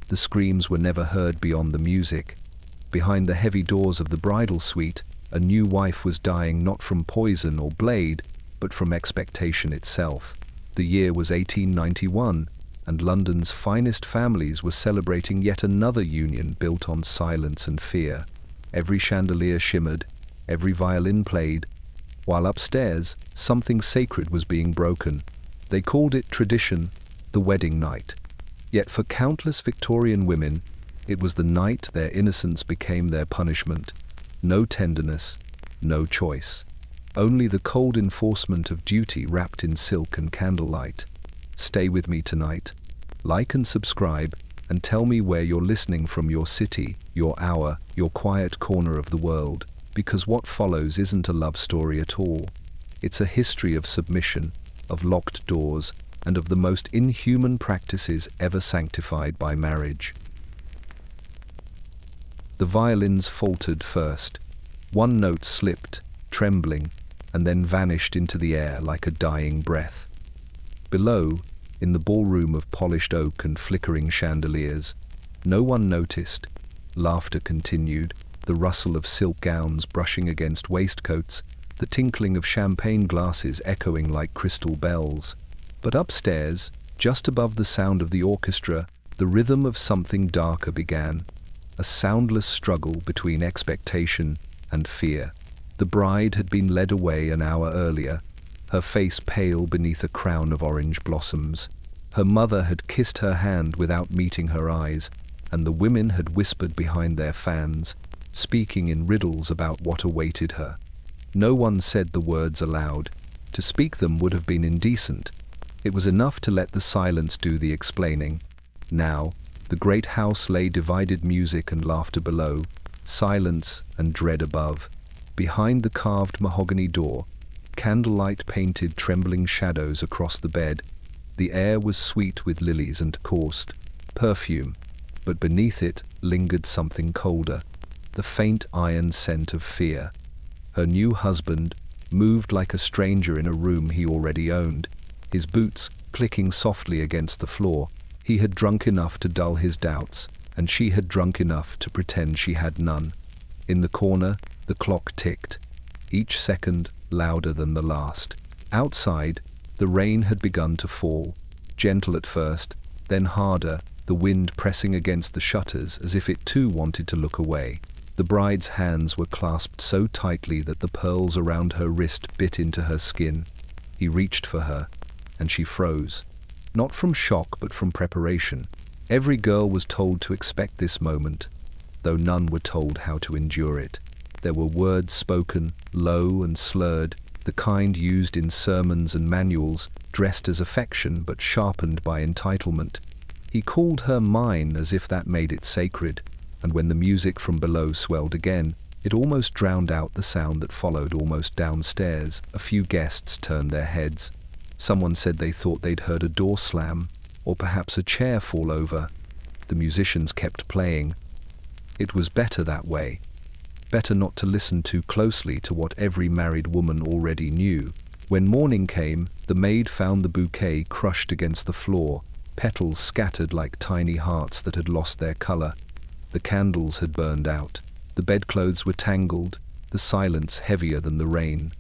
The screams were never heard beyond the music. Behind the heavy doors of the bridal suite, a new wife was dying not from poison or blade, but from expectation itself. The year was 1891, and London's finest families were celebrating yet another union built on silence and fear. Every chandelier shimmered, every violin played, while upstairs something sacred was being broken. They called it tradition, the wedding night. Yet for countless Victorian women, it was the night their innocence became their punishment. No tenderness, no choice. Only the cold enforcement of duty wrapped in silk and candlelight. Stay with me tonight. Like and subscribe, and tell me where you're listening from, your city, your hour, your quiet corner of the world, because what follows isn't a love story at all. It's a history of submission, of locked doors, and of the most inhuman practices ever sanctified by marriage. The violins faltered first. One note slipped, trembling, and then vanished into the air like a dying breath. Below, in the ballroom of polished oak and flickering chandeliers, no one noticed. Laughter continued, the rustle of silk gowns brushing against waistcoats, the tinkling of champagne glasses echoing like crystal bells. But upstairs, just above the sound of the orchestra, the rhythm of something darker began. A soundless struggle between expectation and fear. The bride had been led away an hour earlier, her face pale beneath a crown of orange blossoms. Her mother had kissed her hand without meeting her eyes, and the women had whispered behind their fans, speaking in riddles about what awaited her. No one said the words aloud. To speak them would have been indecent. It was enough to let the silence do the explaining. Now, the great house lay divided, music and laughter below, silence and dread above. Behind the carved mahogany door, candlelight painted trembling shadows across the bed. The air was sweet with lilies and coursed perfume, but beneath it lingered something colder, the faint iron scent of fear. Her new husband moved like a stranger in a room he already owned, his boots clicking softly against the floor. He had drunk enough to dull his doubts, and she had drunk enough to pretend she had none. In the corner, the clock ticked, each second louder than the last. Outside, the rain had begun to fall, gentle at first, then harder, the wind pressing against the shutters as if it too wanted to look away. The bride's hands were clasped so tightly that the pearls around her wrist bit into her skin. He reached for her, and she froze. Not from shock, but from preparation. Every girl was told to expect this moment, though none were told how to endure it. There were words spoken, low and slurred, the kind used in sermons and manuals, dressed as affection but sharpened by entitlement. He called her mine as if that made it sacred, and when the music from below swelled again, it almost drowned out the sound that followed. Almost downstairs, a few guests turned their heads. Someone said they thought they'd heard a door slam, or perhaps a chair fall over. The musicians kept playing. It was better that way. Better not to listen too closely to what every married woman already knew. When morning came, the maid found the bouquet crushed against the floor, petals scattered like tiny hearts that had lost their color. The candles had burned out. The bedclothes were tangled, the silence heavier than the rain.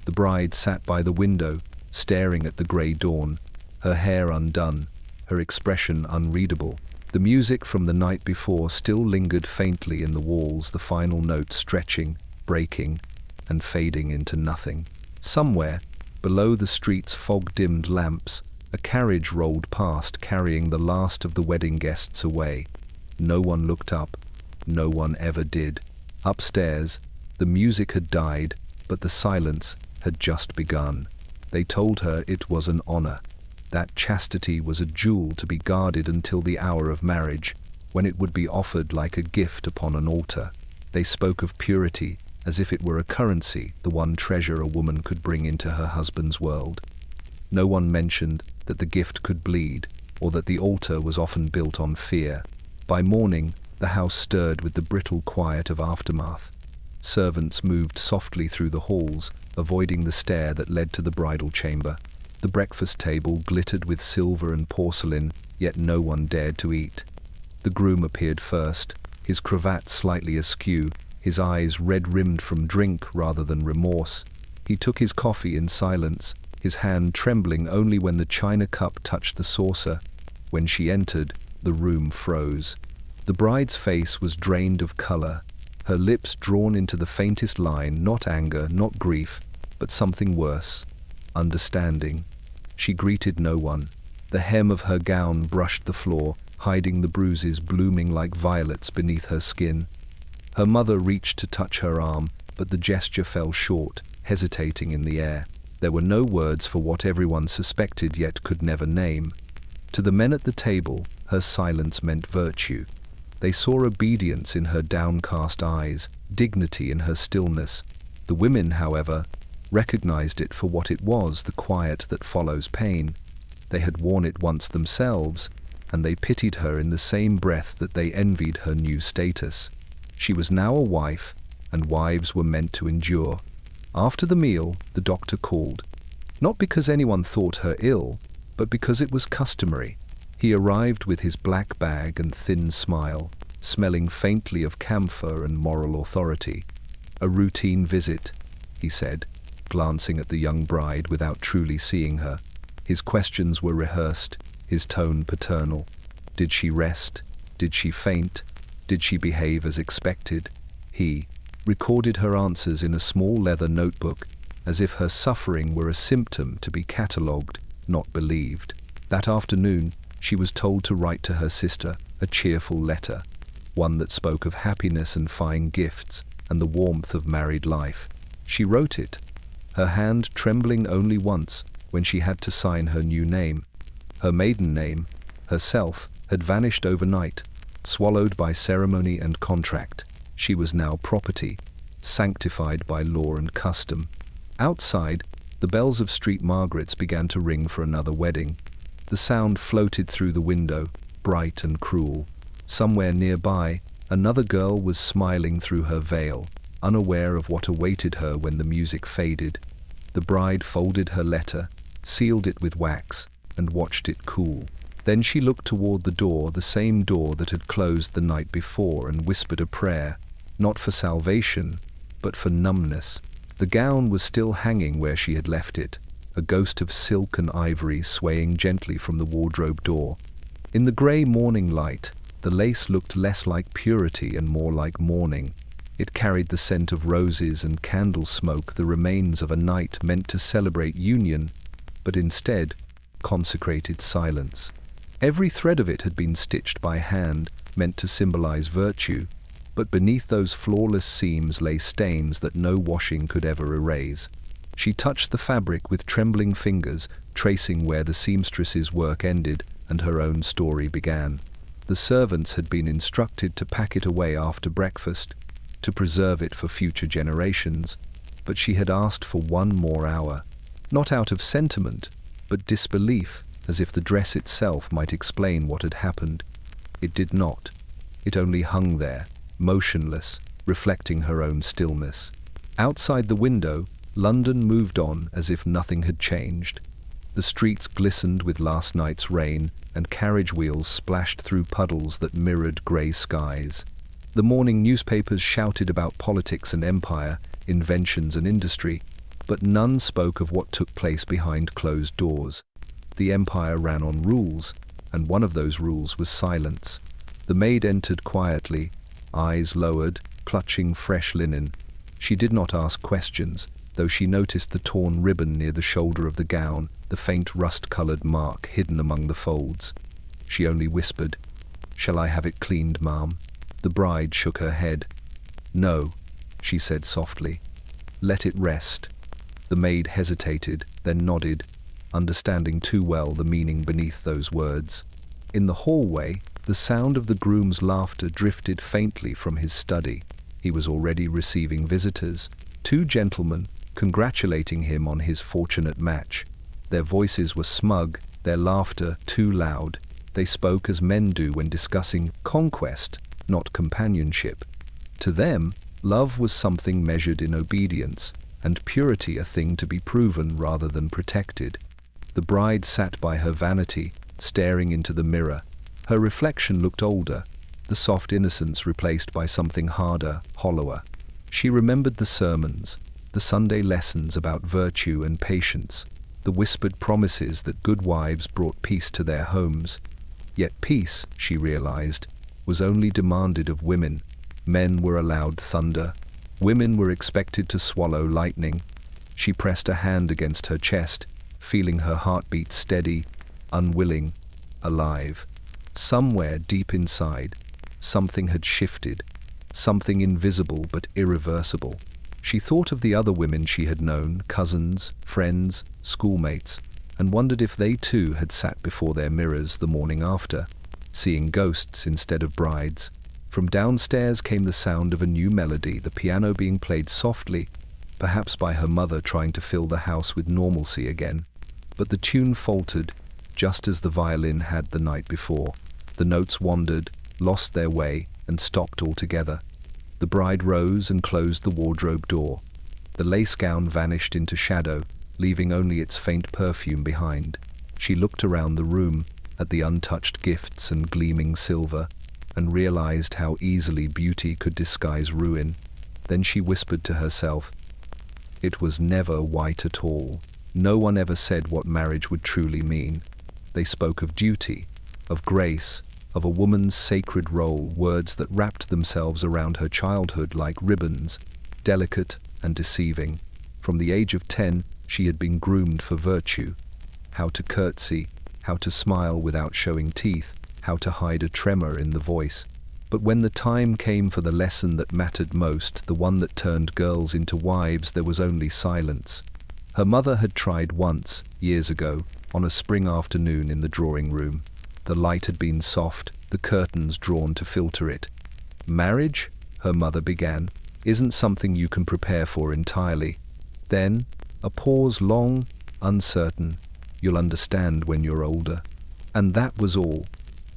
The bride sat by the window, staring at the grey dawn, her hair undone, her expression unreadable. The music from the night before still lingered faintly in the walls, the final notes stretching, breaking, and fading into nothing. Somewhere, below the street's fog-dimmed lamps, a carriage rolled past carrying the last of the wedding guests away. No one looked up. No one ever did. Upstairs, the music had died, but the silence had just begun. They told her it was an honor, that chastity was a jewel to be guarded until the hour of marriage, when it would be offered like a gift upon an altar. They spoke of purity as if it were a currency, the one treasure a woman could bring into her husband's world. No one mentioned that the gift could bleed, or that the altar was often built on fear. By morning, the house stirred with the brittle quiet of aftermath. Servants moved softly through the halls, avoiding the stair that led to the bridal chamber. The breakfast table glittered with silver and porcelain, yet no one dared to eat. The groom appeared first, his cravat slightly askew, his eyes red-rimmed from drink rather than remorse. He took his coffee in silence, his hand trembling only when the china cup touched the saucer. When she entered, the room froze. The bride's face was drained of color, her lips drawn into the faintest line, not anger, not grief, but something worse, understanding. She greeted no one. The hem of her gown brushed the floor, hiding the bruises blooming like violets beneath her skin. Her mother reached to touch her arm, but the gesture fell short, hesitating in the air. There were no words for what everyone suspected yet could never name. To the men at the table, her silence meant virtue. They saw obedience in her downcast eyes, dignity in her stillness. The women, however, recognized it for what it was, the quiet that follows pain. They had worn it once themselves, and they pitied her in the same breath that they envied her new status. She was now a wife, and wives were meant to endure. After the meal, the doctor called. Not because anyone thought her ill, but because it was customary. He arrived with his black bag and thin smile, smelling faintly of camphor and moral authority. "A routine visit," he said, glancing at the young bride without truly seeing her. His questions were rehearsed, his tone paternal. Did she rest? Did she faint? Did she behave as expected? He recorded her answers in a small leather notebook, as if her suffering were a symptom to be catalogued, not believed. That afternoon, she was told to write to her sister a cheerful letter, one that spoke of happiness and fine gifts and the warmth of married life. She wrote it, her hand trembling only once when she had to sign her new name. Her maiden name, herself, had vanished overnight, swallowed by ceremony and contract. She was now property, sanctified by law and custom. Outside, the bells of St. Margaret's began to ring for another wedding. The sound floated through the window, bright and cruel. Somewhere nearby, another girl was smiling through her veil, unaware of what awaited her when the music faded. The bride folded her letter, sealed it with wax, and watched it cool. Then she looked toward the door, the same door that had closed the night before, and whispered a prayer, not for salvation, but for numbness. The gown was still hanging where she had left it, a ghost of silk and ivory swaying gently from the wardrobe door. In the grey morning light, the lace looked less like purity and more like mourning. It carried the scent of roses and candle smoke, the remains of a night meant to celebrate union, but instead consecrated silence. Every thread of it had been stitched by hand, meant to symbolize virtue, but beneath those flawless seams lay stains that no washing could ever erase. She touched the fabric with trembling fingers, tracing where the seamstress's work ended and her own story began. The servants had been instructed to pack it away after breakfast, to preserve it for future generations, but she had asked for one more hour, not out of sentiment, but disbelief, as if the dress itself might explain what had happened. It did not. It only hung there, motionless, reflecting her own stillness. Outside the window, London moved on as if nothing had changed. The streets glistened with last night's rain, and carriage wheels splashed through puddles that mirrored grey skies. The morning newspapers shouted about politics and empire, inventions and industry, but none spoke of what took place behind closed doors. The empire ran on rules, and one of those rules was silence. The maid entered quietly, eyes lowered, clutching fresh linen. She did not ask questions, though she noticed the torn ribbon near the shoulder of the gown, the faint rust-colored mark hidden among the folds. She only whispered, "Shall I have it cleaned, ma'am?" The bride shook her head. "No," she said softly. "Let it rest." The maid hesitated, then nodded, understanding too well the meaning beneath those words. In the hallway, the sound of the groom's laughter drifted faintly from his study. He was already receiving visitors, 2 gentlemen, congratulating him on his fortunate match. Their voices were smug, their laughter too loud. They spoke as men do when discussing conquest, not companionship. To them, love was something measured in obedience, and purity a thing to be proven rather than protected. The bride sat by her vanity, staring into the mirror. Her reflection looked older, the soft innocence replaced by something harder, hollower. She remembered the sermons, the Sunday lessons about virtue and patience, the whispered promises that good wives brought peace to their homes. Yet peace, she realized, was only demanded of women. Men were allowed thunder. Women were expected to swallow lightning. She pressed a hand against her chest, feeling her heartbeat steady, unwilling, alive. Somewhere deep inside, something had shifted, something invisible but irreversible. She thought of the other women she had known, cousins, friends, schoolmates, and wondered if they too had sat before their mirrors the morning after, seeing ghosts instead of brides. From downstairs came the sound of a new melody, the piano being played softly, perhaps by her mother trying to fill the house with normalcy again. But the tune faltered, just as the violin had the night before. The notes wandered, lost their way, and stopped altogether. The bride rose and closed the wardrobe door. The lace gown vanished into shadow, leaving only its faint perfume behind. She looked around the room, at the untouched gifts and gleaming silver, and realized how easily beauty could disguise ruin. Then she whispered to herself, "It was never white at all." No one ever said what marriage would truly mean. They spoke of duty, of grace, of a woman's sacred role, words that wrapped themselves around her childhood like ribbons, delicate and deceiving. From the age of 10, she had been groomed for virtue. How to curtsy, how to smile without showing teeth, how to hide a tremor in the voice. But when the time came for the lesson that mattered most, the one that turned girls into wives, there was only silence. Her mother had tried once, years ago, on a spring afternoon in the drawing room. The light had been soft, the curtains drawn to filter it. "Marriage," her mother began, "isn't something you can prepare for entirely." Then, a pause, long, uncertain. "You'll understand when you're older." And that was all.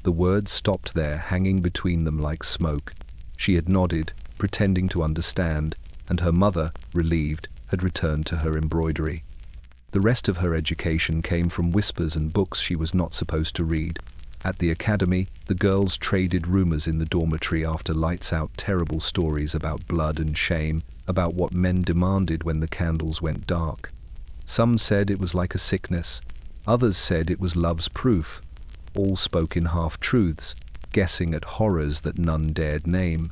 The words stopped there, hanging between them like smoke. She had nodded, pretending to understand, and her mother, relieved, had returned to her embroidery. The rest of her education came from whispers and books she was not supposed to read. At the academy, the girls traded rumors in the dormitory after lights out, terrible stories about blood and shame, about what men demanded when the candles went dark. Some said it was like a sickness. Others said it was love's proof. All spoke in half-truths, guessing at horrors that none dared name.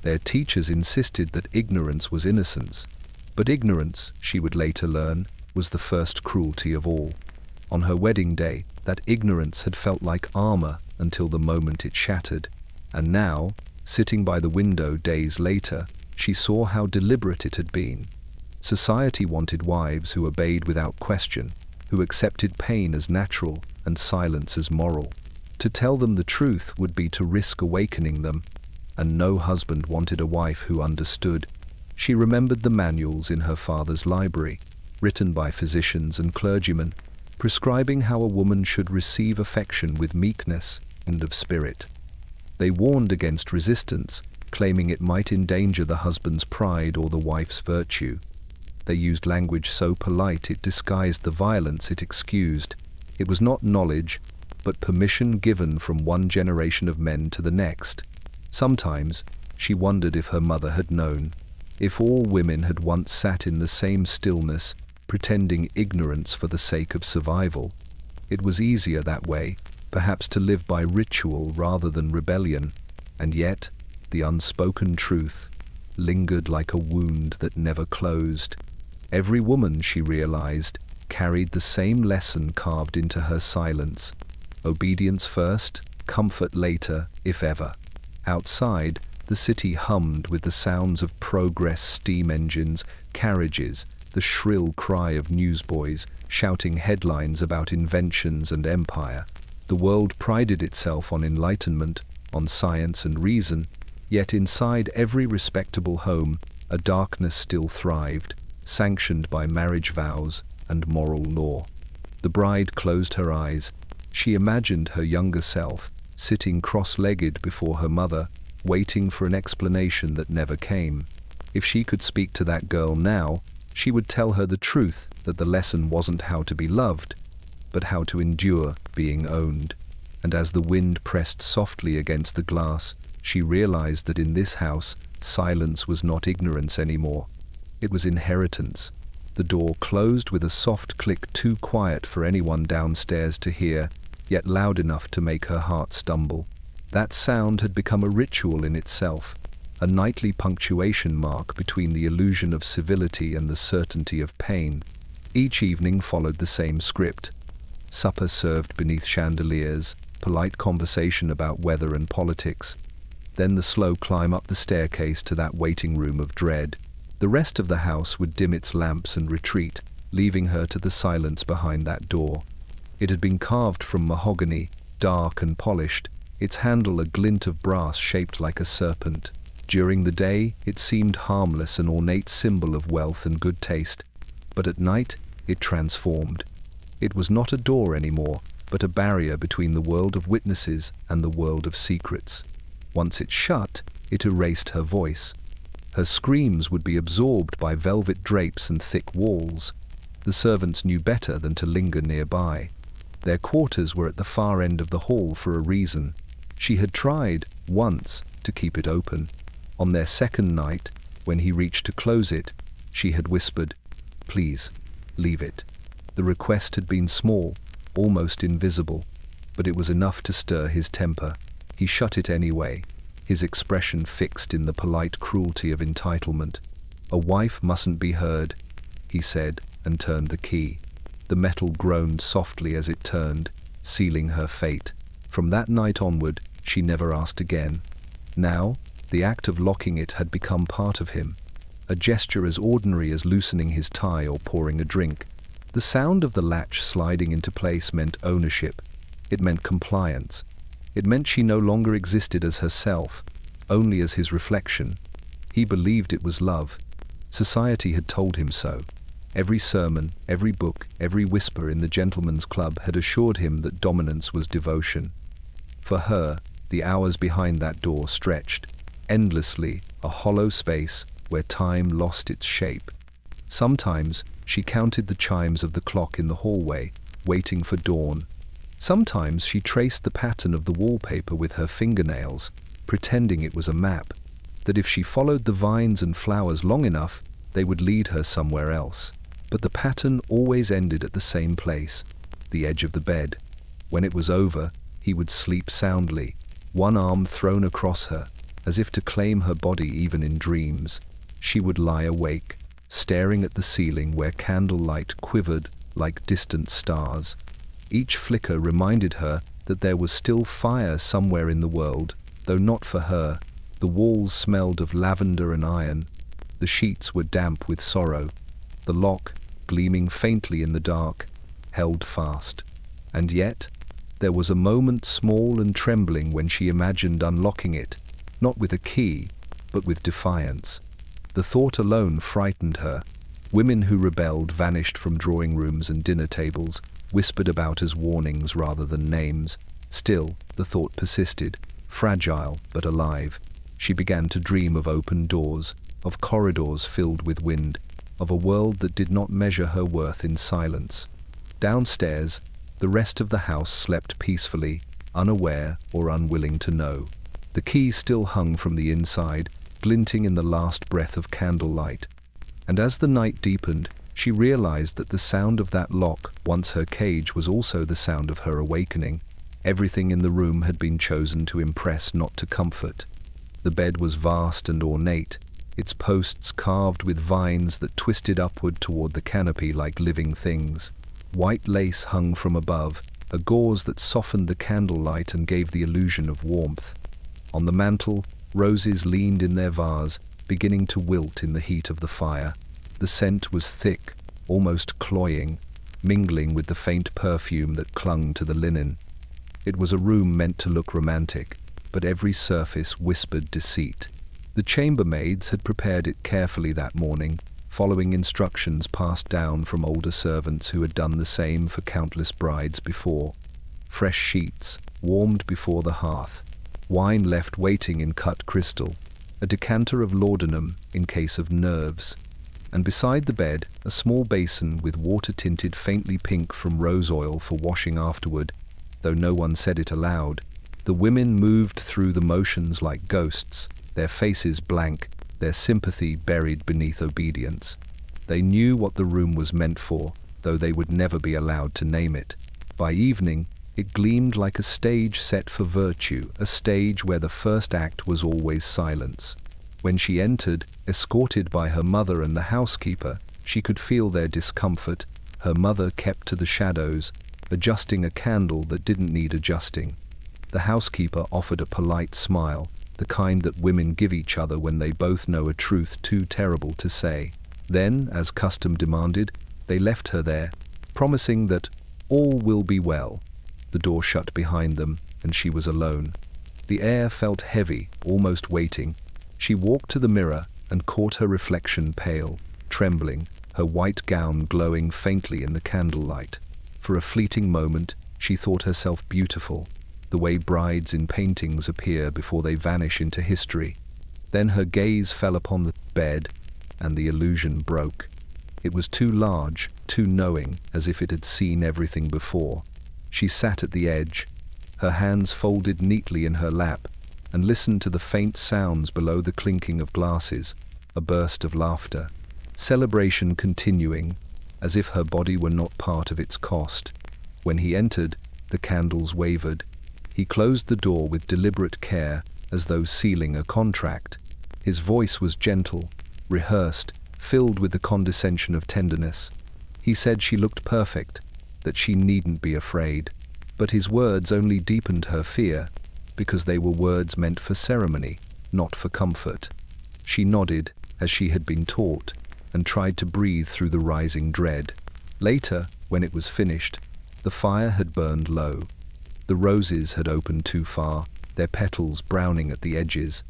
Their teachers insisted that ignorance was innocence. But ignorance, she would later learn, was the first cruelty of all. On her wedding day, that ignorance had felt like armor until the moment it shattered. And now, sitting by the window days later, she saw how deliberate it had been. Society wanted wives who obeyed without question, who accepted pain as natural and silence as moral. To tell them the truth would be to risk awakening them, and no husband wanted a wife who understood. She remembered the manuals in her father's library, written by physicians and clergymen, prescribing how a woman should receive affection with meekness and of spirit. They warned against resistance, claiming it might endanger the husband's pride or the wife's virtue. They used language so polite it disguised the violence it excused. It was not knowledge, but permission given from one generation of men to the next. Sometimes she wondered if her mother had known, if all women had once sat in the same stillness, pretending ignorance for the sake of survival. It was easier that way, perhaps to live by ritual rather than rebellion, and yet the unspoken truth lingered like a wound that never closed. Every woman, she realized, carried the same lesson carved into her silence. Obedience first, comfort later, if ever. Outside, the city hummed with the sounds of progress, steam engines, carriages, the shrill cry of newsboys shouting headlines about inventions and empire. The world prided itself on enlightenment, on science and reason, yet inside every respectable home, a darkness still thrived, sanctioned by marriage vows and moral law. The bride closed her eyes. She imagined her younger self, sitting cross-legged before her mother, waiting for an explanation that never came. If she could speak to that girl now, she would tell her the truth, that the lesson wasn't how to be loved, but how to endure being owned. And as the wind pressed softly against the glass, She realized that in this house, silence was not ignorance anymore. It was inheritance. The door closed with a soft click too quiet for anyone downstairs to hear, yet loud enough to make her heart stumble. That sound had become a ritual in itself, a nightly punctuation mark between the illusion of civility and the certainty of pain. Each evening followed the same script. Supper served beneath chandeliers, polite conversation about weather and politics, then the slow climb up the staircase to that waiting room of dread. The rest of the house would dim its lamps and retreat, leaving her to the silence behind that door. It had been carved from mahogany, dark and polished, its handle a glint of brass shaped like a serpent. During the day, it seemed harmless, an ornate symbol of wealth and good taste, but at night, it transformed. It was not a door anymore, but a barrier between the world of witnesses and the world of secrets. Once it shut, it erased her voice. Her screams would be absorbed by velvet drapes and thick walls. The servants knew better than to linger nearby. Their quarters were at the far end of the hall for a reason. She had tried, once, to keep it open. On their second night, when he reached to close it, she had whispered, "Please, leave it." The request had been small, almost invisible, but it was enough to stir his temper. He shut it anyway, his expression fixed in the polite cruelty of entitlement. "A wife mustn't be heard," he said, and turned the key. The metal groaned softly as it turned, sealing her fate. From that night onward, she never asked again. Now, the act of locking it had become part of him, a gesture as ordinary as loosening his tie or pouring a drink. The sound of the latch sliding into place meant ownership. It meant compliance. It meant she no longer existed as herself, only as his reflection. He believed it was love. Society had told him so. Every sermon, every book, every whisper in the gentleman's club had assured him that dominance was devotion. For her, the hours behind that door stretched, endlessly, a hollow space where time lost its shape. Sometimes she counted the chimes of the clock in the hallway, waiting for dawn. Sometimes she traced the pattern of the wallpaper with her fingernails, pretending it was a map, that if she followed the vines and flowers long enough, they would lead her somewhere else. But the pattern always ended at the same place, the edge of the bed. When it was over, he would sleep soundly, one arm thrown across her, as if to claim her body even in dreams. She would lie awake, staring at the ceiling where candlelight quivered like distant stars. Each flicker reminded her that there was still fire somewhere in the world, though not for her. The walls smelled of lavender and iron. The sheets were damp with sorrow. The lock, gleaming faintly in the dark, held fast. And yet, there was a moment small and trembling when she imagined unlocking it, not with a key, but with defiance. The thought alone frightened her. Women who rebelled vanished from drawing rooms and dinner tables, whispered about as warnings rather than names. Still, the thought persisted, fragile but alive. She began to dream of open doors, of corridors filled with wind, of a world that did not measure her worth in silence. Downstairs, the rest of the house slept peacefully, unaware or unwilling to know. The key still hung from the inside, glinting in the last breath of candlelight. And as the night deepened, she realized that the sound of that lock, once her cage, was also the sound of her awakening. Everything in the room had been chosen to impress, not to comfort. The bed was vast and ornate, its posts carved with vines that twisted upward toward the canopy like living things. White lace hung from above, a gauze that softened the candlelight and gave the illusion of warmth. On the mantel, roses leaned in their vase, beginning to wilt in the heat of the fire. The scent was thick, almost cloying, mingling with the faint perfume that clung to the linen. It was a room meant to look romantic, but every surface whispered deceit. The chambermaids had prepared it carefully that morning, following instructions passed down from older servants who had done the same for countless brides before. Fresh sheets, warmed before the hearth, wine left waiting in cut crystal, a decanter of laudanum in case of nerves, and beside the bed a small basin with water tinted faintly pink from rose oil for washing afterward, though no one said it aloud. The women moved through the motions like ghosts, their faces blank, their sympathy buried beneath obedience. They knew what the room was meant for, though they would never be allowed to name it. By evening, it gleamed like a stage set for virtue, a stage where the first act was always silence. When she entered, escorted by her mother and the housekeeper, she could feel their discomfort. Her mother kept to the shadows, adjusting a candle that didn't need adjusting. The housekeeper offered a polite smile, the kind that women give each other when they both know a truth too terrible to say. Then, as custom demanded, they left her there, promising that all will be well. The door shut behind them, and she was alone. The air felt heavy, almost weighting. She walked to the mirror and caught her reflection pale, trembling, her white gown glowing faintly in the candlelight. For a fleeting moment, she thought herself beautiful, the way brides in paintings appear before they vanish into history. Then her gaze fell upon the bed, and the illusion broke. It was too large, too knowing, as if it had seen everything before. She sat at the edge, her hands folded neatly in her lap, and listened to the faint sounds below the clinking of glasses, a burst of laughter. Celebration continuing, as if her body were not part of its cost. When he entered, the candles wavered. He closed the door with deliberate care, as though sealing a contract. His voice was gentle, rehearsed, filled with the condescension of tenderness. He said she looked perfect, that she needn't be afraid. But his words only deepened her fear, because they were words meant for ceremony, not for comfort. She nodded, as she had been taught, and tried to breathe through the rising dread. Later, when it was finished, the fire had burned low. The roses had opened too far, their petals browning at the edges.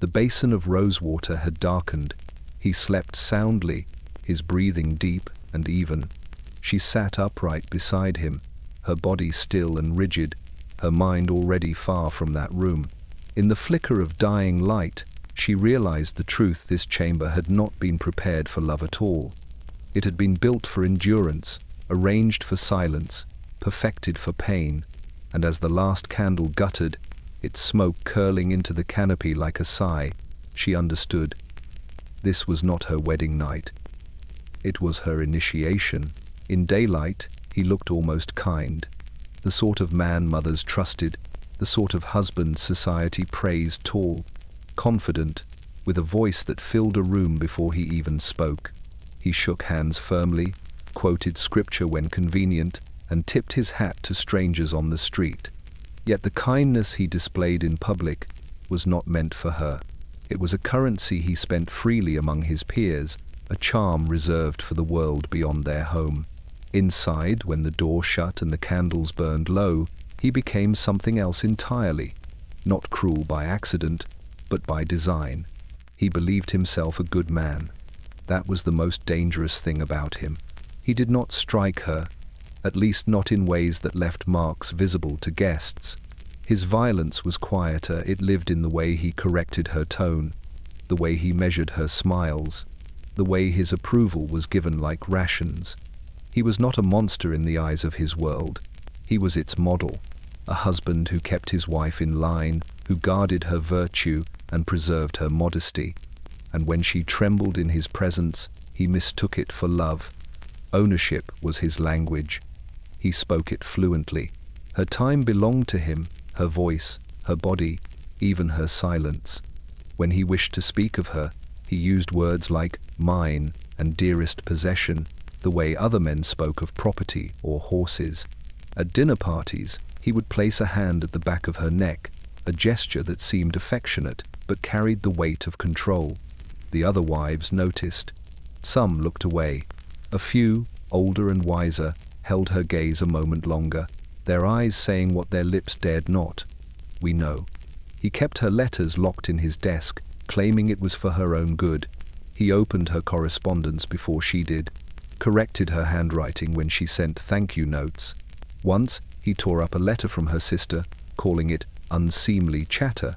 The basin of rosewater had darkened. He slept soundly, his breathing deep and even. She sat upright beside him, her body still and rigid, her mind already far from that room. In the flicker of dying light, she realized the truth: this chamber had not been prepared for love at all. It had been built for endurance, arranged for silence, perfected for pain, and as the last candle guttered, its smoke curling into the canopy like a sigh, she understood. This was not her wedding night. It was her initiation. In daylight, he looked almost kind. The sort of man mothers trusted, the sort of husband society praised, tall, confident, with a voice that filled a room before he even spoke. He shook hands firmly, quoted scripture when convenient, and tipped his hat to strangers on the street. Yet the kindness he displayed in public was not meant for her. It was a currency he spent freely among his peers, a charm reserved for the world beyond their home. Inside, when the door shut and the candles burned low, he became something else entirely, not cruel by accident, but by design. He believed himself a good man. That was the most dangerous thing about him. He did not strike her, at least not in ways that left marks visible to guests. His violence was quieter. It lived in the way he corrected her tone, the way he measured her smiles, the way his approval was given like rations. He was not a monster in the eyes of his world. He was its model, a husband who kept his wife in line, who guarded her virtue and preserved her modesty. And when she trembled in his presence, he mistook it for love. Ownership was his language. He spoke it fluently. Her time belonged to him, her voice, her body, even her silence. When he wished to speak of her, he used words like mine and dearest possession, the way other men spoke of property or horses. At dinner parties, he would place a hand at the back of her neck, a gesture that seemed affectionate but carried the weight of control. The other wives noticed. Some looked away. A few, older and wiser, held her gaze a moment longer, their eyes saying what their lips dared not. We know. He kept her letters locked in his desk, claiming it was for her own good. He opened her correspondence before she did, corrected her handwriting when she sent thank-you notes. Once, he tore up a letter from her sister, calling it unseemly chatter.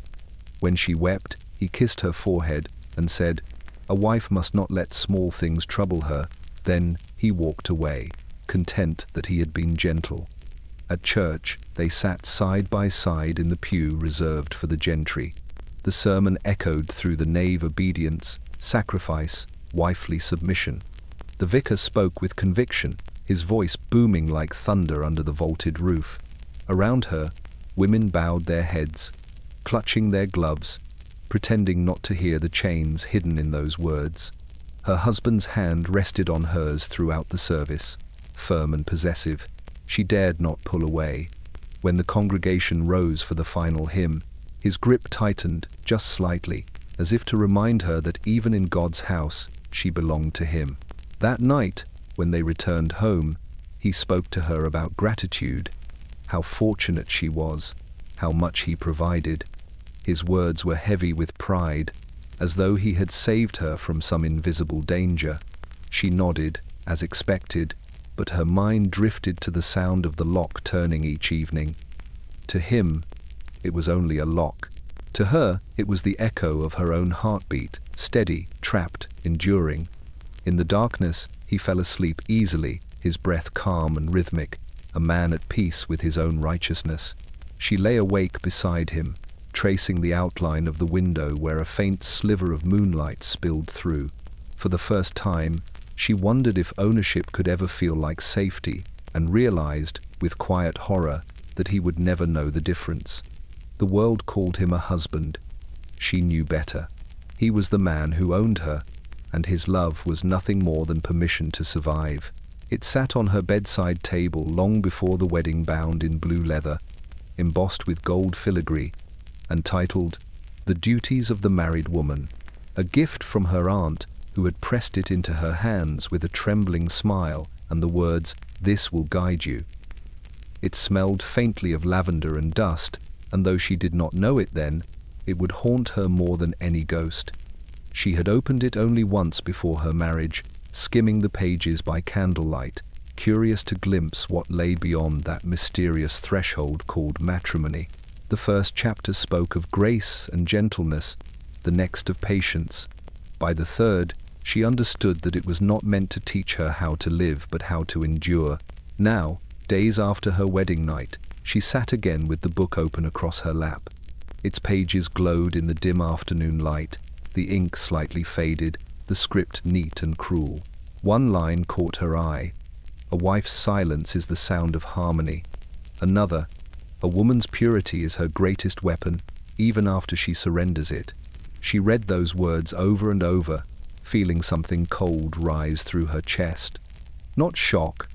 When she wept, he kissed her forehead and said, "A wife must not let small things trouble her." Then he walked away, content that he had been gentle. At church, they sat side by side in the pew reserved for the gentry. The sermon echoed through the nave: obedience, sacrifice, wifely submission. The vicar spoke with conviction, his voice booming like thunder under the vaulted roof. Around her, women bowed their heads, clutching their gloves, pretending not to hear the chains hidden in those words. Her husband's hand rested on hers throughout the service, firm and possessive. She dared not pull away. When the congregation rose for the final hymn, his grip tightened just slightly, as if to remind her that even in God's house, she belonged to him. That night, when they returned home, he spoke to her about gratitude, how fortunate she was, how much he provided. His words were heavy with pride, as though he had saved her from some invisible danger. She nodded, as expected, but her mind drifted to the sound of the lock turning each evening. To him, it was only a lock. To her, it was the echo of her own heartbeat, steady, trapped, enduring. In the darkness, he fell asleep easily, his breath calm and rhythmic, a man at peace with his own righteousness. She lay awake beside him, tracing the outline of the window where a faint sliver of moonlight spilled through. For the first time, she wondered if ownership could ever feel like safety, and realized, with quiet horror, that he would never know the difference. The world called him a husband. She knew better. He was the man who owned her, and his love was nothing more than permission to survive. It sat on her bedside table long before the wedding, bound in blue leather, embossed with gold filigree, and titled, "The Duties of the Married Woman," a gift from her aunt, who had pressed it into her hands with a trembling smile and the words, "This will guide you." It smelled faintly of lavender and dust, and though she did not know it then, it would haunt her more than any ghost. She had opened it only once before her marriage, skimming the pages by candlelight, curious to glimpse what lay beyond that mysterious threshold called matrimony. The first chapter spoke of grace and gentleness, the next of patience. By the third, she understood that it was not meant to teach her how to live, but how to endure. Now, days after her wedding night, she sat again with the book open across her lap. Its pages glowed in the dim afternoon light, the ink slightly faded, the script neat and cruel. One line caught her eye. "A wife's silence is the sound of harmony." Another, "A woman's purity is her greatest weapon, even after she surrenders it." She read those words over and over, feeling something cold rise through her chest. Not shock,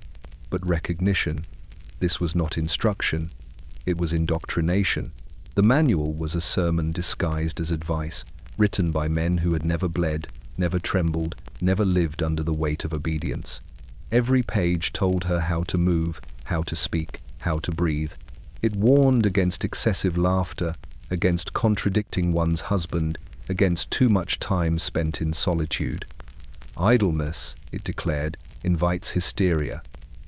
but recognition. This was not instruction, it was indoctrination. The manual was a sermon disguised as advice, written by men who had never bled, never trembled, never lived under the weight of obedience. Every page told her how to move, how to speak, how to breathe. It warned against excessive laughter, against contradicting one's husband, against too much time spent in solitude. Idleness, it declared, invites hysteria.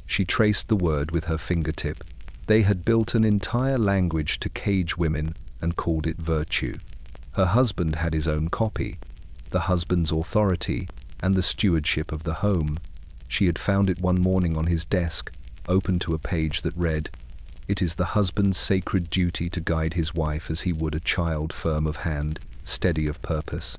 She traced the word with her fingertip. They had built an entire language to cage women and called it virtue. Her husband had his own copy, the husband's authority and the stewardship of the home. She had found it one morning on his desk, open to a page that read, "It is the husband's sacred duty to guide his wife as he would a child, firm of hand, steady of purpose."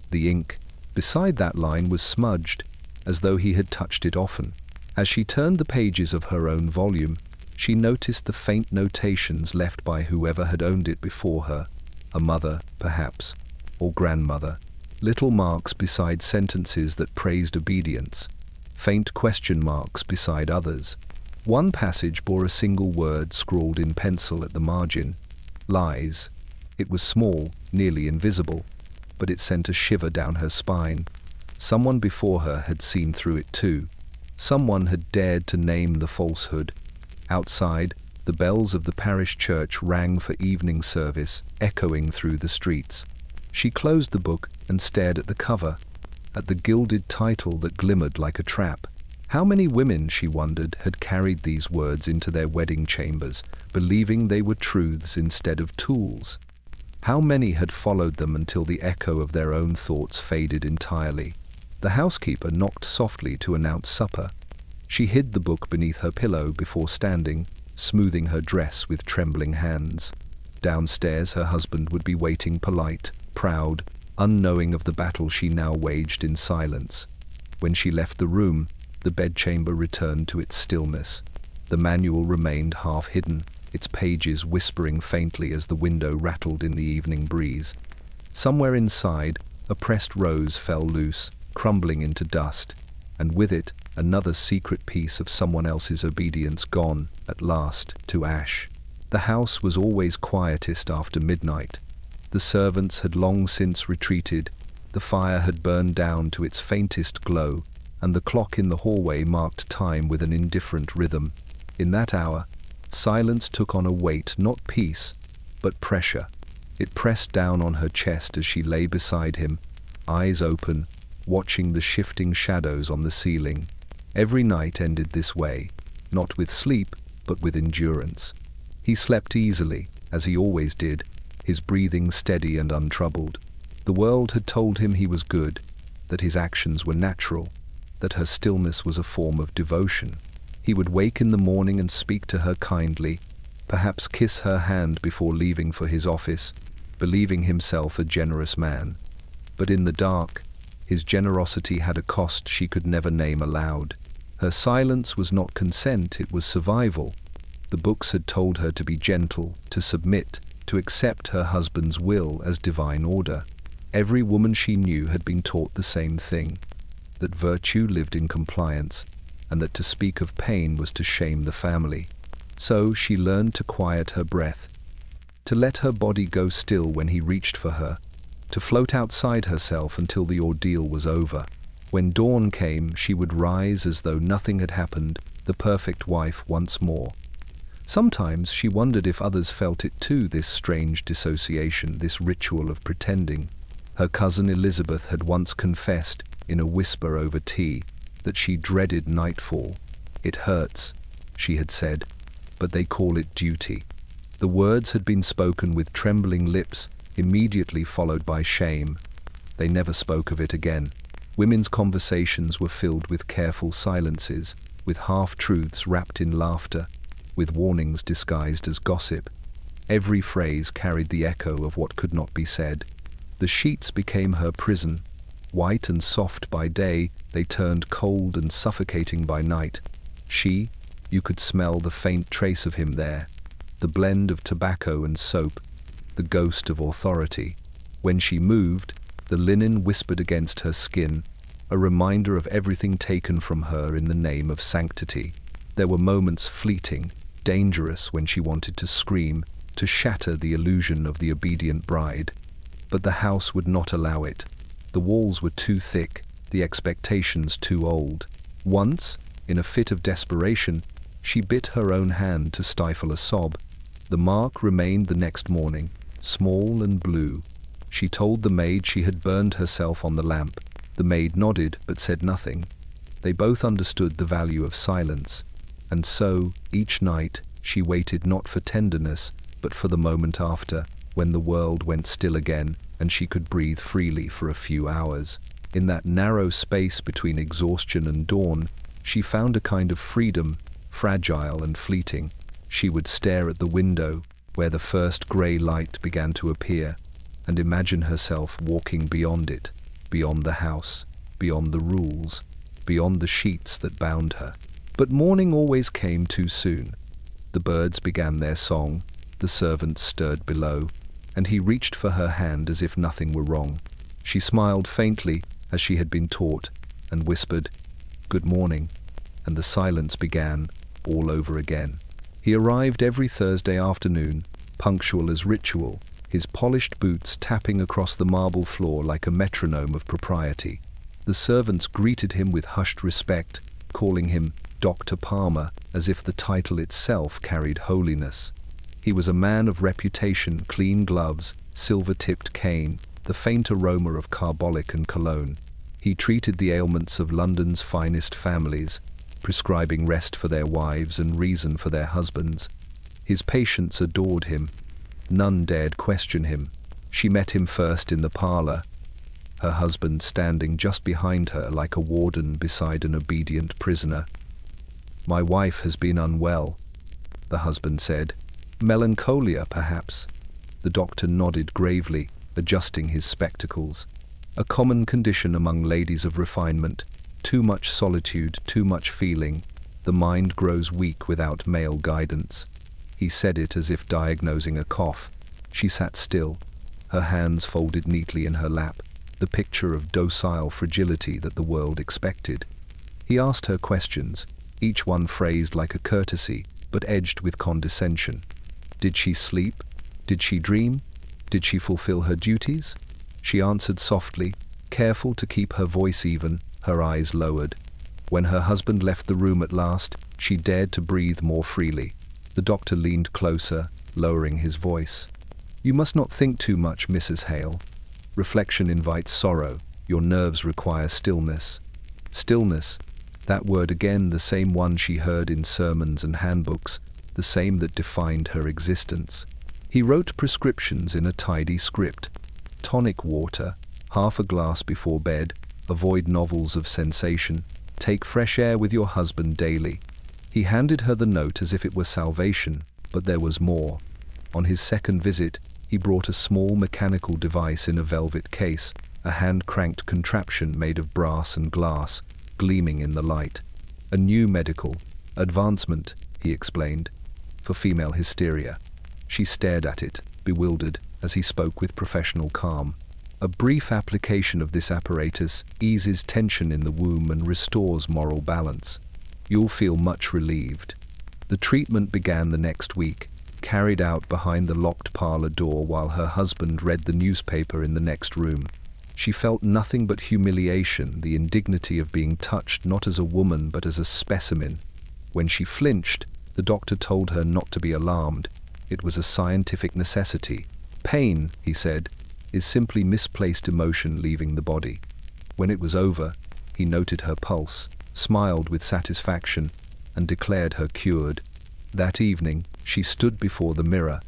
The ink beside that line was smudged, as though he had touched it often. As she turned the pages of her own volume, she noticed the faint notations left by whoever had owned it before her, a mother, perhaps, or grandmother, little marks beside sentences that praised obedience, faint question marks beside others. One passage bore a single word scrawled in pencil at the margin, "Lies." It was small, nearly invisible, but it sent a shiver down her spine. Someone before her had seen through it too. Someone had dared to name the falsehood. Outside, the bells of the parish church rang for evening service, echoing through the streets. She closed the book and stared at the cover, at the gilded title that glimmered like a trap. How many women, she wondered, had carried these words into their wedding chambers, believing they were truths instead of tools? How many had followed them until the echo of their own thoughts faded entirely? The housekeeper knocked softly to announce supper. She hid the book beneath her pillow before standing, smoothing her dress with trembling hands. Downstairs her husband would be waiting, polite, proud, unknowing of the battle she now waged in silence. When she left the room, the bedchamber returned to its stillness. The manual remained half hidden, its pages whispering faintly as the window rattled in the evening breeze. Somewhere inside, a pressed rose fell loose, crumbling into dust, and with it, another secret piece of someone else's obedience gone, at last, to ash. The house was always quietest after midnight. The servants had long since retreated, the fire had burned down to its faintest glow, and the clock in the hallway marked time with an indifferent rhythm. In that hour, silence took on a weight, not peace, but pressure. It pressed down on her chest as she lay beside him, eyes open, watching the shifting shadows on the ceiling. Every night ended this way, not with sleep, but with endurance. He slept easily, as he always did, his breathing steady and untroubled. The world had told him he was good, that his actions were natural, that her stillness was a form of devotion. He would wake in the morning and speak to her kindly, perhaps kiss her hand before leaving for his office, believing himself a generous man. But in the dark, his generosity had a cost she could never name aloud. Her silence was not consent, it was survival. The books had told her to be gentle, to submit, to accept her husband's will as divine order. Every woman she knew had been taught the same thing, that virtue lived in compliance, and that to speak of pain was to shame the family. So she learned to quiet her breath, to let her body go still when he reached for her, to float outside herself until the ordeal was over. When dawn came, she would rise as though nothing had happened, the perfect wife once more. Sometimes she wondered if others felt it too, this strange dissociation, this ritual of pretending. Her cousin Elizabeth had once confessed, in a whisper over tea, that she dreaded nightfall. "It hurts," she had said, "but they call it duty." The words had been spoken with trembling lips, immediately followed by shame. They never spoke of it again. Women's conversations were filled with careful silences, with half-truths wrapped in laughter, with warnings disguised as gossip. Every phrase carried the echo of what could not be said. The sheets became her prison. White and soft by day, they turned cold and suffocating by night. You could smell the faint trace of him there, the blend of tobacco and soap, the ghost of authority. When she moved, the linen whispered against her skin, a reminder of everything taken from her in the name of sanctity. There were moments fleeting, dangerous, when she wanted to scream, to shatter the illusion of the obedient bride. But the house would not allow it. The walls were too thick, the expectations too old. Once, in a fit of desperation, she bit her own hand to stifle a sob. The mark remained the next morning, small and blue. She told the maid she had burned herself on the lamp. The maid nodded but said nothing. They both understood the value of silence. And so, each night, she waited not for tenderness, but for the moment after, when the world went still again, and she could breathe freely for a few hours. In that narrow space between exhaustion and dawn, she found a kind of freedom, fragile and fleeting. She would stare at the window, where the first grey light began to appear, and imagine herself walking beyond it, beyond the house, beyond the rules, beyond the sheets that bound her. But morning always came too soon. The birds began their song, the servants stirred below, and he reached for her hand as if nothing were wrong. She smiled faintly, as she had been taught, and whispered, "Good morning," and the silence began, all over again. He arrived every Thursday afternoon, punctual as ritual, his polished boots tapping across the marble floor like a metronome of propriety. The servants greeted him with hushed respect, calling him Dr. Palmer, as if the title itself carried holiness. He was a man of reputation, clean gloves, silver-tipped cane, the faint aroma of carbolic and cologne. He treated the ailments of London's finest families, prescribing rest for their wives and reason for their husbands. His patients adored him. None dared question him. She met him first in the parlour, her husband standing just behind her like a warden beside an obedient prisoner. "My wife has been unwell," the husband said. Melancholia, perhaps. The doctor nodded gravely, adjusting his spectacles. A common condition among ladies of refinement. Too much solitude, too much feeling. The mind grows weak without male guidance. He said it as if diagnosing a cough. She sat still, her hands folded neatly in her lap, the picture of docile fragility that the world expected. He asked her questions, each one phrased like a courtesy, but edged with condescension. Did she sleep? Did she dream? Did she fulfill her duties? She answered softly, careful to keep her voice even, her eyes lowered. When her husband left the room at last, she dared to breathe more freely. The doctor leaned closer, lowering his voice. You must not think too much, Mrs. Hale. Reflection invites sorrow. Your nerves require stillness. Stillness, that word again, the same one she heard in sermons and handbooks, the same that defined her existence. He wrote prescriptions in a tidy script. Tonic water, half a glass before bed, avoid novels of sensation, take fresh air with your husband daily. He handed her the note as if it were salvation, but there was more. On his second visit, he brought a small mechanical device in a velvet case, a hand-cranked contraption made of brass and glass, gleaming in the light. A new medical advancement, he explained, for female hysteria. She stared at it, bewildered, as he spoke with professional calm. A brief application of this apparatus eases tension in the womb and restores moral balance. You'll feel much relieved. The treatment began the next week, carried out behind the locked parlor door while her husband read the newspaper in the next room. She felt nothing but humiliation, the indignity of being touched not as a woman but as a specimen. When she flinched, the doctor told her not to be alarmed. It was a scientific necessity. Pain, he said, is simply misplaced emotion leaving the body. When it was over, he noted her pulse, smiled with satisfaction, and declared her cured. That evening, she stood before the mirror,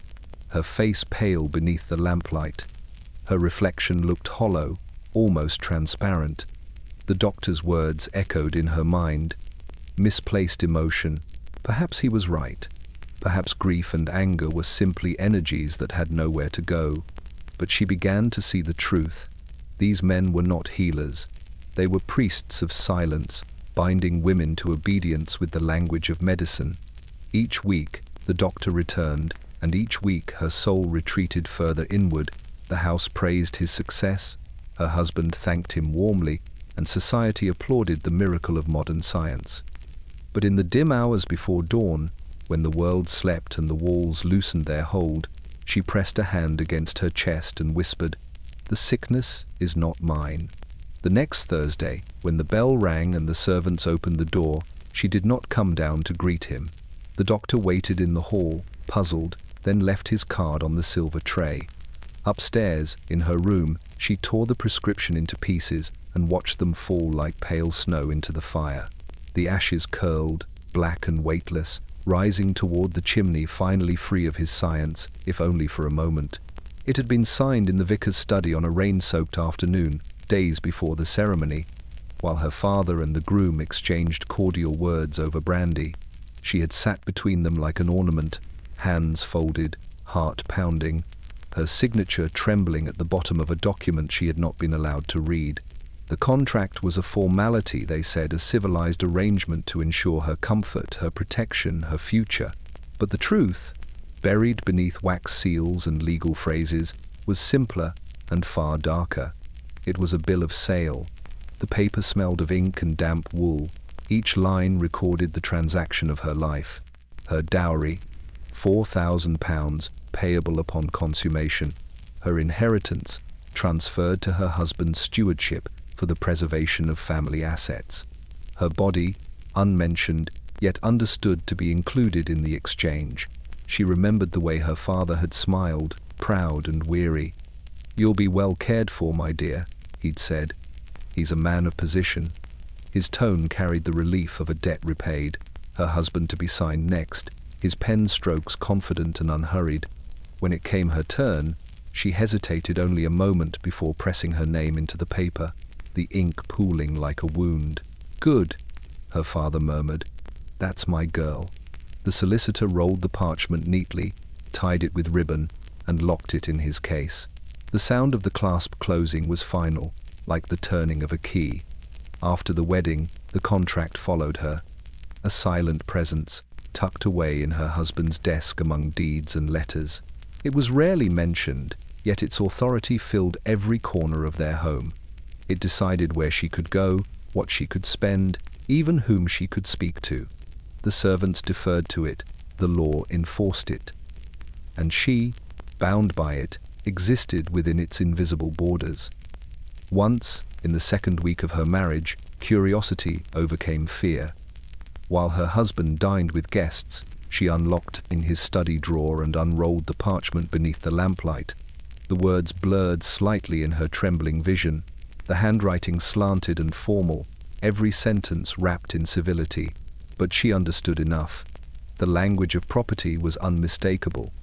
her face pale beneath the lamplight. Her reflection looked hollow, almost transparent. The doctor's words echoed in her mind. Misplaced emotion. Perhaps he was right. Perhaps grief and anger were simply energies that had nowhere to go. But she began to see the truth. These men were not healers. They were priests of silence, binding women to obedience with the language of medicine. Each week, the doctor returned, and each week her soul retreated further inward. The house praised his success, her husband thanked him warmly, and society applauded the miracle of modern science. But in the dim hours before dawn, when the world slept and the walls loosened their hold, she pressed a hand against her chest and whispered, "The sickness is not mine." The next Thursday, when the bell rang and the servants opened the door, she did not come down to greet him. The doctor waited in the hall, puzzled, then left his card on the silver tray. Upstairs, in her room, she tore the prescription into pieces and watched them fall like pale snow into the fire. The ashes curled, black and weightless, rising toward the chimney, finally free of his science, if only for a moment. It had been signed in the vicar's study on a rain-soaked afternoon, days before the ceremony, while her father and the groom exchanged cordial words over brandy. She had sat between them like an ornament, hands folded, heart pounding, her signature trembling at the bottom of a document she had not been allowed to read. The contract was a formality, they said, a civilized arrangement to ensure her comfort, her protection, her future. But the truth, buried beneath wax seals and legal phrases, was simpler and far darker. It was a bill of sale. The paper smelled of ink and damp wool. Each line recorded the transaction of her life. Her dowry, £4,000, payable upon consummation. Her inheritance, transferred to her husband's stewardship for the preservation of family assets. Her body, unmentioned, yet understood to be included in the exchange. She remembered the way her father had smiled, proud and weary. "You'll be well cared for, my dear," he'd said. "He's a man of position." His tone carried the relief of a debt repaid. Her husband to be signed next, his pen strokes confident and unhurried. When it came her turn, she hesitated only a moment before pressing her name into the paper, the ink pooling like a wound. "Good," her father murmured. "That's my girl. The solicitor rolled the parchment neatly, tied it with ribbon, and locked it in his case. The sound of the clasp closing was final, like the turning of a key. After the wedding, the contract followed her, a silent presence, tucked away in her husband's desk among deeds and letters. It was rarely mentioned, yet its authority filled every corner of their home. It decided where she could go, what she could spend, even whom she could speak to. The servants deferred to it, the law enforced it. And she, bound by it, existed within its invisible borders. Once, in the second week of her marriage, curiosity overcame fear. While her husband dined with guests, she unlocked in his study drawer and unrolled the parchment beneath the lamplight. The words blurred slightly in her trembling vision, the handwriting slanted and formal, every sentence wrapped in civility. But she understood enough. The language of property was unmistakable.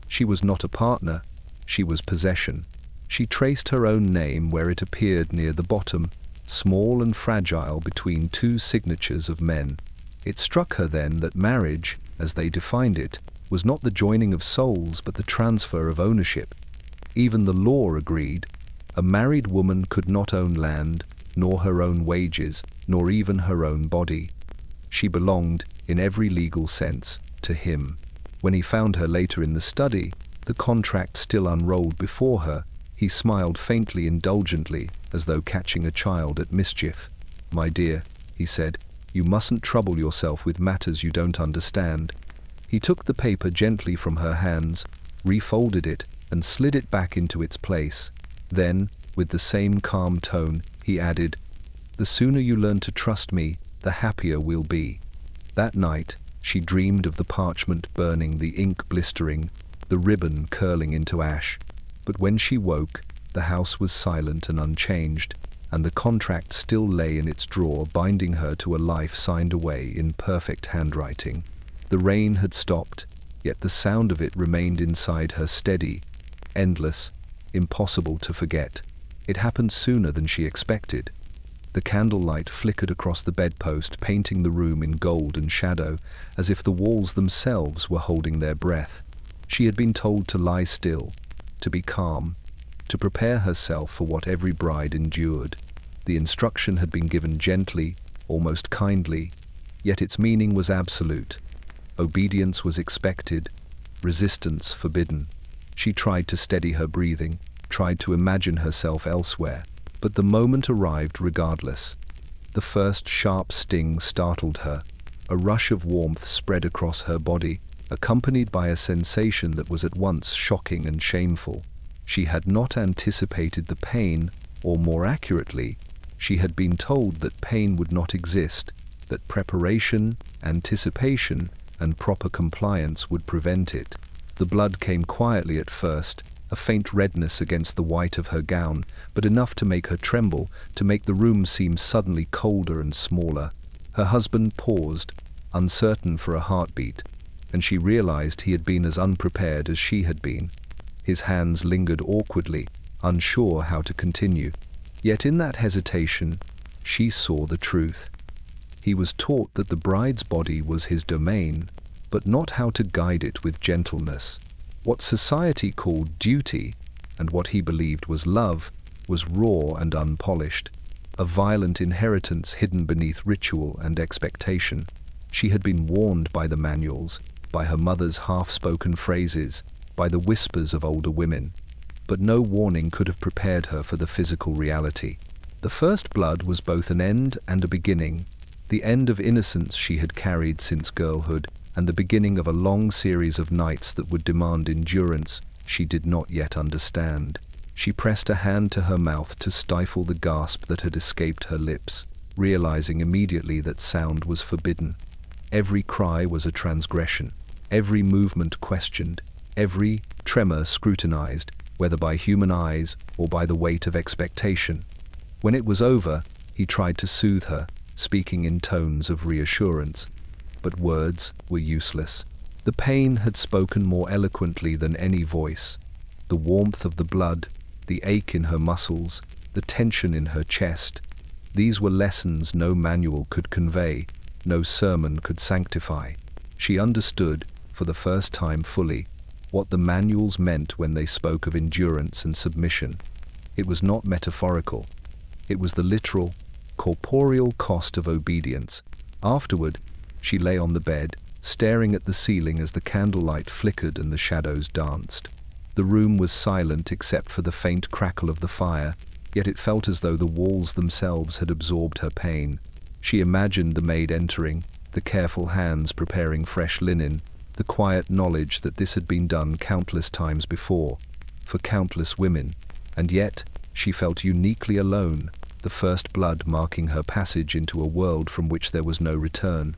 She was not a partner, she was possession. She traced her own name where it appeared near the bottom, small and fragile between two signatures of men. It struck her then that marriage, as they defined it, was not the joining of souls but the transfer of ownership. Even the law agreed. A married woman could not own land, nor her own wages, nor even her own body. She belonged, in every legal sense, to him. When he found her later in the study, the contract still unrolled before her, he smiled faintly indulgently, as though catching a child at mischief. "My dear," he said, "you mustn't trouble yourself with matters you don't understand." He took the paper gently from her hands, refolded it, and slid it back into its place. Then, with the same calm tone, he added, "The sooner you learn to trust me, the happier we'll be." That night, she dreamed of the parchment burning, the ink blistering, the ribbon curling into ash. But when she woke, the house was silent and unchanged, and the contract still lay in its drawer, binding her to a life signed away in perfect handwriting. The rain had stopped, yet the sound of it remained inside her, steady, endless, impossible to forget. It happened sooner than she expected. The candlelight flickered across the bedpost, painting the room in gold and shadow, as if the walls themselves were holding their breath. She had been told to lie still, to be calm, to prepare herself for what every bride endured. The instruction had been given gently, almost kindly, yet its meaning was absolute. Obedience was expected, resistance forbidden. She tried to steady her breathing, tried to imagine herself elsewhere, but the moment arrived regardless. The first sharp sting startled her. A rush of warmth spread across her body, accompanied by a sensation that was at once shocking and shameful. She had not anticipated the pain, or more accurately, she had been told that pain would not exist, that preparation, anticipation, and proper compliance would prevent it. The blood came quietly at first, a faint redness against the white of her gown, but enough to make her tremble, to make the room seem suddenly colder and smaller. Her husband paused, uncertain for a heartbeat, and she realized he had been as unprepared as she had been. His hands lingered awkwardly, unsure how to continue. Yet in that hesitation, she saw the truth. He was taught that the bride's body was his domain, but not how to guide it with gentleness. What society called duty, and what he believed was love, was raw and unpolished, a violent inheritance hidden beneath ritual and expectation. She had been warned by the manuals, by her mother's half-spoken phrases, by the whispers of older women, but no warning could have prepared her for the physical reality. The first blood was both an end and a beginning, the end of innocence she had carried since girlhood, and the beginning of a long series of nights that would demand endurance she did not yet understand. She pressed a hand to her mouth to stifle the gasp that had escaped her lips, realizing immediately that sound was forbidden. Every cry was a transgression, every movement questioned, every tremor scrutinized, whether by human eyes or by the weight of expectation. When it was over, he tried to soothe her, speaking in tones of reassurance. But words were useless. The pain had spoken more eloquently than any voice. The warmth of the blood, the ache in her muscles, the tension in her chest, these were lessons no manual could convey, no sermon could sanctify. She understood, for the first time fully, what the manuals meant when they spoke of endurance and submission. It was not metaphorical. It was the literal, corporeal cost of obedience. Afterward, she lay on the bed, staring at the ceiling as the candlelight flickered and the shadows danced. The room was silent except for the faint crackle of the fire, yet it felt as though the walls themselves had absorbed her pain. She imagined the maid entering, the careful hands preparing fresh linen, the quiet knowledge that this had been done countless times before, for countless women, and yet she felt uniquely alone, the first blood marking her passage into a world from which there was no return.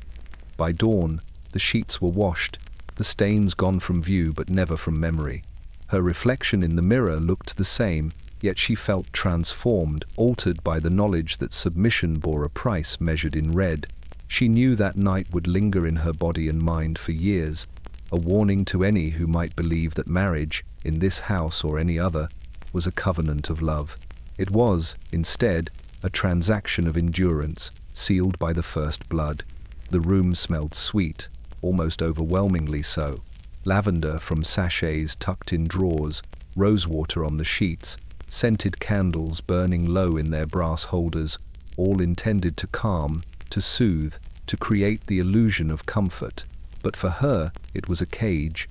By dawn, the sheets were washed, the stains gone from view but never from memory. Her reflection in the mirror looked the same, yet she felt transformed, altered by the knowledge that submission bore a price measured in red. She knew that night would linger in her body and mind for years, a warning to any who might believe that marriage, in this house or any other, was a covenant of love. It was, instead, a transaction of endurance, sealed by the first blood. The room smelled sweet, almost overwhelmingly so. Lavender from sachets tucked in drawers, rosewater on the sheets, scented candles burning low in their brass holders, all intended to calm, to soothe, to create the illusion of comfort. But for her, it was a cage.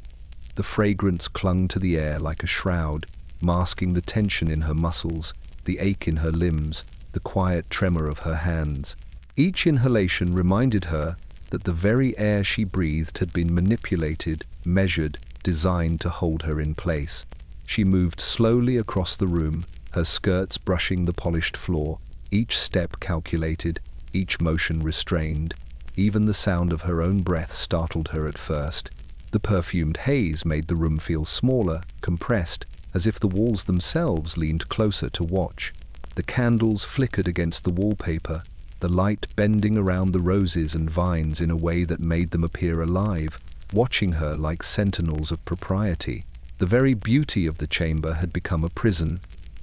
The fragrance clung to the air like a shroud, masking the tension in her muscles, the ache in her limbs, the quiet tremor of her hands. Each inhalation reminded her that the very air she breathed had been manipulated, measured, designed to hold her in place. She moved slowly across the room, her skirts brushing the polished floor, each step calculated, each motion restrained. Even the sound of her own breath startled her at first. The perfumed haze made the room feel smaller, compressed, as if the walls themselves leaned closer to watch. The candles flickered against the wallpaper, the light bending around the roses and vines in a way that made them appear alive, watching her like sentinels of propriety. The very beauty of the chamber had become a prison,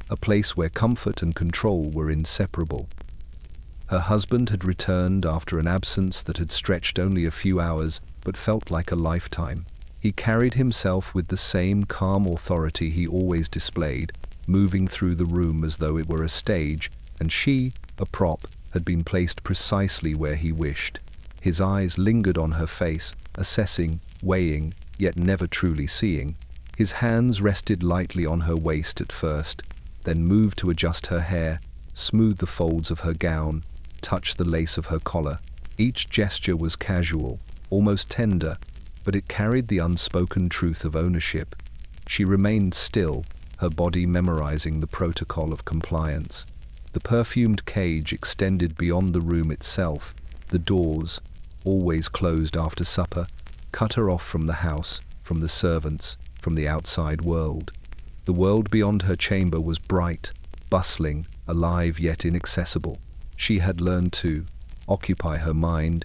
a place where comfort and control were inseparable. Her husband had returned after an absence that had stretched only a few hours but felt like a lifetime. He carried himself with the same calm authority he always displayed, moving through the room as though it were a stage, and she, a prop, had been placed precisely where he wished. His eyes lingered on her face, assessing, weighing, yet never truly seeing. His hands rested lightly on her waist at first, then moved to adjust her hair, smooth the folds of her gown, touch the lace of her collar. Each gesture was casual, almost tender, but it carried the unspoken truth of ownership. She remained still, her body memorizing the protocol of compliance. The perfumed cage extended beyond the room itself. The doors, always closed after supper, cut her off from the house, from the servants, from the outside world. The world beyond her chamber was bright, bustling, alive yet inaccessible. She had learned to occupy her mind,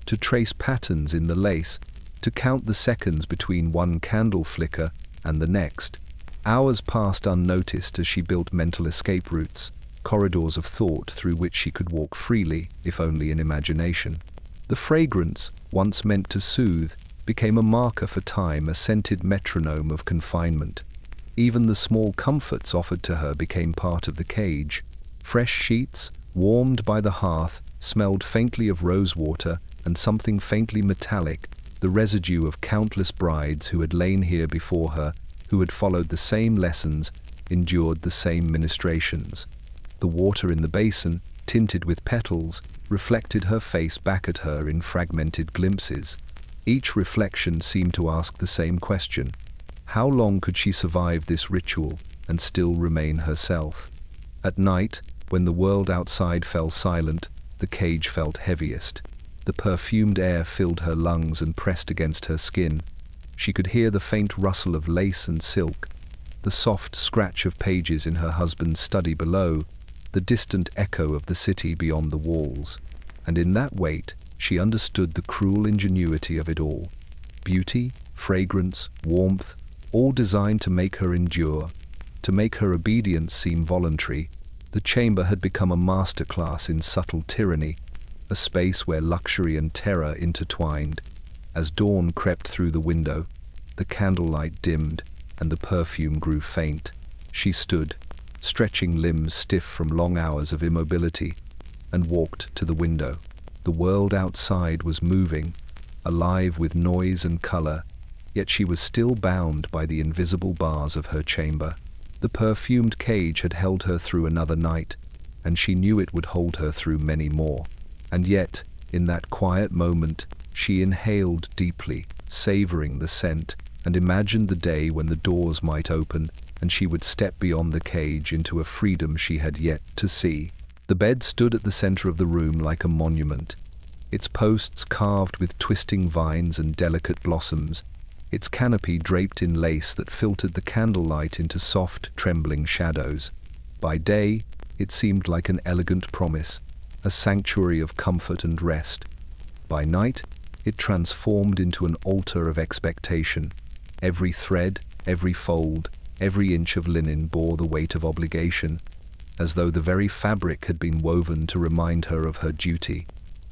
to trace patterns in the lace, to count the seconds between one candle flicker and the next. Hours passed unnoticed as she built mental escape routes, corridors of thought through which she could walk freely, if only in imagination. The fragrance, once meant to soothe, became a marker for time, a scented metronome of confinement. Even the small comforts offered to her became part of the cage. Fresh sheets, warmed by the hearth, smelled faintly of rosewater and something faintly metallic, the residue of countless brides who had lain here before her, who had followed the same lessons, endured the same ministrations. The water in the basin, tinted with petals, reflected her face back at her in fragmented glimpses. Each reflection seemed to ask the same question: how long could she survive this ritual and still remain herself? At night, when the world outside fell silent, the cage felt heaviest. The perfumed air filled her lungs and pressed against her skin. She could hear the faint rustle of lace and silk, the soft scratch of pages in her husband's study below, the distant echo of the city beyond the walls. And in that weight, she understood the cruel ingenuity of it all. Beauty, fragrance, warmth, all designed to make her endure, to make her obedience seem voluntary. The chamber had become a masterclass in subtle tyranny, a space where luxury and terror intertwined. As dawn crept through the window, the candlelight dimmed and the perfume grew faint. She stood, stretching limbs stiff from long hours of immobility, and walked to the window. The world outside was moving, alive with noise and color, yet she was still bound by the invisible bars of her chamber. The perfumed cage had held her through another night, and she knew it would hold her through many more. And yet, in that quiet moment, she inhaled deeply, savoring the scent, and imagined the day when the doors might open and she would step beyond the cage into a freedom she had yet to see. The bed stood at the center of the room like a monument, its posts carved with twisting vines and delicate blossoms, its canopy draped in lace that filtered the candlelight into soft, trembling shadows. By day, it seemed like an elegant promise, a sanctuary of comfort and rest. By night, it transformed into an altar of expectation. Every thread, every fold, every inch of linen bore the weight of obligation, as though the very fabric had been woven to remind her of her duty.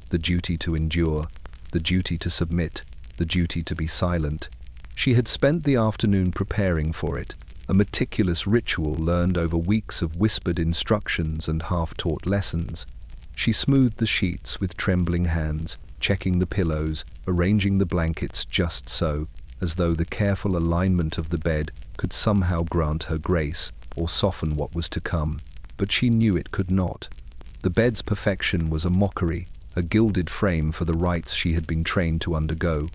The duty to endure, the duty to submit, the duty to be silent. She had spent the afternoon preparing for it, a meticulous ritual learned over weeks of whispered instructions and half-taught lessons. She smoothed the sheets with trembling hands, checking the pillows, arranging the blankets just so, as though the careful alignment of the bed could somehow grant her grace or soften what was to come. But she knew it could not. The bed's perfection was a mockery, a gilded frame for the rites she had been trained to undergo.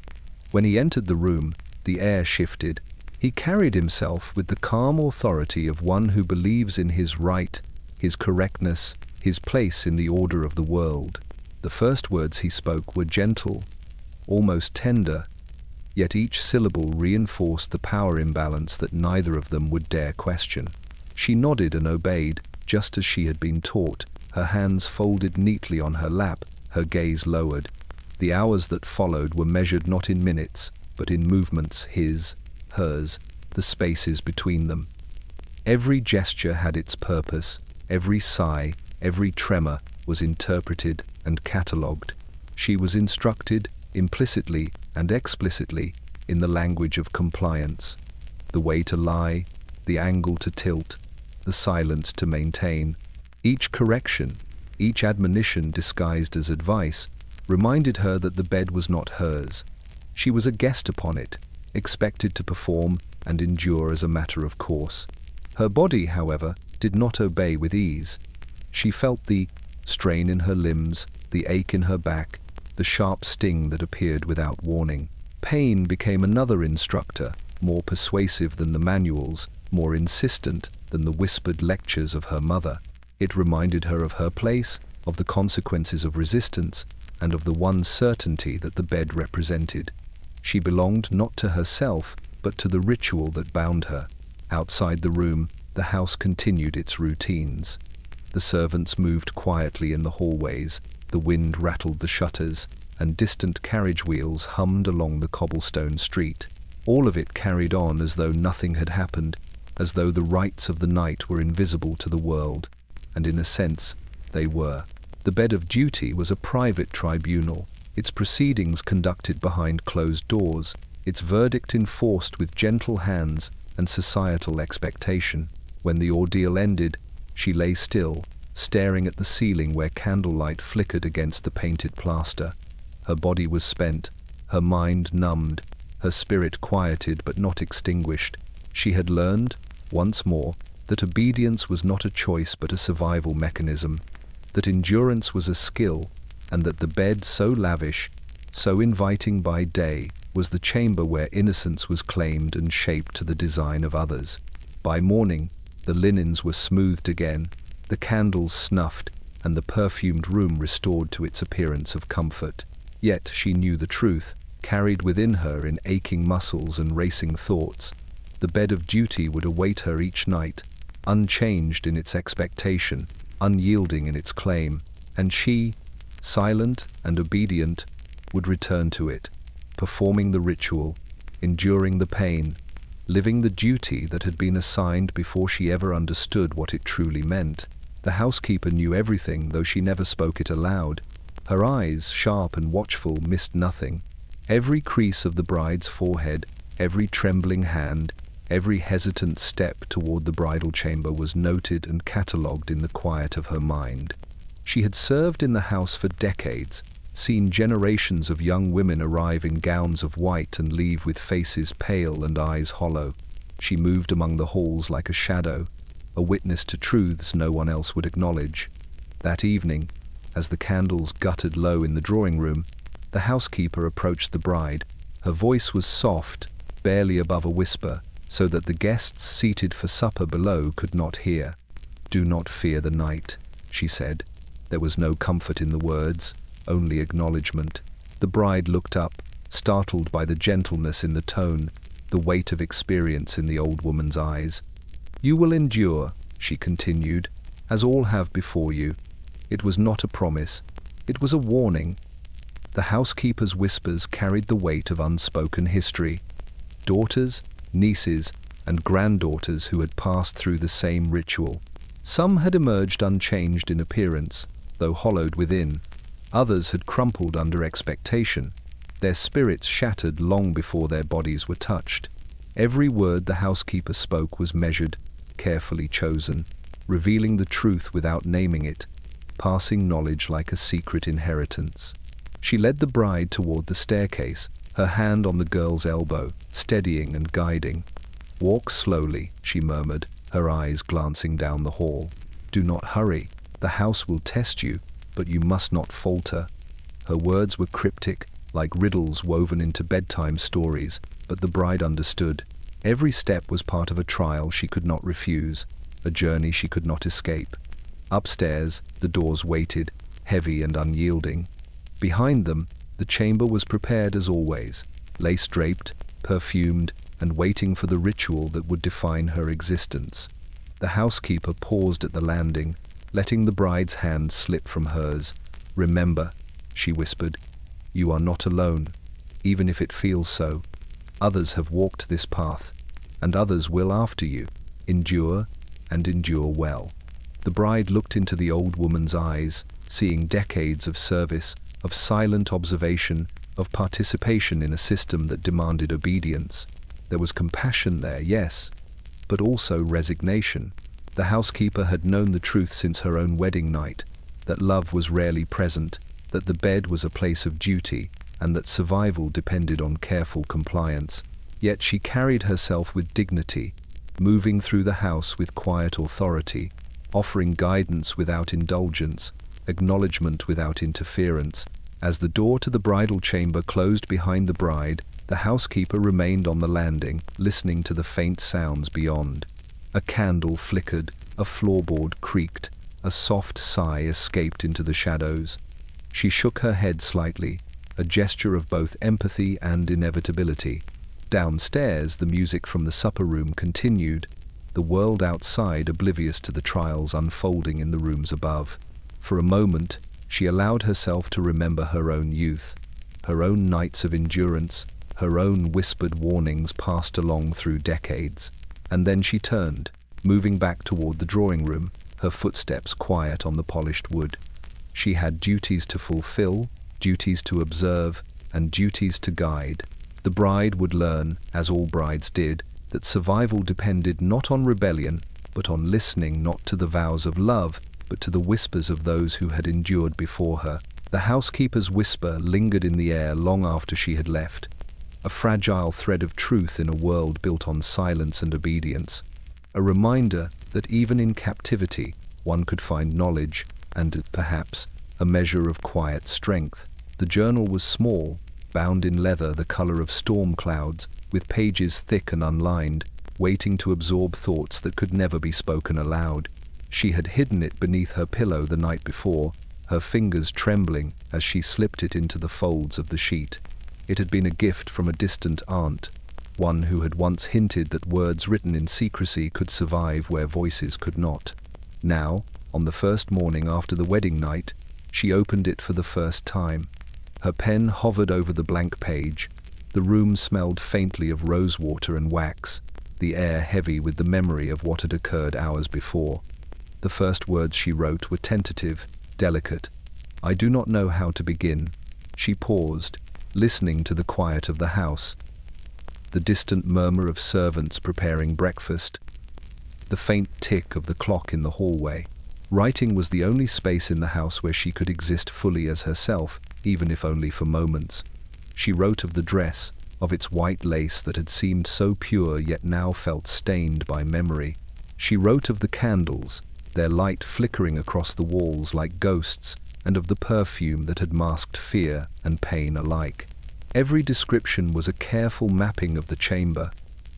When he entered the room, the air shifted. He carried himself with the calm authority of one who believes in his right, his correctness, his place in the order of the world. The first words he spoke were gentle, almost tender, yet each syllable reinforced the power imbalance that neither of them would dare question. She nodded and obeyed, just as she had been taught, her hands folded neatly on her lap, her gaze lowered. The hours that followed were measured not in minutes, but in movements, his, hers, the spaces between them. Every gesture had its purpose, every sigh, every tremor was interpreted and catalogued. She was instructed, implicitly and explicitly, in the language of compliance. The way to lie, the angle to tilt, the silence to maintain. Each correction, each admonition disguised as advice, reminded her that the bed was not hers. She was a guest upon it, expected to perform and endure as a matter of course. Her body, however, did not obey with ease. She felt the strain in her limbs, the ache in her back, the sharp sting that appeared without warning. Pain became another instructor, more persuasive than the manuals, more insistent than the whispered lectures of her mother. It reminded her of her place, of the consequences of resistance, and of the one certainty that the bed represented. She belonged not to herself, but to the ritual that bound her. Outside the room, the house continued its routines. The servants moved quietly in the hallways, the wind rattled the shutters, and distant carriage wheels hummed along the cobblestone street. All of it carried on as though nothing had happened, as though the rites of the night were invisible to the world, and in a sense, they were. The bed of duty was a private tribunal, its proceedings conducted behind closed doors, its verdict enforced with gentle hands and societal expectation. When the ordeal ended, she lay still, staring at the ceiling where candlelight flickered against the painted plaster. Her body was spent, her mind numbed, her spirit quieted but not extinguished. She had learned, once more, that obedience was not a choice but a survival mechanism, that endurance was a skill, and that the bed so lavish, so inviting by day, was the chamber where innocence was claimed and shaped to the design of others. By morning, the linens were smoothed again, the candles snuffed, and the perfumed room restored to its appearance of comfort. Yet she knew the truth, carried within her in aching muscles and racing thoughts. The bed of duty would await her each night, unchanged in its expectation, unyielding in its claim, and she, silent and obedient, would return to it, performing the ritual, enduring the pain, living the duty that had been assigned before she ever understood what it truly meant. The housekeeper knew everything, though she never spoke it aloud. Her eyes, sharp and watchful, missed nothing. Every crease of the bride's forehead, every trembling hand, every hesitant step toward the bridal chamber was noted and catalogued in the quiet of her mind. She had served in the house for decades, seen generations of young women arrive in gowns of white and leave with faces pale and eyes hollow. She moved among the halls like a shadow, a witness to truths no one else would acknowledge. That evening, as the candles guttered low in the drawing room, the housekeeper approached the bride. Her voice was soft, barely above a whisper, so that the guests seated for supper below could not hear. "Do not fear the night," she said. There was no comfort in the words, only acknowledgement. The bride looked up, startled by the gentleness in the tone, the weight of experience in the old woman's eyes. "You will endure," she continued, "as all have before you." It was not a promise, it was a warning. The housekeeper's whispers carried the weight of unspoken history. Daughters, nieces, and granddaughters who had passed through the same ritual. Some had emerged unchanged in appearance, though hollowed within. Others had crumpled under expectation, their spirits shattered long before their bodies were touched. Every word the housekeeper spoke was measured, carefully chosen, revealing the truth without naming it, passing knowledge like a secret inheritance. She led the bride toward the staircase, her hand on the girl's elbow, steadying and guiding. "Walk slowly," she murmured, her eyes glancing down the hall. "Do not hurry. The house will test you, but you must not falter." Her words were cryptic, like riddles woven into bedtime stories, but the bride understood. Every step was part of a trial she could not refuse, a journey she could not escape. Upstairs, the doors waited, heavy and unyielding. Behind them, the chamber was prepared as always, lace-draped, perfumed, and waiting for the ritual that would define her existence. The housekeeper paused at the landing, letting the bride's hand slip from hers. "Remember," she whispered, "you are not alone, even if it feels so. Others have walked this path, and others will after you. Endure, and endure well." The bride looked into the old woman's eyes, seeing decades of service, of silent observation, of participation in a system that demanded obedience. There was compassion there, yes, but also resignation. The housekeeper had known the truth since her own wedding night, that love was rarely present, that the bed was a place of duty, and that survival depended on careful compliance. Yet she carried herself with dignity, moving through the house with quiet authority, offering guidance without indulgence, acknowledgement without interference. As the door to the bridal chamber closed behind the bride, the housekeeper remained on the landing, listening to the faint sounds beyond. A candle flickered, a floorboard creaked, a soft sigh escaped into the shadows. She shook her head slightly, a gesture of both empathy and inevitability. Downstairs, the music from the supper room continued, the world outside oblivious to the trials unfolding in the rooms above. For a moment, she allowed herself to remember her own youth, her own nights of endurance, her own whispered warnings passed along through decades. And then she turned, moving back toward the drawing room, her footsteps quiet on the polished wood. She had duties to fulfill, duties to observe, and duties to guide. The bride would learn, as all brides did, that survival depended not on rebellion, but on listening not to the vows of love, but to the whispers of those who had endured before her. The housekeeper's whisper lingered in the air long after she had left, a fragile thread of truth in a world built on silence and obedience, a reminder that even in captivity one could find knowledge and, perhaps, a measure of quiet strength. The journal was small, bound in leather the color of storm clouds, with pages thick and unlined, waiting to absorb thoughts that could never be spoken aloud. She had hidden it beneath her pillow the night before, her fingers trembling as she slipped it into the folds of the sheet. It had been a gift from a distant aunt, one who had once hinted that words written in secrecy could survive where voices could not. Now, on the first morning after the wedding night, she opened it for the first time. Her pen hovered over the blank page. The room smelled faintly of rosewater and wax, the air heavy with the memory of what had occurred hours before. The first words she wrote were tentative, delicate. "I do not know how to begin." She paused, listening to the quiet of the house, the distant murmur of servants preparing breakfast, the faint tick of the clock in the hallway. Writing was the only space in the house where she could exist fully as herself, even if only for moments. She wrote of the dress, of its white lace that had seemed so pure yet now felt stained by memory. She wrote of the candles, their light flickering across the walls like ghosts, and of the perfume that had masked fear and pain alike. Every description was a careful mapping of the chamber,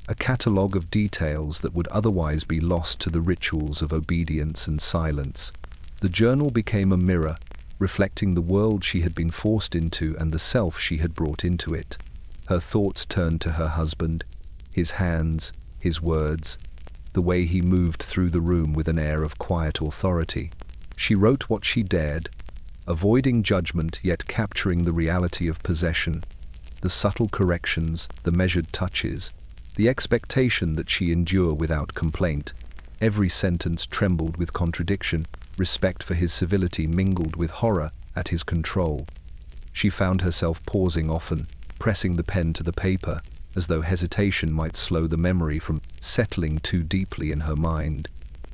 a catalogue of details that would otherwise be lost to the rituals of obedience and silence. The journal became a mirror, reflecting the world she had been forced into and the self she had brought into it. Her thoughts turned to her husband, his hands, his words, the way he moved through the room with an air of quiet authority. She wrote what she dared, avoiding judgment yet capturing the reality of possession, the subtle corrections, the measured touches, the expectation that she endure without complaint. Every sentence trembled with contradiction, respect for his civility mingled with horror at his control. She found herself pausing often, pressing the pen to the paper, as though hesitation might slow the memory from settling too deeply in her mind.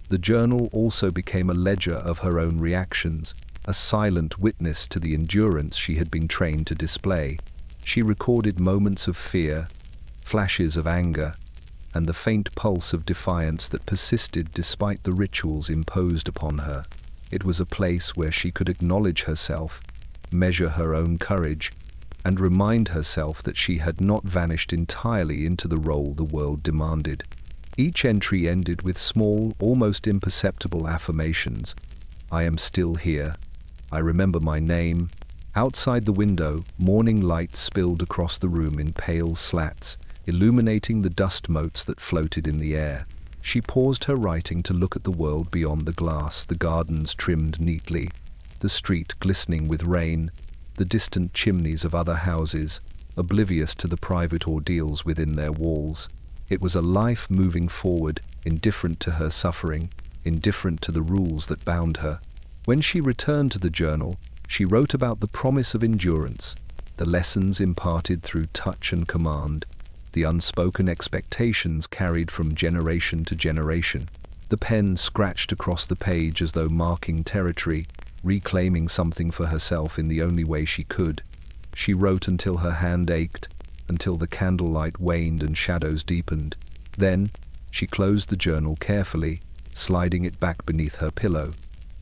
The journal also became a ledger of her own reactions, a silent witness to the endurance she had been trained to display. She recorded moments of fear, flashes of anger, and the faint pulse of defiance that persisted despite the rituals imposed upon her. It was a place where she could acknowledge herself, measure her own courage, and remind herself that she had not vanished entirely into the role the world demanded. Each entry ended with small, almost imperceptible affirmations. I am still here. I remember my name. Outside the window, morning light spilled across the room in pale slats, illuminating the dust motes that floated in the air. She paused her writing to look at the world beyond the glass, the gardens trimmed neatly, the street glistening with rain, the distant chimneys of other houses, oblivious to the private ordeals within their walls. It was a life moving forward, indifferent to her suffering, indifferent to the rules that bound her. When she returned to the journal, she wrote about the promise of endurance, the lessons imparted through touch and command, the unspoken expectations carried from generation to generation. The pen scratched across the page as though marking territory, reclaiming something for herself in the only way she could. She wrote until her hand ached, until the candlelight waned and shadows deepened. Then, she closed the journal carefully, sliding it back beneath her pillow.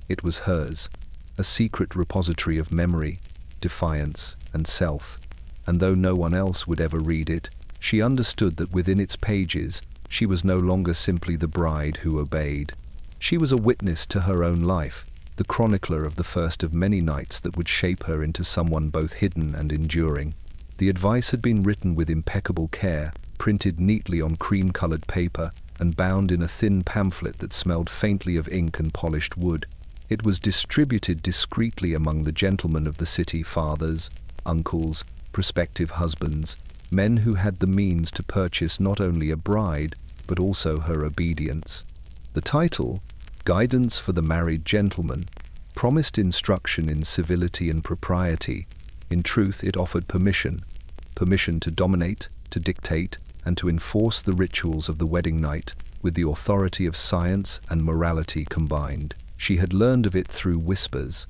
It was hers, a secret repository of memory, defiance, and self. And though no one else would ever read it, she understood that within its pages, she was no longer simply the bride who obeyed. She was a witness to her own life, the chronicler of the first of many nights that would shape her into someone both hidden and enduring. The advice had been written with impeccable care, printed neatly on cream-colored paper, and bound in a thin pamphlet that smelled faintly of ink and polished wood. It was distributed discreetly among the gentlemen of the city, fathers, uncles, prospective husbands, men who had the means to purchase not only a bride, but also her obedience. The title, Guidance for the Married Gentleman, promised instruction in civility and propriety. In truth, it offered permission to dominate, to dictate, and to enforce the rituals of the wedding night with the authority of science and morality combined. She had learned of it through whispers.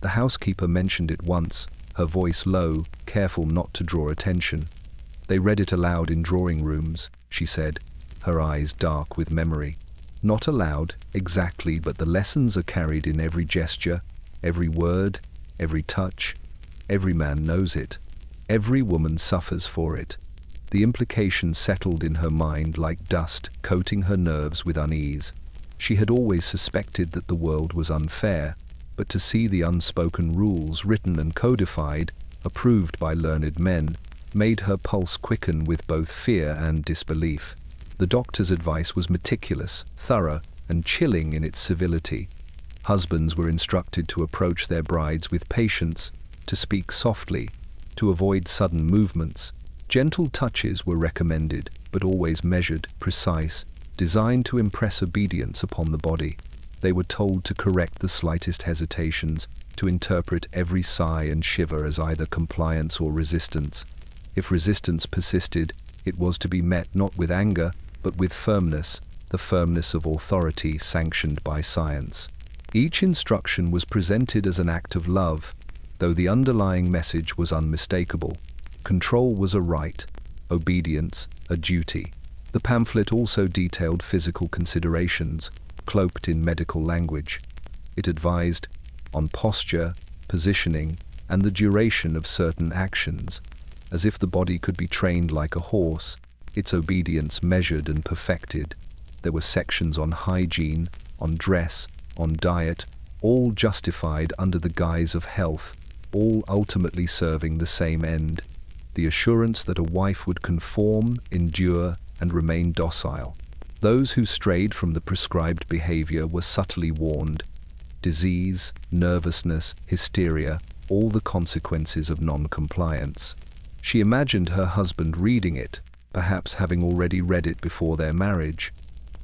The housekeeper mentioned it once, her voice low, careful not to draw attention. They read it aloud in drawing rooms, she said, her eyes dark with memory. Not aloud, exactly, but the lessons are carried in every gesture, every word, every touch. Every man knows it. Every woman suffers for it. The implication settled in her mind like dust, coating her nerves with unease. She had always suspected that the world was unfair, but to see the unspoken rules written and codified, approved by learned men, made her pulse quicken with both fear and disbelief. The doctor's advice was meticulous, thorough, and chilling in its civility. Husbands were instructed to approach their brides with patience, to speak softly, to avoid sudden movements. Gentle touches were recommended, but always measured, precise, designed to impress obedience upon the body. They were told to correct the slightest hesitations, to interpret every sigh and shiver as either compliance or resistance. If resistance persisted, it was to be met not with anger, but with firmness, the firmness of authority sanctioned by science. Each instruction was presented as an act of love, though the underlying message was unmistakable. Control was a right, obedience a duty. The pamphlet also detailed physical considerations, cloaked in medical language. It advised on posture, positioning, and the duration of certain actions. As if the body could be trained like a horse, its obedience measured and perfected. There were sections on hygiene, on dress, on diet, all justified under the guise of health, all ultimately serving the same end: the assurance that a wife would conform, endure, and remain docile. Those who strayed from the prescribed behavior were subtly warned. Disease, nervousness, hysteria, all the consequences of non-compliance. She imagined her husband reading it, perhaps having already read it before their marriage.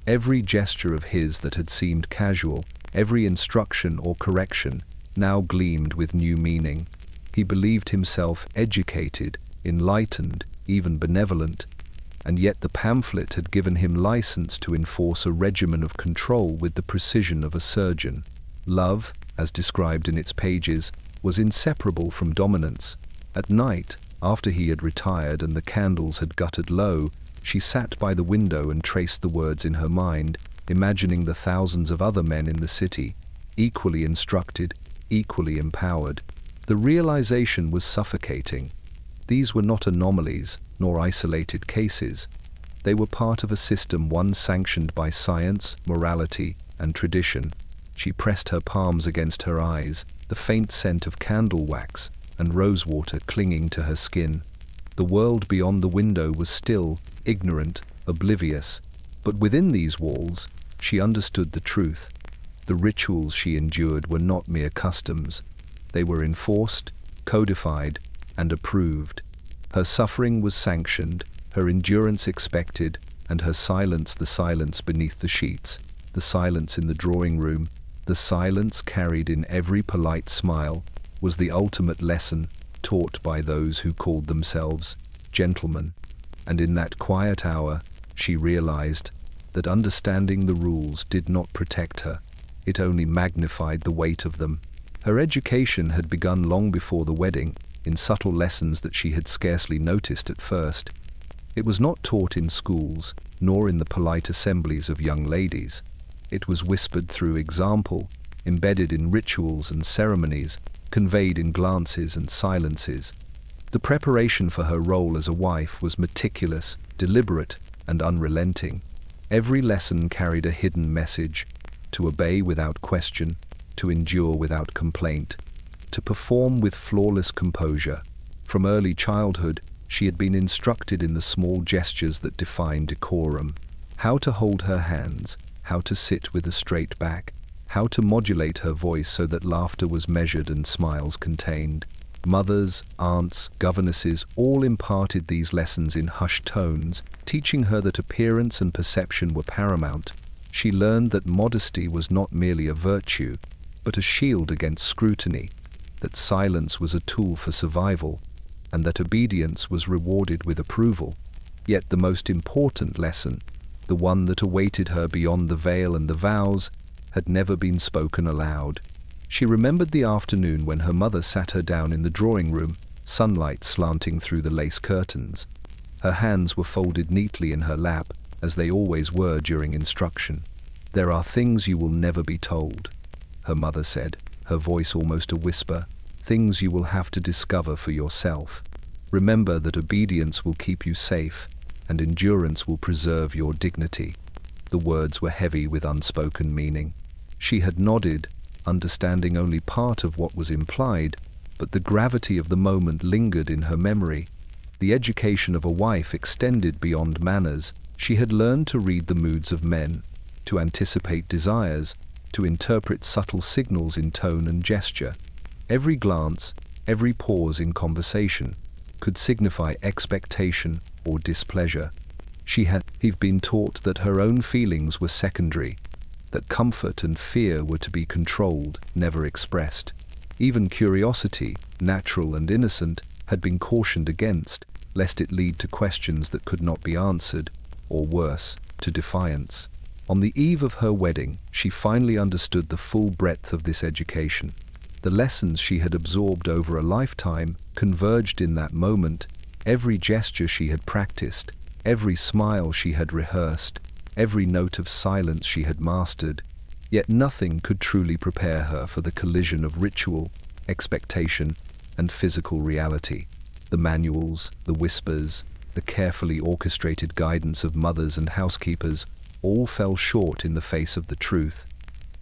Every gesture of his that had seemed casual, every instruction or correction, now gleamed with new meaning. He believed himself educated, enlightened, even benevolent, and yet the pamphlet had given him license to enforce a regimen of control with the precision of a surgeon. Love, as described in its pages, was inseparable from dominance. At night, after he had retired and the candles had guttered low, she sat by the window and traced the words in her mind, imagining the thousands of other men in the city, equally instructed, equally empowered. The realization was suffocating. These were not anomalies, nor isolated cases. They were part of a system, one sanctioned by science, morality, and tradition. She pressed her palms against her eyes, the faint scent of candle wax and rosewater clinging to her skin. The world beyond the window was still, ignorant, oblivious, but within these walls, she understood the truth. The rituals she endured were not mere customs. They were enforced, codified, and approved. Her suffering was sanctioned, her endurance expected, and her silence the silence beneath the sheets, the silence in the drawing room, the silence carried in every polite smile, was the ultimate lesson taught by those who called themselves gentlemen. And in that quiet hour, she realized that understanding the rules did not protect her, it only magnified the weight of them. Her education had begun long before the wedding, in subtle lessons that she had scarcely noticed at first. It was not taught in schools, nor in the polite assemblies of young ladies. It was whispered through example, embedded in rituals and ceremonies, conveyed in glances and silences. The preparation for her role as a wife was meticulous, deliberate, and unrelenting. Every lesson carried a hidden message: to obey without question, to endure without complaint, to perform with flawless composure. From early childhood, she had been instructed in the small gestures that define decorum: how to hold her hands, how to sit with a straight back, how to modulate her voice so that laughter was measured and smiles contained. Mothers, aunts, governesses all imparted these lessons in hushed tones, teaching her that appearance and perception were paramount. She learned that modesty was not merely a virtue, but a shield against scrutiny, that silence was a tool for survival, and that obedience was rewarded with approval. Yet the most important lesson, the one that awaited her beyond the veil and the vows, had never been spoken aloud. She remembered the afternoon when her mother sat her down in the drawing room, sunlight slanting through the lace curtains. Her hands were folded neatly in her lap, as they always were during instruction. "There are things you will never be told," her mother said, her voice almost a whisper, "things you will have to discover for yourself. Remember that obedience will keep you safe, and endurance will preserve your dignity." The words were heavy with unspoken meaning. She had nodded, understanding only part of what was implied, but the gravity of the moment lingered in her memory. The education of a wife extended beyond manners. She had learned to read the moods of men, to anticipate desires, to interpret subtle signals in tone and gesture. Every glance, every pause in conversation, could signify expectation or displeasure. She had been taught that her own feelings were secondary, that comfort and fear were to be controlled, never expressed. Even curiosity, natural and innocent, had been cautioned against, lest it lead to questions that could not be answered, or worse, to defiance. On the eve of her wedding, she finally understood the full breadth of this education. The lessons she had absorbed over a lifetime converged in that moment. Every gesture she had practiced, every smile she had rehearsed, every note of silence she had mastered, yet nothing could truly prepare her for the collision of ritual, expectation, and physical reality. The manuals, the whispers, the carefully orchestrated guidance of mothers and housekeepers all fell short in the face of the truth.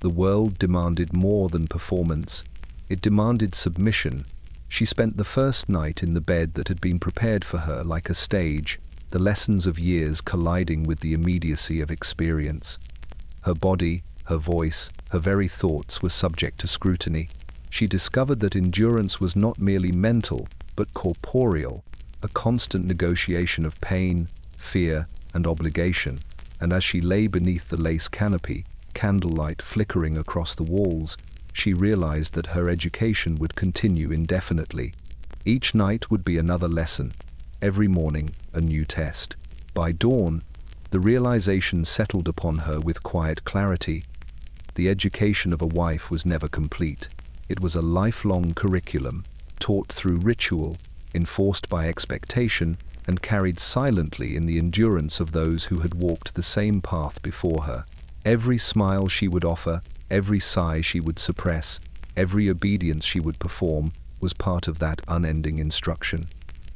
The world demanded more than performance. It demanded submission. She spent the first night in the bed that had been prepared for her like a stage, the lessons of years colliding with the immediacy of experience. Her body, her voice, her very thoughts were subject to scrutiny. She discovered that endurance was not merely mental, but corporeal, a constant negotiation of pain, fear, and obligation. And as she lay beneath the lace canopy, candlelight flickering across the walls, she realized that her education would continue indefinitely. Each night would be another lesson, every morning a new test. By dawn, the realization settled upon her with quiet clarity. The education of a wife was never complete. It was a lifelong curriculum, taught through ritual, enforced by expectation, and carried silently in the endurance of those who had walked the same path before her. Every smile she would offer, every sigh she would suppress, every obedience she would perform was part of that unending instruction.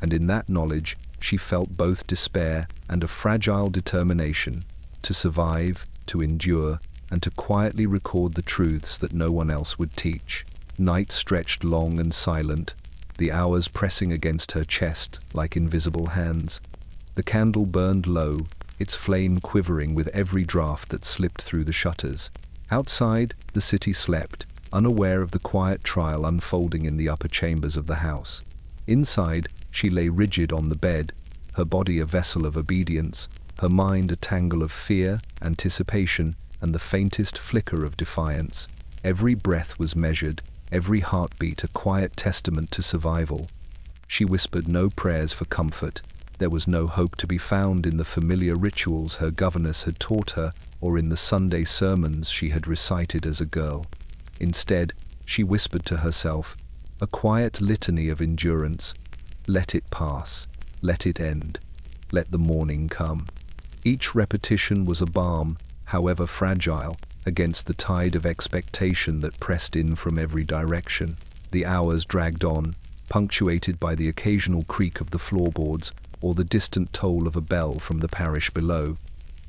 And in that knowledge she felt both despair and a fragile determination to survive, to endure, and to quietly record the truths that no one else would teach. Night stretched long and silent, the hours pressing against her chest like invisible hands. The candle burned low, its flame quivering with every draught that slipped through the shutters. Outside, the city slept, unaware of the quiet trial unfolding in the upper chambers of the house. Inside, she lay rigid on the bed, her body a vessel of obedience, her mind a tangle of fear, anticipation, and the faintest flicker of defiance. Every breath was measured, every heartbeat a quiet testament to survival. She whispered no prayers for comfort. There was no hope to be found in the familiar rituals her governess had taught her or in the Sunday sermons she had recited as a girl. Instead, she whispered to herself, a quiet litany of endurance. Let it pass. Let it end. Let the morning come. Each repetition was a balm, however fragile, against the tide of expectation that pressed in from every direction. The hours dragged on, punctuated by the occasional creak of the floorboards or the distant toll of a bell from the parish below.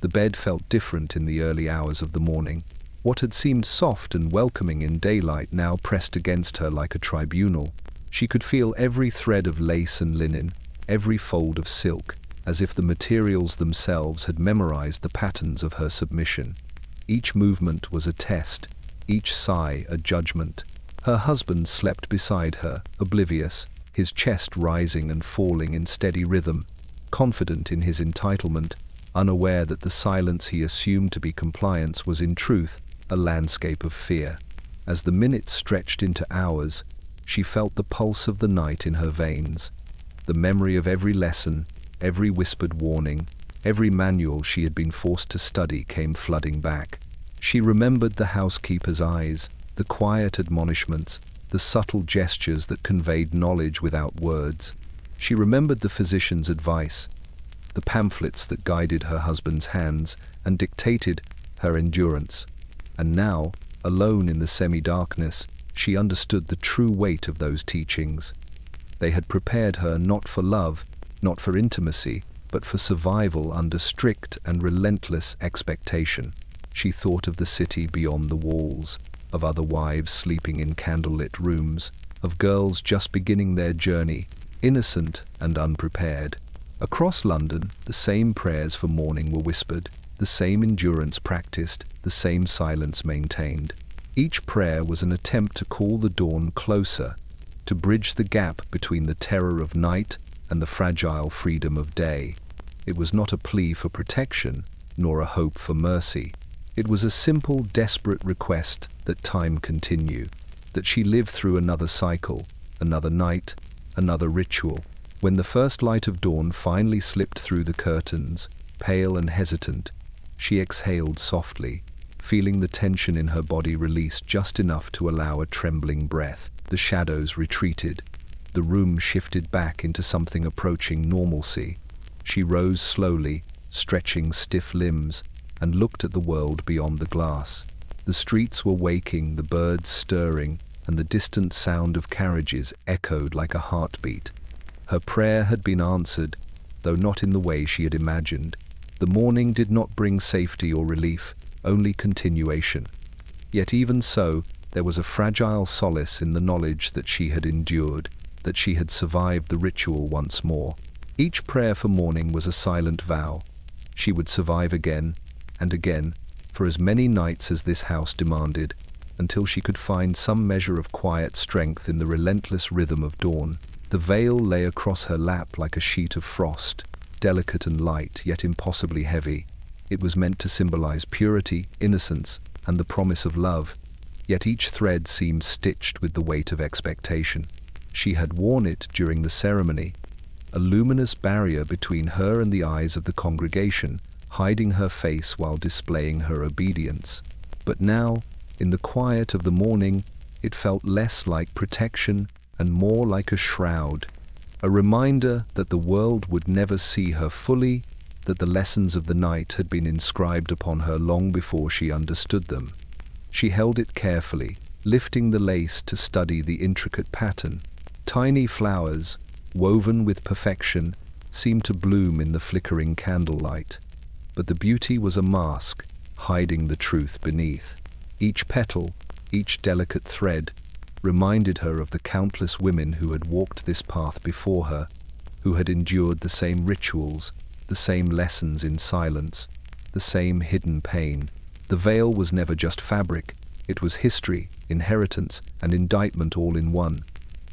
The bed felt different in the early hours of the morning. What had seemed soft and welcoming in daylight now pressed against her like a tribunal. She could feel every thread of lace and linen, every fold of silk, as if the materials themselves had memorized the patterns of her submission. Each movement was a test, each sigh a judgment. Her husband slept beside her, oblivious, his chest rising and falling in steady rhythm, confident in his entitlement, unaware that the silence he assumed to be compliance was in truth a landscape of fear. As the minutes stretched into hours, she felt the pulse of the night in her veins. The memory of every lesson, every whispered warning, every manual she had been forced to study came flooding back. She remembered the housekeeper's eyes, the quiet admonishments, the subtle gestures that conveyed knowledge without words. She remembered the physician's advice, the pamphlets that guided her husband's hands and dictated her endurance. And now, alone in the semi-darkness, she understood the true weight of those teachings. They had prepared her not for love, not for intimacy, but for survival under strict and relentless expectation. She thought of the city beyond the walls, of other wives sleeping in candlelit rooms, of girls just beginning their journey, innocent and unprepared. Across London, the same prayers for morning were whispered, the same endurance practiced, the same silence maintained. Each prayer was an attempt to call the dawn closer, to bridge the gap between the terror of night and the fragile freedom of day. It was not a plea for protection, nor a hope for mercy. It was a simple, desperate request that time continue, that she live through another cycle, another night, another ritual. When the first light of dawn finally slipped through the curtains, pale and hesitant, she exhaled softly, feeling the tension in her body release just enough to allow a trembling breath. The shadows retreated. The room shifted back into something approaching normalcy. She rose slowly, stretching stiff limbs, and looked at the world beyond the glass. The streets were waking, the birds stirring, and the distant sound of carriages echoed like a heartbeat. Her prayer had been answered, though not in the way she had imagined. The morning did not bring safety or relief, only continuation. Yet even so, there was a fragile solace in the knowledge that she had endured, that she had survived the ritual once more. Each prayer for morning was a silent vow. She would survive again and again, for as many nights as this house demanded, until she could find some measure of quiet strength in the relentless rhythm of dawn. The veil lay across her lap like a sheet of frost, delicate and light, yet impossibly heavy. It was meant to symbolize purity, innocence, and the promise of love, yet each thread seemed stitched with the weight of expectation. She had worn it during the ceremony, a luminous barrier between her and the eyes of the congregation, hiding her face while displaying her obedience. But now, in the quiet of the morning, it felt less like protection and more like a shroud, a reminder that the world would never see her fully, that the lessons of the night had been inscribed upon her long before she understood them. She held it carefully, lifting the lace to study the intricate pattern. Tiny flowers, woven with perfection, seemed to bloom in the flickering candlelight. But the beauty was a mask, hiding the truth beneath. Each petal, each delicate thread, reminded her of the countless women who had walked this path before her, who had endured the same rituals, the same lessons in silence, the same hidden pain. The veil was never just fabric, it was history, inheritance, and indictment all in one.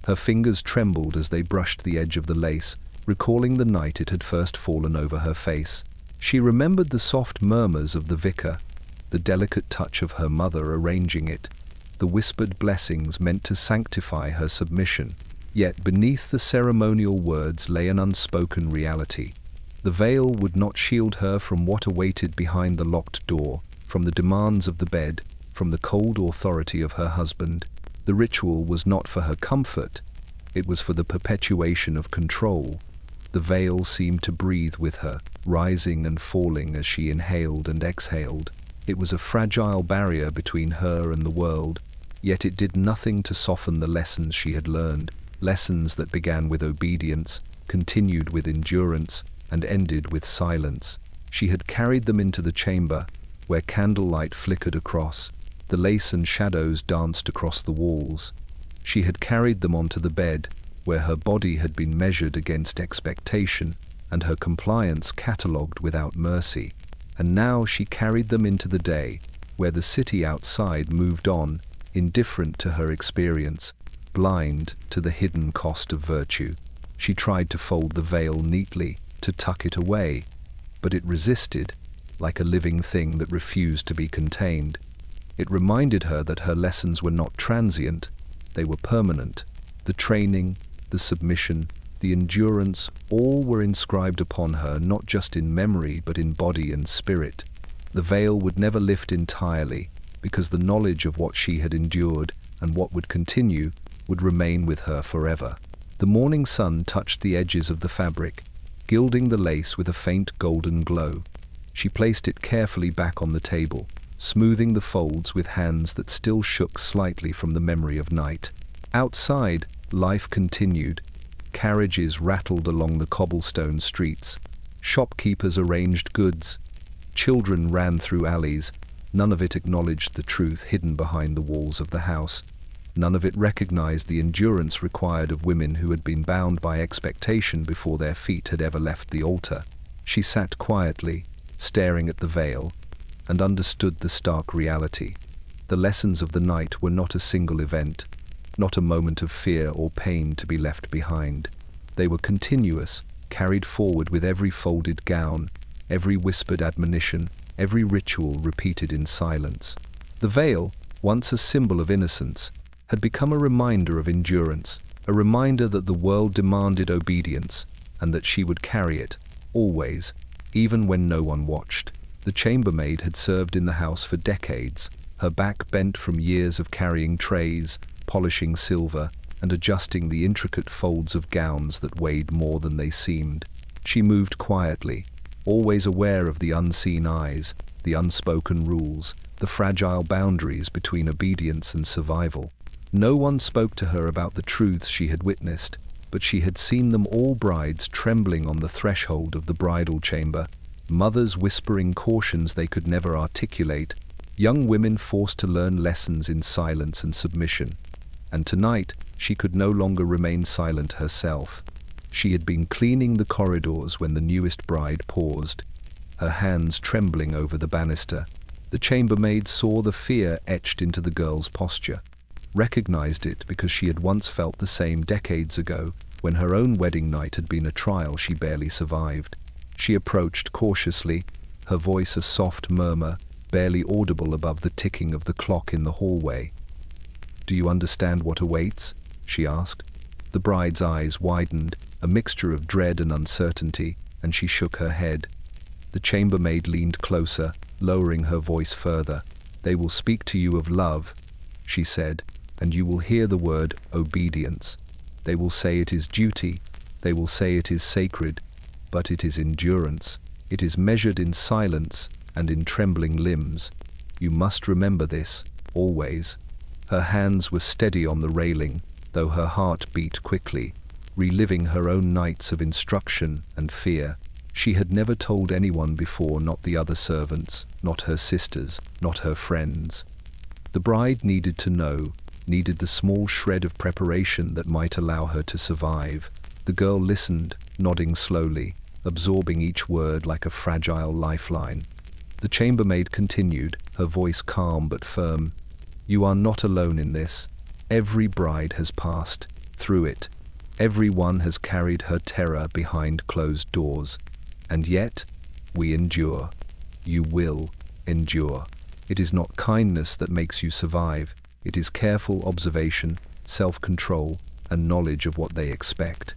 Her fingers trembled as they brushed the edge of the lace, recalling the night it had first fallen over her face. She remembered the soft murmurs of the vicar, the delicate touch of her mother arranging it, the whispered blessings meant to sanctify her submission. Yet beneath the ceremonial words lay an unspoken reality. The veil would not shield her from what awaited behind the locked door, from the demands of the bed, from the cold authority of her husband. The ritual was not for her comfort, it was for the perpetuation of control. The veil seemed to breathe with her, rising and falling as she inhaled and exhaled. It was a fragile barrier between her and the world, yet it did nothing to soften the lessons she had learned, lessons that began with obedience, continued with endurance, and ended with silence. She had carried them into the chamber, where candlelight flickered across, the lace and shadows danced across the walls. She had carried them onto the bed, where her body had been measured against expectation, and her compliance catalogued without mercy. And now she carried them into the day, where the city outside moved on, indifferent to her experience, blind to the hidden cost of virtue. She tried to fold the veil neatly, to tuck it away, but it resisted, like a living thing that refused to be contained. It reminded her that her lessons were not transient, they were permanent. The training, the submission, the endurance, all were inscribed upon her not just in memory but in body and spirit. The veil would never lift entirely, because the knowledge of what she had endured and what would continue would remain with her forever. The morning sun touched the edges of the fabric, gilding the lace with a faint golden glow. She placed it carefully back on the table, smoothing the folds with hands that still shook slightly from the memory of night. Outside, life continued. Carriages rattled along the cobblestone streets. Shopkeepers arranged goods. Children ran through alleys. None of it acknowledged the truth hidden behind the walls of the house. None of it recognized the endurance required of women who had been bound by expectation before their feet had ever left the altar. She sat quietly, staring at the veil, and understood the stark reality. The lessons of the night were not a single event, not a moment of fear or pain to be left behind. They were continuous, carried forward with every folded gown, every whispered admonition, every ritual repeated in silence. The veil, once a symbol of innocence, had become a reminder of endurance, a reminder that the world demanded obedience, and that she would carry it, always, even when no one watched. The chambermaid had served in the house for decades, her back bent from years of carrying trays, polishing silver, and adjusting the intricate folds of gowns that weighed more than they seemed. She moved quietly, always aware of the unseen eyes, the unspoken rules, the fragile boundaries between obedience and survival. No one spoke to her about the truths she had witnessed, but she had seen them all: brides trembling on the threshold of the bridal chamber, mothers whispering cautions they could never articulate, young women forced to learn lessons in silence and submission. And tonight, she could no longer remain silent herself. She had been cleaning the corridors when the newest bride paused, her hands trembling over the banister. The chambermaid saw the fear etched into the girl's posture, recognized it because she had once felt the same decades ago, when her own wedding night had been a trial she barely survived. She approached cautiously, her voice a soft murmur, barely audible above the ticking of the clock in the hallway. "Do you understand what awaits?" she asked. The bride's eyes widened, a mixture of dread and uncertainty, and she shook her head. The chambermaid leaned closer, lowering her voice further. "They will speak to you of love," she said, "and you will hear the word obedience. They will say it is duty, they will say it is sacred, but it is endurance. It is measured in silence and in trembling limbs. You must remember this, always." Her hands were steady on the railing, though her heart beat quickly, reliving her own nights of instruction and fear. She had never told anyone before, not the other servants, not her sisters, not her friends. The bride needed to know, needed the small shred of preparation that might allow her to survive. The girl listened, nodding slowly, absorbing each word like a fragile lifeline. The chambermaid continued, her voice calm but firm. "You are not alone in this. Every bride has passed through it. Every one has carried her terror behind closed doors. And yet, we endure. You will endure. It is not kindness that makes you survive. It is careful observation, self-control, and knowledge of what they expect."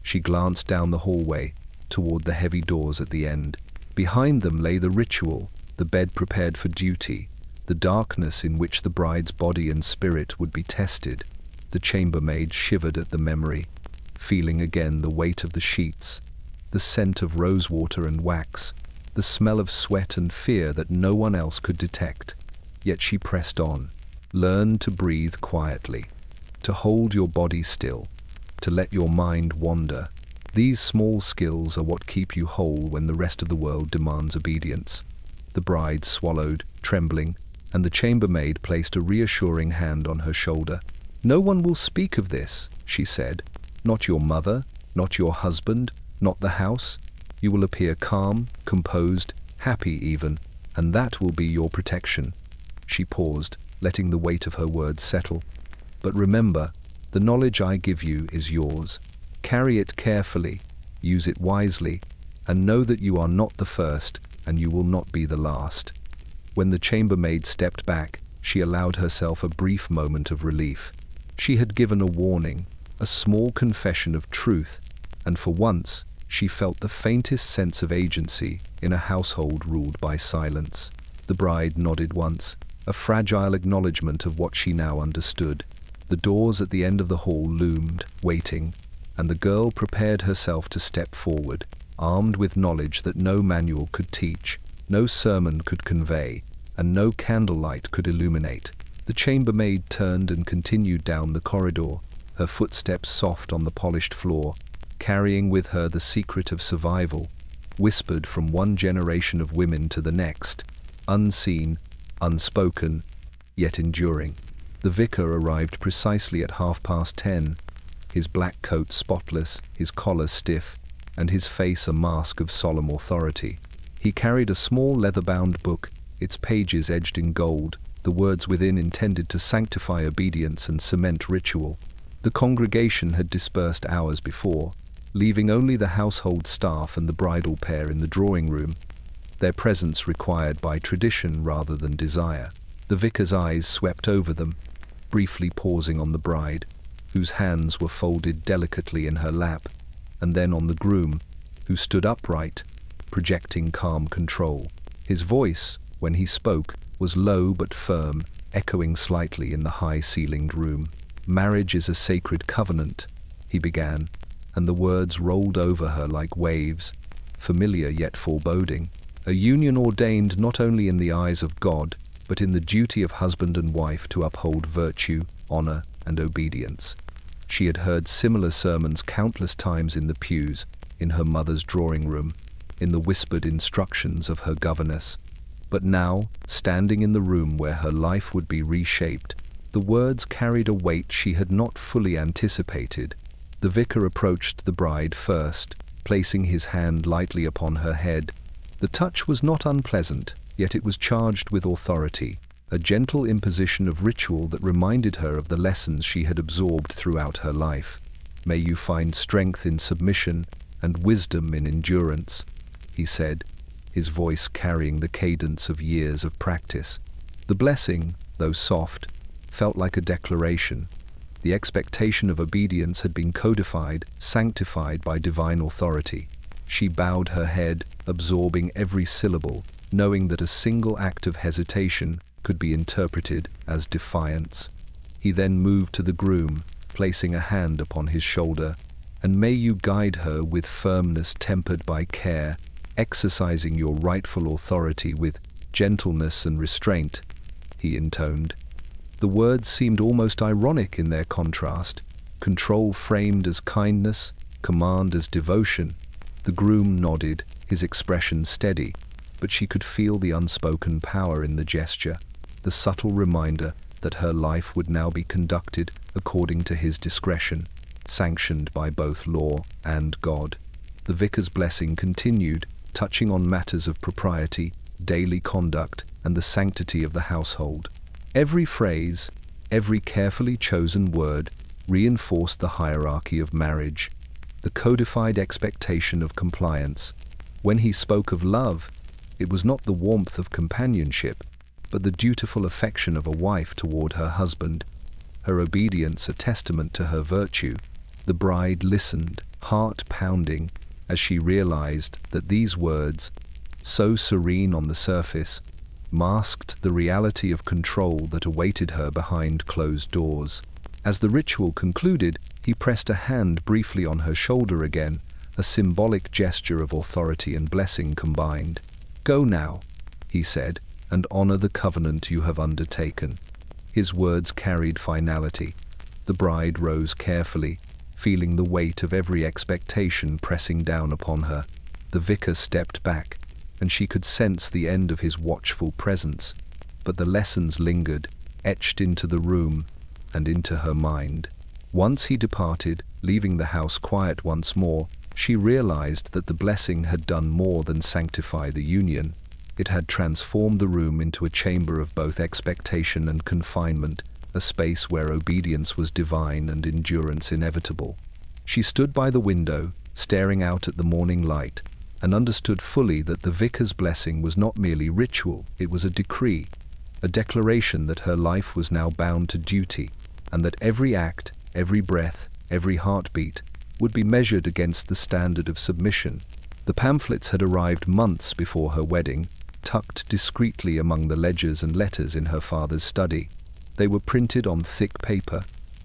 She glanced down the hallway, toward the heavy doors at the end. Behind them lay the ritual, the bed prepared for duty, the darkness in which the bride's body and spirit would be tested. The chambermaid shivered at the memory, feeling again the weight of the sheets, the scent of rosewater and wax, the smell of sweat and fear that no one else could detect. Yet she pressed on. Learn to breathe quietly, to hold your body still, to let your mind wander. These small skills are what keep you whole when the rest of the world demands obedience. The bride swallowed, trembling, and the chambermaid placed a reassuring hand on her shoulder. "No one will speak of this," she said. "Not your mother, not your husband, not the house. You will appear calm, composed, happy even, and that will be your protection." She paused, letting the weight of her words settle. "But remember, the knowledge I give you is yours. Carry it carefully, use it wisely, and know that you are not the first, and you will not be the last." When the chambermaid stepped back, she allowed herself a brief moment of relief. She had given a warning, a small confession of truth, and for once, she felt the faintest sense of agency in a household ruled by silence. The bride nodded once, a fragile acknowledgement of what she now understood. The doors at the end of the hall loomed, waiting, and the girl prepared herself to step forward, armed with knowledge that no manual could teach, no sermon could convey, and no candlelight could illuminate. The chambermaid turned and continued down the corridor, her footsteps soft on the polished floor, carrying with her the secret of survival, whispered from one generation of women to the next, unseen, unspoken, yet enduring. The vicar arrived precisely at 10:30, his black coat spotless, his collar stiff, and his face a mask of solemn authority. He carried a small leather-bound book, its pages edged in gold, the words within intended to sanctify obedience and cement ritual. The congregation had dispersed hours before, leaving only the household staff and the bridal pair in the drawing room. their presence required by tradition rather than desire. The vicar's eyes swept over them, briefly pausing on the bride, whose hands were folded delicately in her lap, and then on the groom, who stood upright, projecting calm control. His voice, when he spoke, was low but firm, echoing slightly in the high-ceilinged room. "Marriage is a sacred covenant," he began, and the words rolled over her like waves, familiar yet foreboding. "A union ordained not only in the eyes of God, but in the duty of husband and wife to uphold virtue, honor, and obedience." She had heard similar sermons countless times in the pews, in her mother's drawing room, in the whispered instructions of her governess. But now, standing in the room where her life would be reshaped, the words carried a weight she had not fully anticipated. The vicar approached the bride first, placing his hand lightly upon her head. The touch was not unpleasant, yet it was charged with authority, a gentle imposition of ritual that reminded her of the lessons she had absorbed throughout her life. "May you find strength in submission and wisdom in endurance," he said, his voice carrying the cadence of years of practice. The blessing, though soft, felt like a declaration. The expectation of obedience had been codified, sanctified by divine authority. She bowed her head, absorbing every syllable, knowing that a single act of hesitation could be interpreted as defiance. He then moved to the groom, placing a hand upon his shoulder. "And may you guide her with firmness tempered by care, exercising your rightful authority with gentleness and restraint," he intoned. The words seemed almost ironic in their contrast, control framed as kindness, command as devotion. The groom nodded, his expression steady, but she could feel the unspoken power in the gesture, the subtle reminder that her life would now be conducted according to his discretion, sanctioned by both law and God. The vicar's blessing continued, touching on matters of propriety, daily conduct, and the sanctity of the household. Every phrase, every carefully chosen word reinforced the hierarchy of marriage, the codified expectation of compliance. When he spoke of love, it was not the warmth of companionship, but the dutiful affection of a wife toward her husband, her obedience a testament to her virtue. The bride listened, heart pounding, as she realized that these words, so serene on the surface, masked the reality of control that awaited her behind closed doors. As the ritual concluded, he pressed a hand briefly on her shoulder again, a symbolic gesture of authority and blessing combined. "Go now," he said, "and honor the covenant you have undertaken." His words carried finality. The bride rose carefully, feeling the weight of every expectation pressing down upon her. The vicar stepped back, and she could sense the end of his watchful presence, but the lessons lingered, etched into the room and into her mind. Once he departed, leaving the house quiet once more, she realized that the blessing had done more than sanctify the union. It had transformed the room into a chamber of both expectation and confinement, a space where obedience was divine and endurance inevitable. She stood by the window, staring out at the morning light, and understood fully that the vicar's blessing was not merely ritual, it was a decree, a declaration that her life was now bound to duty, and that every act, every breath, every heartbeat would be measured against the standard of submission. The pamphlets had arrived months before her wedding, tucked discreetly among the ledgers and letters in her father's study. They were printed on thick paper,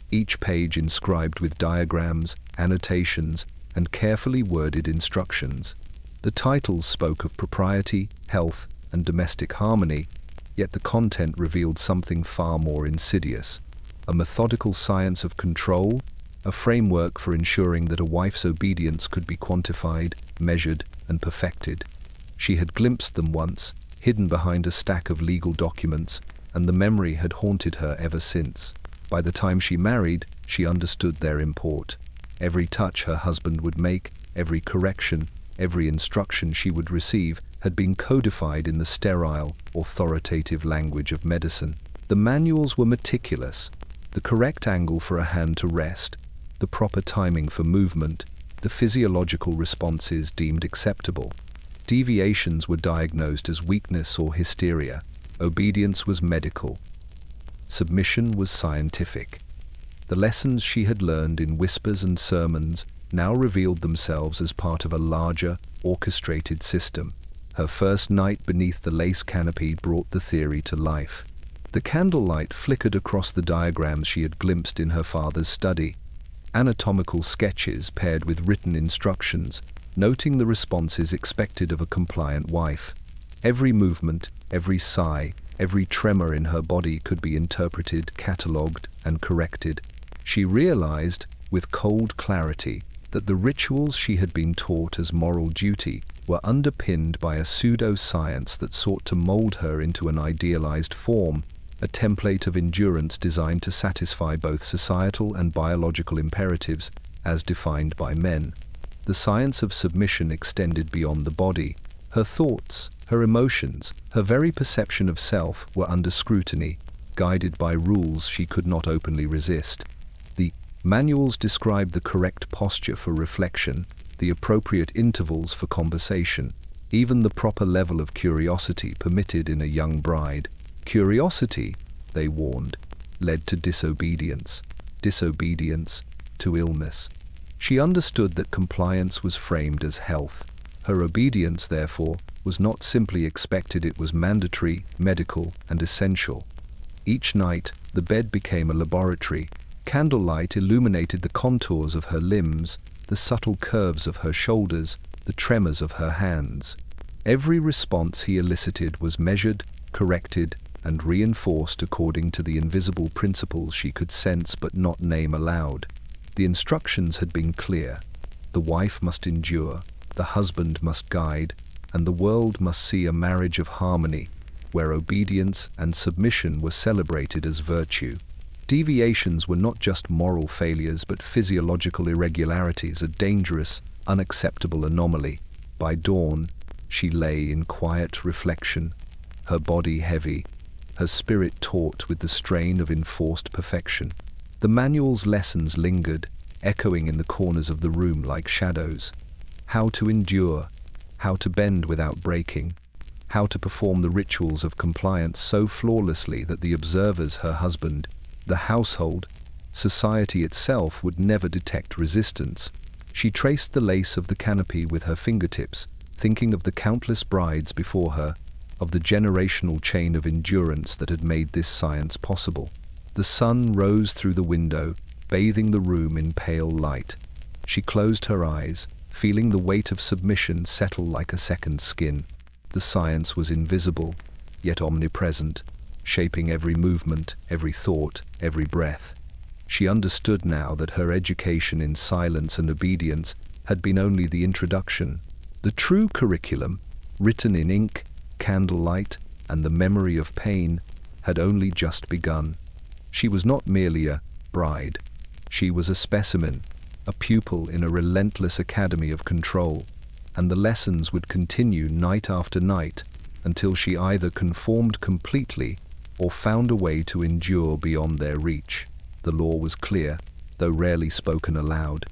each page inscribed with diagrams, annotations, and carefully worded instructions. The titles spoke of propriety, health, and domestic harmony, yet the content revealed something far more insidious: a methodical science of control, a framework for ensuring that a wife's obedience could be quantified, measured, and perfected. She had glimpsed them once, hidden behind a stack of legal documents, and the memory had haunted her ever since. By the time she married, she understood their import. Every touch her husband would make, every correction, every instruction she would receive had been codified in the sterile, authoritative language of medicine. The manuals were meticulous: the correct angle for a hand to rest, the proper timing for movement, the physiological responses deemed acceptable. Deviations were diagnosed as weakness or hysteria. Obedience was medical. Submission was scientific. The lessons she had learned in whispers and sermons now revealed themselves as part of a larger, orchestrated system. Her first night beneath the lace canopy brought the theory to life. The candlelight flickered across the diagrams she had glimpsed in her father's study. Anatomical sketches paired with written instructions, noting the responses expected of a compliant wife. Every movement, every sigh, every tremor in her body could be interpreted, catalogued, and corrected. She realized, with cold clarity, that the rituals she had been taught as moral duty were underpinned by a pseudo-science that sought to mold her into an idealized form, a template of endurance designed to satisfy both societal and biological imperatives as defined by men. The science of submission extended beyond the body. Her thoughts, her emotions, her very perception of self were under scrutiny, guided by rules she could not openly resist. The manuals described the correct posture for reflection, the appropriate intervals for conversation, even the proper level of curiosity permitted in a young bride. Curiosity, they warned, led to disobedience, disobedience to illness. She understood that compliance was framed as health. Her obedience, therefore, was not simply expected, it was mandatory, medical, and essential. Each night, the bed became a laboratory. Candlelight illuminated the contours of her limbs, the subtle curves of her shoulders, the tremors of her hands. Every response he elicited was measured, corrected, and reinforced according to the invisible principles she could sense but not name aloud. The instructions had been clear. The wife must endure, the husband must guide, and the world must see a marriage of harmony, where obedience and submission were celebrated as virtue. Deviations were not just moral failures but physiological irregularities, a dangerous, unacceptable anomaly. By dawn, she lay in quiet reflection, her body heavy, her spirit taut with the strain of enforced perfection. The manual's lessons lingered, echoing in the corners of the room like shadows. How to endure, how to bend without breaking, how to perform the rituals of compliance so flawlessly that the observers, her husband, the household, society itself, would never detect resistance. She traced the lace of the canopy with her fingertips, thinking of the countless brides before her, of the generational chain of endurance that had made this science possible. The sun rose through the window, bathing the room in pale light. She closed her eyes, feeling the weight of submission settle like a second skin. The science was invisible, yet omnipresent, shaping every movement, every thought, every breath. She understood now that her education in silence and obedience had been only the introduction. The true curriculum, written in ink, candlelight, and the memory of pain, had only just begun. She was not merely a bride. She was a specimen, a pupil in a relentless academy of control, and the lessons would continue night after night until she either conformed completely or found a way to endure beyond their reach. The law was clear, though rarely spoken aloud.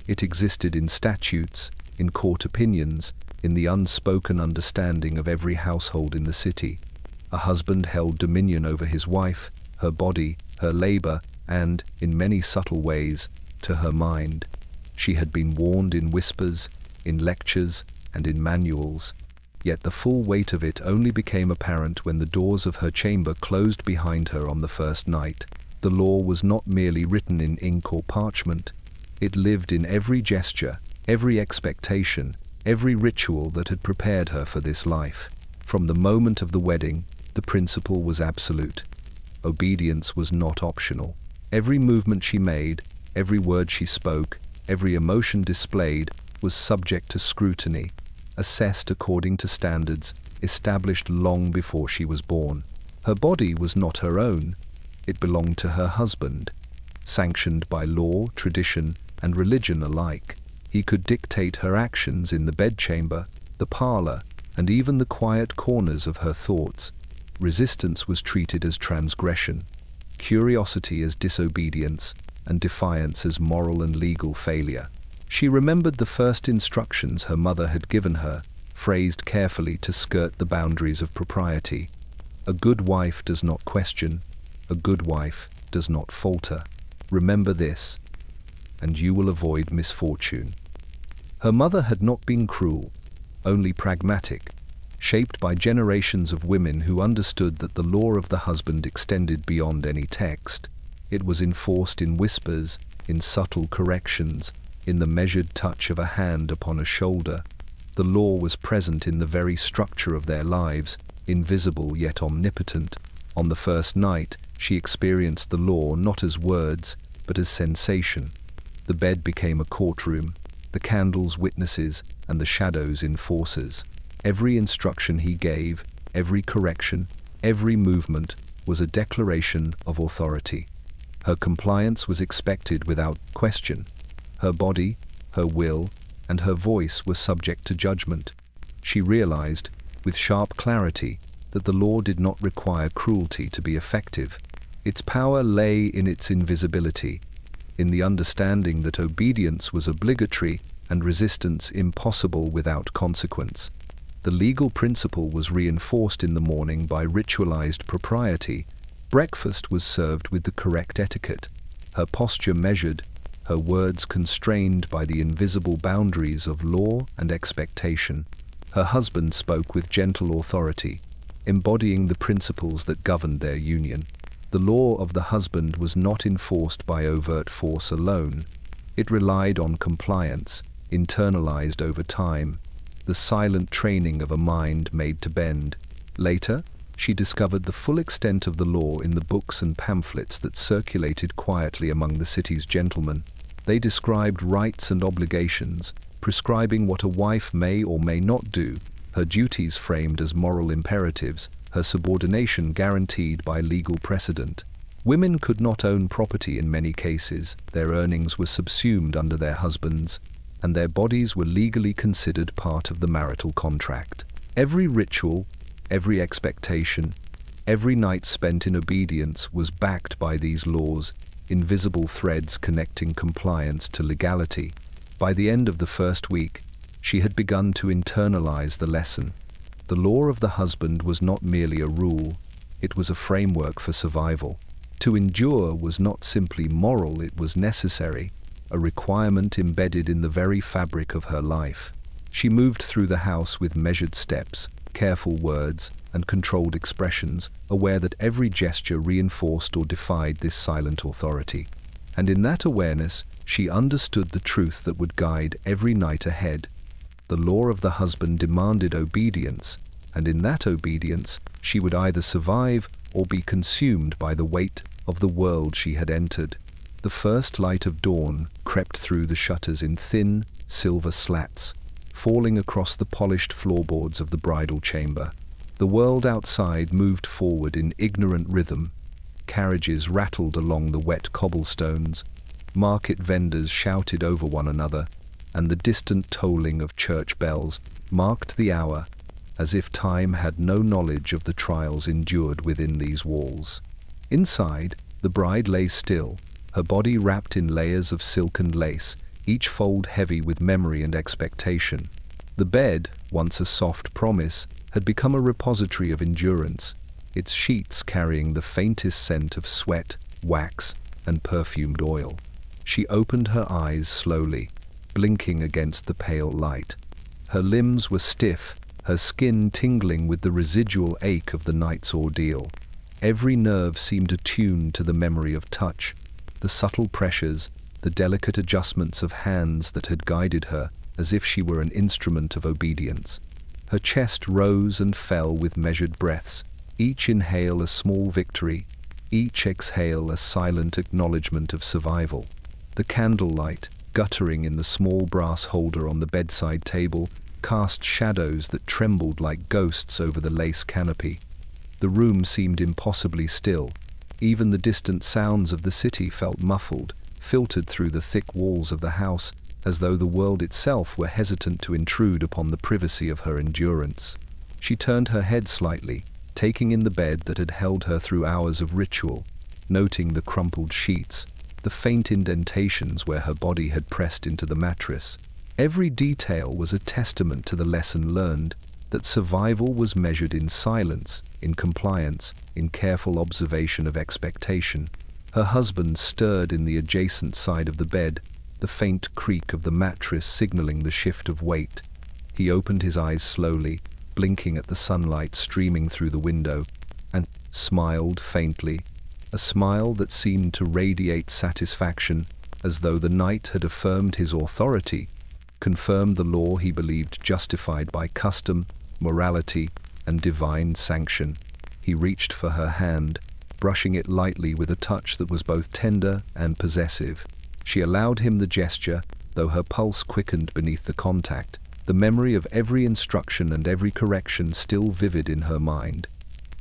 It existed in statutes, in court opinions, in the unspoken understanding of every household in the city. A husband held dominion over his wife, her body, her labor, and, in many subtle ways, to her mind. She had been warned in whispers, in lectures, and in manuals, yet the full weight of it only became apparent when the doors of her chamber closed behind her on the first night. The law was not merely written in ink or parchment. It lived in every gesture, every expectation, every ritual that had prepared her for this life. From the moment of the wedding, the principle was absolute. Obedience was not optional. Every movement she made, every word she spoke, every emotion displayed was subject to scrutiny, assessed according to standards established long before she was born. Her body was not her own. It belonged to her husband, sanctioned by law, tradition, and religion alike. He could dictate her actions in the bedchamber, the parlor, and even the quiet corners of her thoughts. Resistance was treated as transgression, curiosity as disobedience, and defiance as moral and legal failure. She remembered the first instructions her mother had given her, phrased carefully to skirt the boundaries of propriety. A good wife does not question, a good wife does not falter. Remember this, and you will avoid misfortune. Her mother had not been cruel, only pragmatic, shaped by generations of women who understood that the law of the husband extended beyond any text. It was enforced in whispers, in subtle corrections, in the measured touch of a hand upon a shoulder. The law was present in the very structure of their lives, invisible yet omnipotent. On the first night, she experienced the law not as words, but as sensation. The bed became a courtroom, the candles witnesses, and the shadows enforcers. Every instruction he gave, every correction, every movement was a declaration of authority. Her compliance was expected without question. Her body, her will, and her voice were subject to judgment. She realized, with sharp clarity, that the law did not require cruelty to be effective. Its power lay in its invisibility, in the understanding that obedience was obligatory and resistance impossible without consequence. The legal principle was reinforced in the morning by ritualized propriety. Breakfast was served with the correct etiquette, her posture measured, her words constrained by the invisible boundaries of law and expectation. Her husband spoke with gentle authority, embodying the principles that governed their union. The law of the husband was not enforced by overt force alone. It relied on compliance, internalized over time, the silent training of a mind made to bend. Later, she discovered the full extent of the law in the books and pamphlets that circulated quietly among the city's gentlemen. They described rights and obligations, prescribing what a wife may or may not do, her duties framed as moral imperatives, her subordination guaranteed by legal precedent. Women could not own property in many cases, their earnings were subsumed under their husbands, and their bodies were legally considered part of the marital contract. Every ritual, every expectation, every night spent in obedience was backed by these laws, invisible threads connecting compliance to legality. By the end of the first week, she had begun to internalize the lesson. The law of the husband was not merely a rule, it was a framework for survival. To endure was not simply moral, it was necessary, a requirement embedded in the very fabric of her life. She moved through the house with measured steps, careful words, and controlled expressions, aware that every gesture reinforced or defied this silent authority. And in that awareness, she understood the truth that would guide every night ahead. The law of the husband demanded obedience, and in that obedience, she would either survive or be consumed by the weight of the world she had entered. The first light of dawn crept through the shutters in thin, silver slats, falling across the polished floorboards of the bridal chamber. The world outside moved forward in ignorant rhythm. Carriages rattled along the wet cobblestones, market vendors shouted over one another, and the distant tolling of church bells marked the hour, as if time had no knowledge of the trials endured within these walls. Inside, the bride lay still, her body wrapped in layers of silk and lace, each fold heavy with memory and expectation. The bed, once a soft promise, had become a repository of endurance, its sheets carrying the faintest scent of sweat, wax, and perfumed oil. She opened her eyes slowly, blinking against the pale light. Her limbs were stiff, her skin tingling with the residual ache of the night's ordeal. Every nerve seemed attuned to the memory of touch, the subtle pressures, the delicate adjustments of hands that had guided her as if she were an instrument of obedience. Her chest rose and fell with measured breaths, each inhale a small victory, each exhale a silent acknowledgement of survival. The candlelight, guttering in the small brass holder on the bedside table, cast shadows that trembled like ghosts over the lace canopy. The room seemed impossibly still. Even the distant sounds of the city felt muffled, filtered through the thick walls of the house, as though the world itself were hesitant to intrude upon the privacy of her endurance. She turned her head slightly, taking in the bed that had held her through hours of ritual, noting the crumpled sheets, the faint indentations where her body had pressed into the mattress. Every detail was a testament to the lesson learned, that survival was measured in silence, in compliance, in careful observation of expectation. Her husband stirred in the adjacent side of the bed, the faint creak of the mattress signaling the shift of weight. He opened his eyes slowly, blinking at the sunlight streaming through the window, and smiled faintly, a smile that seemed to radiate satisfaction, as though the night had affirmed his authority, confirmed the law he believed justified by custom, morality, and divine sanction. He reached for her hand, brushing it lightly with a touch that was both tender and possessive. She allowed him the gesture, though her pulse quickened beneath the contact, the memory of every instruction and every correction still vivid in her mind.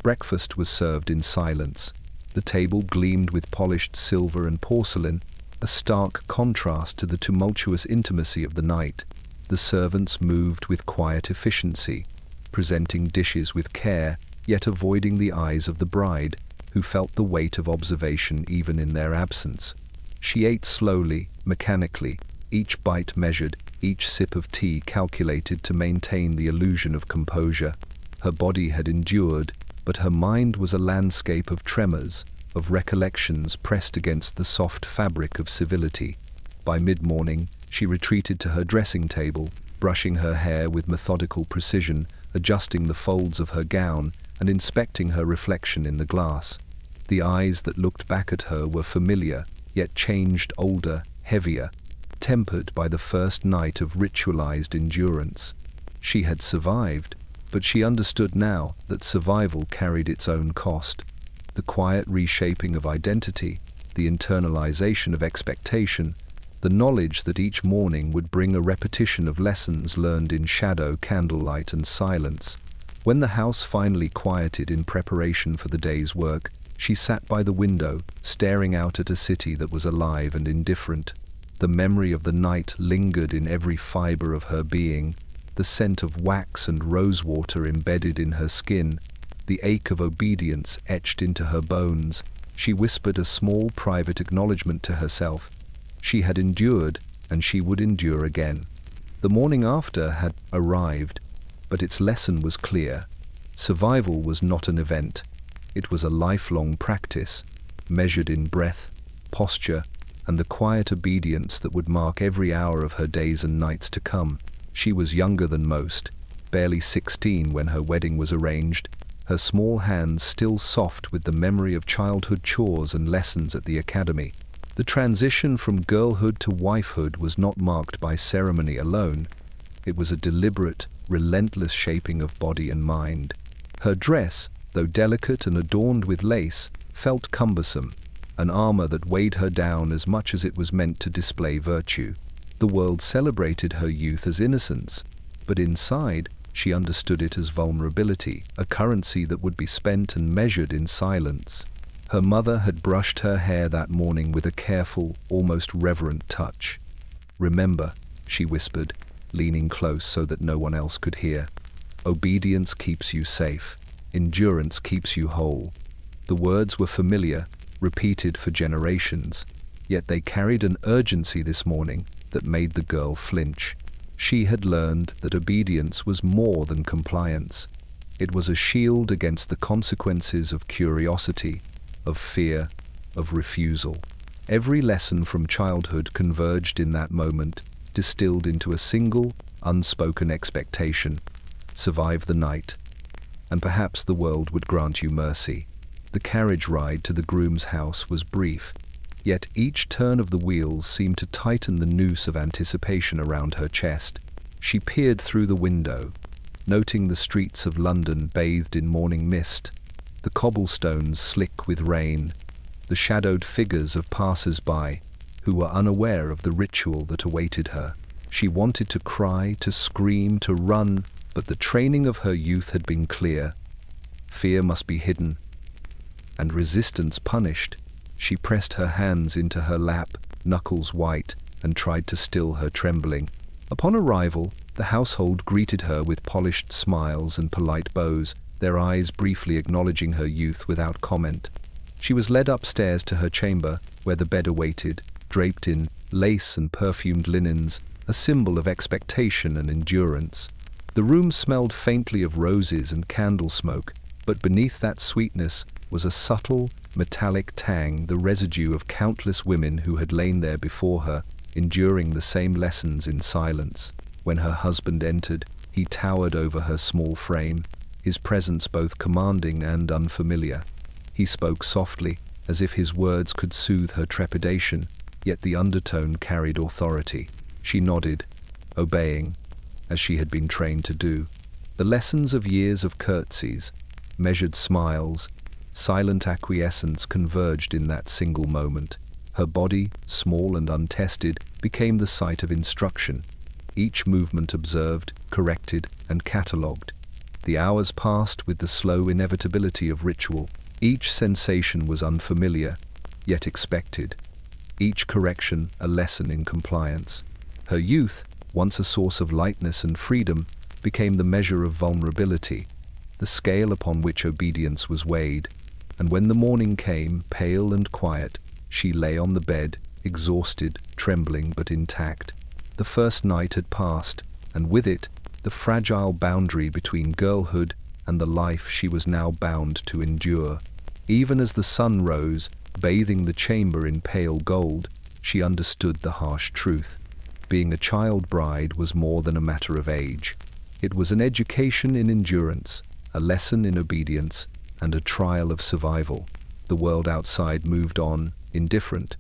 Breakfast was served in silence. The table gleamed with polished silver and porcelain, a stark contrast to the tumultuous intimacy of the night. The servants moved with quiet efficiency, presenting dishes with care, yet avoiding the eyes of the bride, who felt the weight of observation even in their absence. She ate slowly, mechanically, each bite measured, each sip of tea calculated to maintain the illusion of composure. Her body had endured, but her mind was a landscape of tremors, of recollections pressed against the soft fabric of civility. By mid-morning, she retreated to her dressing table, brushing her hair with methodical precision, adjusting the folds of her gown, and inspecting her reflection in the glass. The eyes that looked back at her were familiar, yet changed older, heavier, tempered by the first night of ritualized endurance. She had survived, but she understood now that survival carried its own cost. The quiet reshaping of identity, the internalization of expectation, the knowledge that each morning would bring a repetition of lessons learned in shadow, candlelight, and silence. When the house finally quieted in preparation for the day's work, she sat by the window, staring out at a city that was alive and indifferent. The memory of the night lingered in every fiber of her being, the scent of wax and rosewater embedded in her skin, the ache of obedience etched into her bones. She whispered a small private acknowledgement to herself. She had endured, and she would endure again. The morning after had arrived, but its lesson was clear. Survival was not an event. It was a lifelong practice, measured in breath, posture, and the quiet obedience that would mark every hour of her days and nights to come. She was younger than most, barely 16 when her wedding was arranged, her small hands still soft with the memory of childhood chores and lessons at the academy. The transition from girlhood to wifehood was not marked by ceremony alone. It was a deliberate, relentless shaping of body and mind. Her dress, though delicate and adorned with lace, felt cumbersome, an armor that weighed her down as much as it was meant to display virtue. The world celebrated her youth as innocence, but inside, she understood it as vulnerability, a currency that would be spent and measured in silence. Her mother had brushed her hair that morning with a careful, almost reverent touch. "Remember," she whispered, leaning close so that no one else could hear. "Obedience keeps you safe. Endurance keeps you whole." The words were familiar, repeated for generations, yet they carried an urgency this morning that made the girl flinch. She had learned that obedience was more than compliance. It was a shield against the consequences of curiosity, of fear, of refusal. Every lesson from childhood converged in that moment, distilled into a single, unspoken expectation: survive the night, and perhaps the world would grant you mercy. The carriage ride to the groom's house was brief, yet each turn of the wheels seemed to tighten the noose of anticipation around her chest. She peered through the window, noting the streets of London bathed in morning mist, the cobblestones slick with rain, the shadowed figures of passers-by who were unaware of the ritual that awaited her. She wanted to cry, to scream, to run, but the training of her youth had been clear. Fear must be hidden, and resistance punished. She pressed her hands into her lap, knuckles white, and tried to still her trembling. Upon arrival, the household greeted her with polished smiles and polite bows, their eyes briefly acknowledging her youth without comment. She was led upstairs to her chamber, where the bed awaited, draped in lace and perfumed linens, a symbol of expectation and endurance. The room smelled faintly of roses and candle smoke, but beneath that sweetness was a subtle, metallic tang, the residue of countless women who had lain there before her, enduring the same lessons in silence. When her husband entered, he towered over her small frame, his presence both commanding and unfamiliar. He spoke softly, as if his words could soothe her trepidation, yet the undertone carried authority. She nodded, obeying, as she had been trained to do. The lessons of years of curtsies, measured smiles, silent acquiescence converged in that single moment. Her body, small and untested, became the site of instruction. Each movement observed, corrected, and catalogued. The hours passed with the slow inevitability of ritual. Each sensation was unfamiliar, yet expected. Each correction a lesson in compliance. Her youth, once a source of lightness and freedom, became the measure of vulnerability, the scale upon which obedience was weighed. And when the morning came, pale and quiet, she lay on the bed, exhausted, trembling but intact. The first night had passed, and with it, the fragile boundary between girlhood and the life she was now bound to endure. Even as the sun rose, bathing the chamber in pale gold, she understood the harsh truth. Being a child bride was more than a matter of age. It was an education in endurance, a lesson in obedience, and a trial of survival. The world outside moved on, indifferent.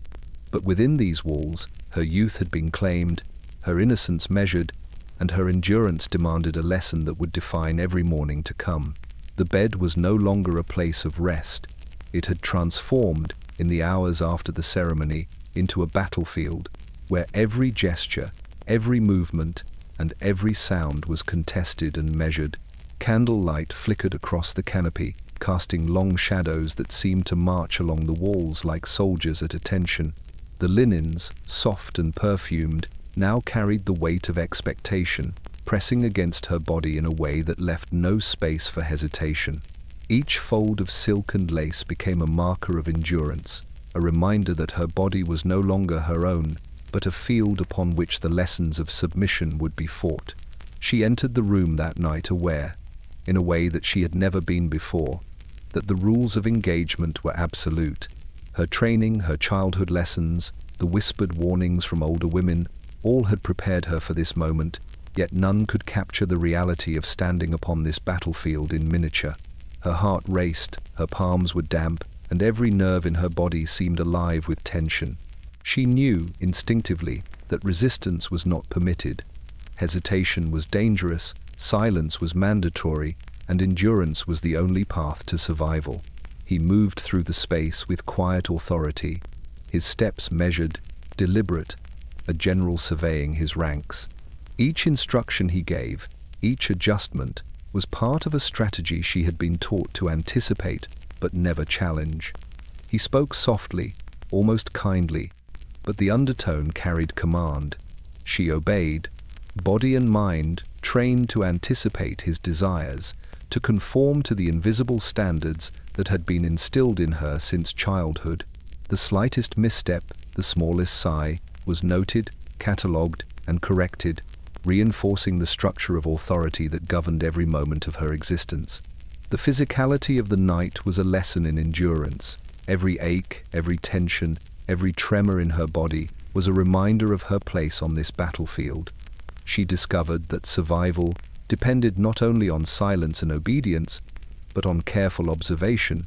But within these walls, her youth had been claimed, her innocence measured, and her endurance demanded a lesson that would define every morning to come. The bed was no longer a place of rest. It had transformed, in the hours after the ceremony, into a battlefield, where every gesture, every movement, and every sound was contested and measured. Candlelight flickered across the canopy, casting long shadows that seemed to march along the walls like soldiers at attention. The linens, soft and perfumed, now carried the weight of expectation, pressing against her body in a way that left no space for hesitation. Each fold of silk and lace became a marker of endurance, a reminder that her body was no longer her own, but a field upon which the lessons of submission would be fought. She entered the room that night aware, in a way that she had never been before, that the rules of engagement were absolute. Her training, her childhood lessons, the whispered warnings from older women, all had prepared her for this moment, yet none could capture the reality of standing upon this battlefield in miniature. Her heart raced, her palms were damp, and every nerve in her body seemed alive with tension. She knew, instinctively, that resistance was not permitted. Hesitation was dangerous, silence was mandatory, and endurance was the only path to survival. He moved through the space with quiet authority, his steps measured, deliberate, a general surveying his ranks. Each instruction he gave, each adjustment, was part of a strategy she had been taught to anticipate but never challenge. He spoke softly, almost kindly, but the undertone carried command. She obeyed, body and mind trained to anticipate his desires, to conform to the invisible standards that had been instilled in her since childhood. The slightest misstep, the smallest sigh, was noted, catalogued, and corrected, reinforcing the structure of authority that governed every moment of her existence. The physicality of the night was a lesson in endurance. Every ache, every tension, every tremor in her body was a reminder of her place on this battlefield. She discovered that survival depended not only on silence and obedience, but on careful observation,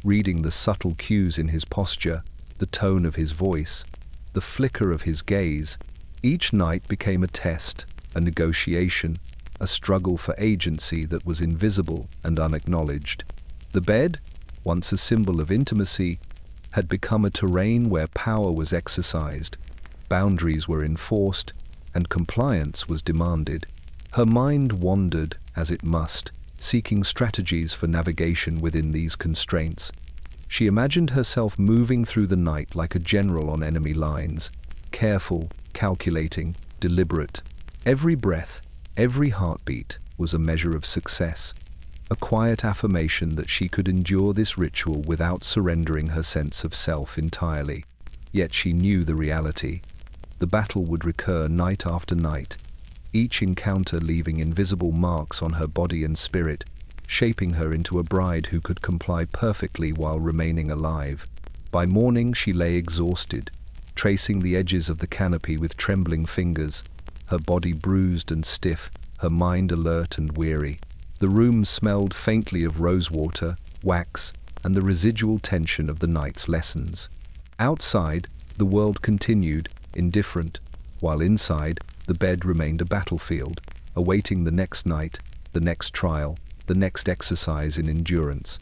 reading the subtle cues in his posture, the tone of his voice, the flicker of his gaze. Each night became a test, a negotiation, a struggle for agency that was invisible and unacknowledged. The bed, once a symbol of intimacy, had become a terrain where power was exercised, boundaries were enforced, and compliance was demanded. Her mind wandered, as it must, seeking strategies for navigation within these constraints. She imagined herself moving through the night like a general on enemy lines, careful, calculating, deliberate. Every breath, every heartbeat was a measure of success, a quiet affirmation that she could endure this ritual without surrendering her sense of self entirely. Yet she knew the reality. The battle would recur night after night, each encounter leaving invisible marks on her body and spirit, shaping her into a bride who could comply perfectly while remaining alive. By morning she lay exhausted, tracing the edges of the canopy with trembling fingers, her body bruised and stiff, her mind alert and weary. The room smelled faintly of rosewater, wax, and the residual tension of the night's lessons. Outside, the world continued, indifferent, while inside, the bed remained a battlefield, awaiting the next night, the next trial, the next exercise in endurance.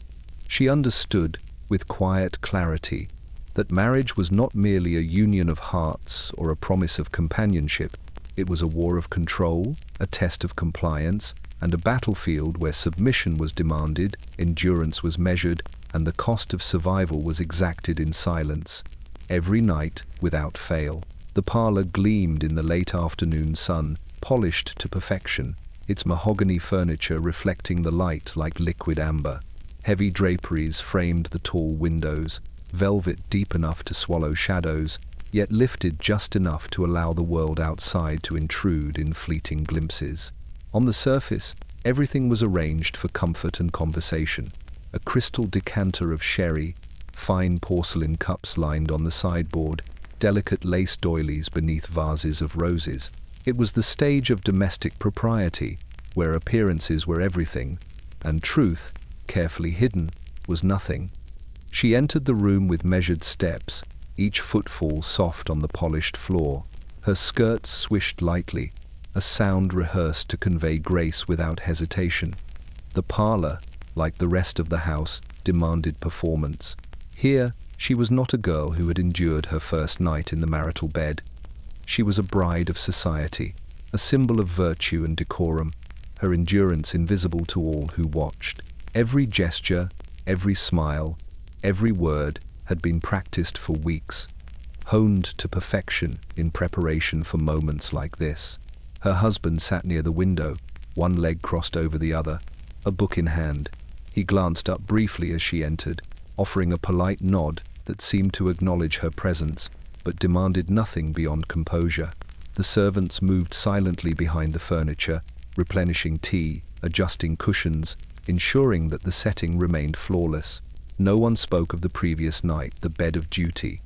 She understood, with quiet clarity, that marriage was not merely a union of hearts or a promise of companionship. It was a war of control, a test of compliance, and a battlefield where submission was demanded, endurance was measured, and the cost of survival was exacted in silence. Every night, without fail, the parlor gleamed in the late afternoon sun, polished to perfection, its mahogany furniture reflecting the light like liquid amber. Heavy draperies framed the tall windows, velvet deep enough to swallow shadows, yet lifted just enough to allow the world outside to intrude in fleeting glimpses. On the surface, everything was arranged for comfort and conversation. A crystal decanter of sherry, fine porcelain cups lined on the sideboard, delicate lace doilies beneath vases of roses. It was the stage of domestic propriety, where appearances were everything, and truth, carefully hidden, was nothing. She entered the room with measured steps, each footfall soft on the polished floor. Her skirts swished lightly, a sound rehearsed to convey grace without hesitation. The parlor, like the rest of the house, demanded performance. Here, she was not a girl who had endured her first night in the marital bed. She was a bride of society, a symbol of virtue and decorum, her endurance invisible to all who watched. Every gesture, every smile, every word had been practiced for weeks, honed to perfection in preparation for moments like this. Her husband sat near the window, one leg crossed over the other, a book in hand. He glanced up briefly as she entered, offering a polite nod that seemed to acknowledge her presence, but demanded nothing beyond composure. The servants moved silently behind the furniture, replenishing tea, adjusting cushions, ensuring that the setting remained flawless. No one spoke of the previous night, the bed of duty.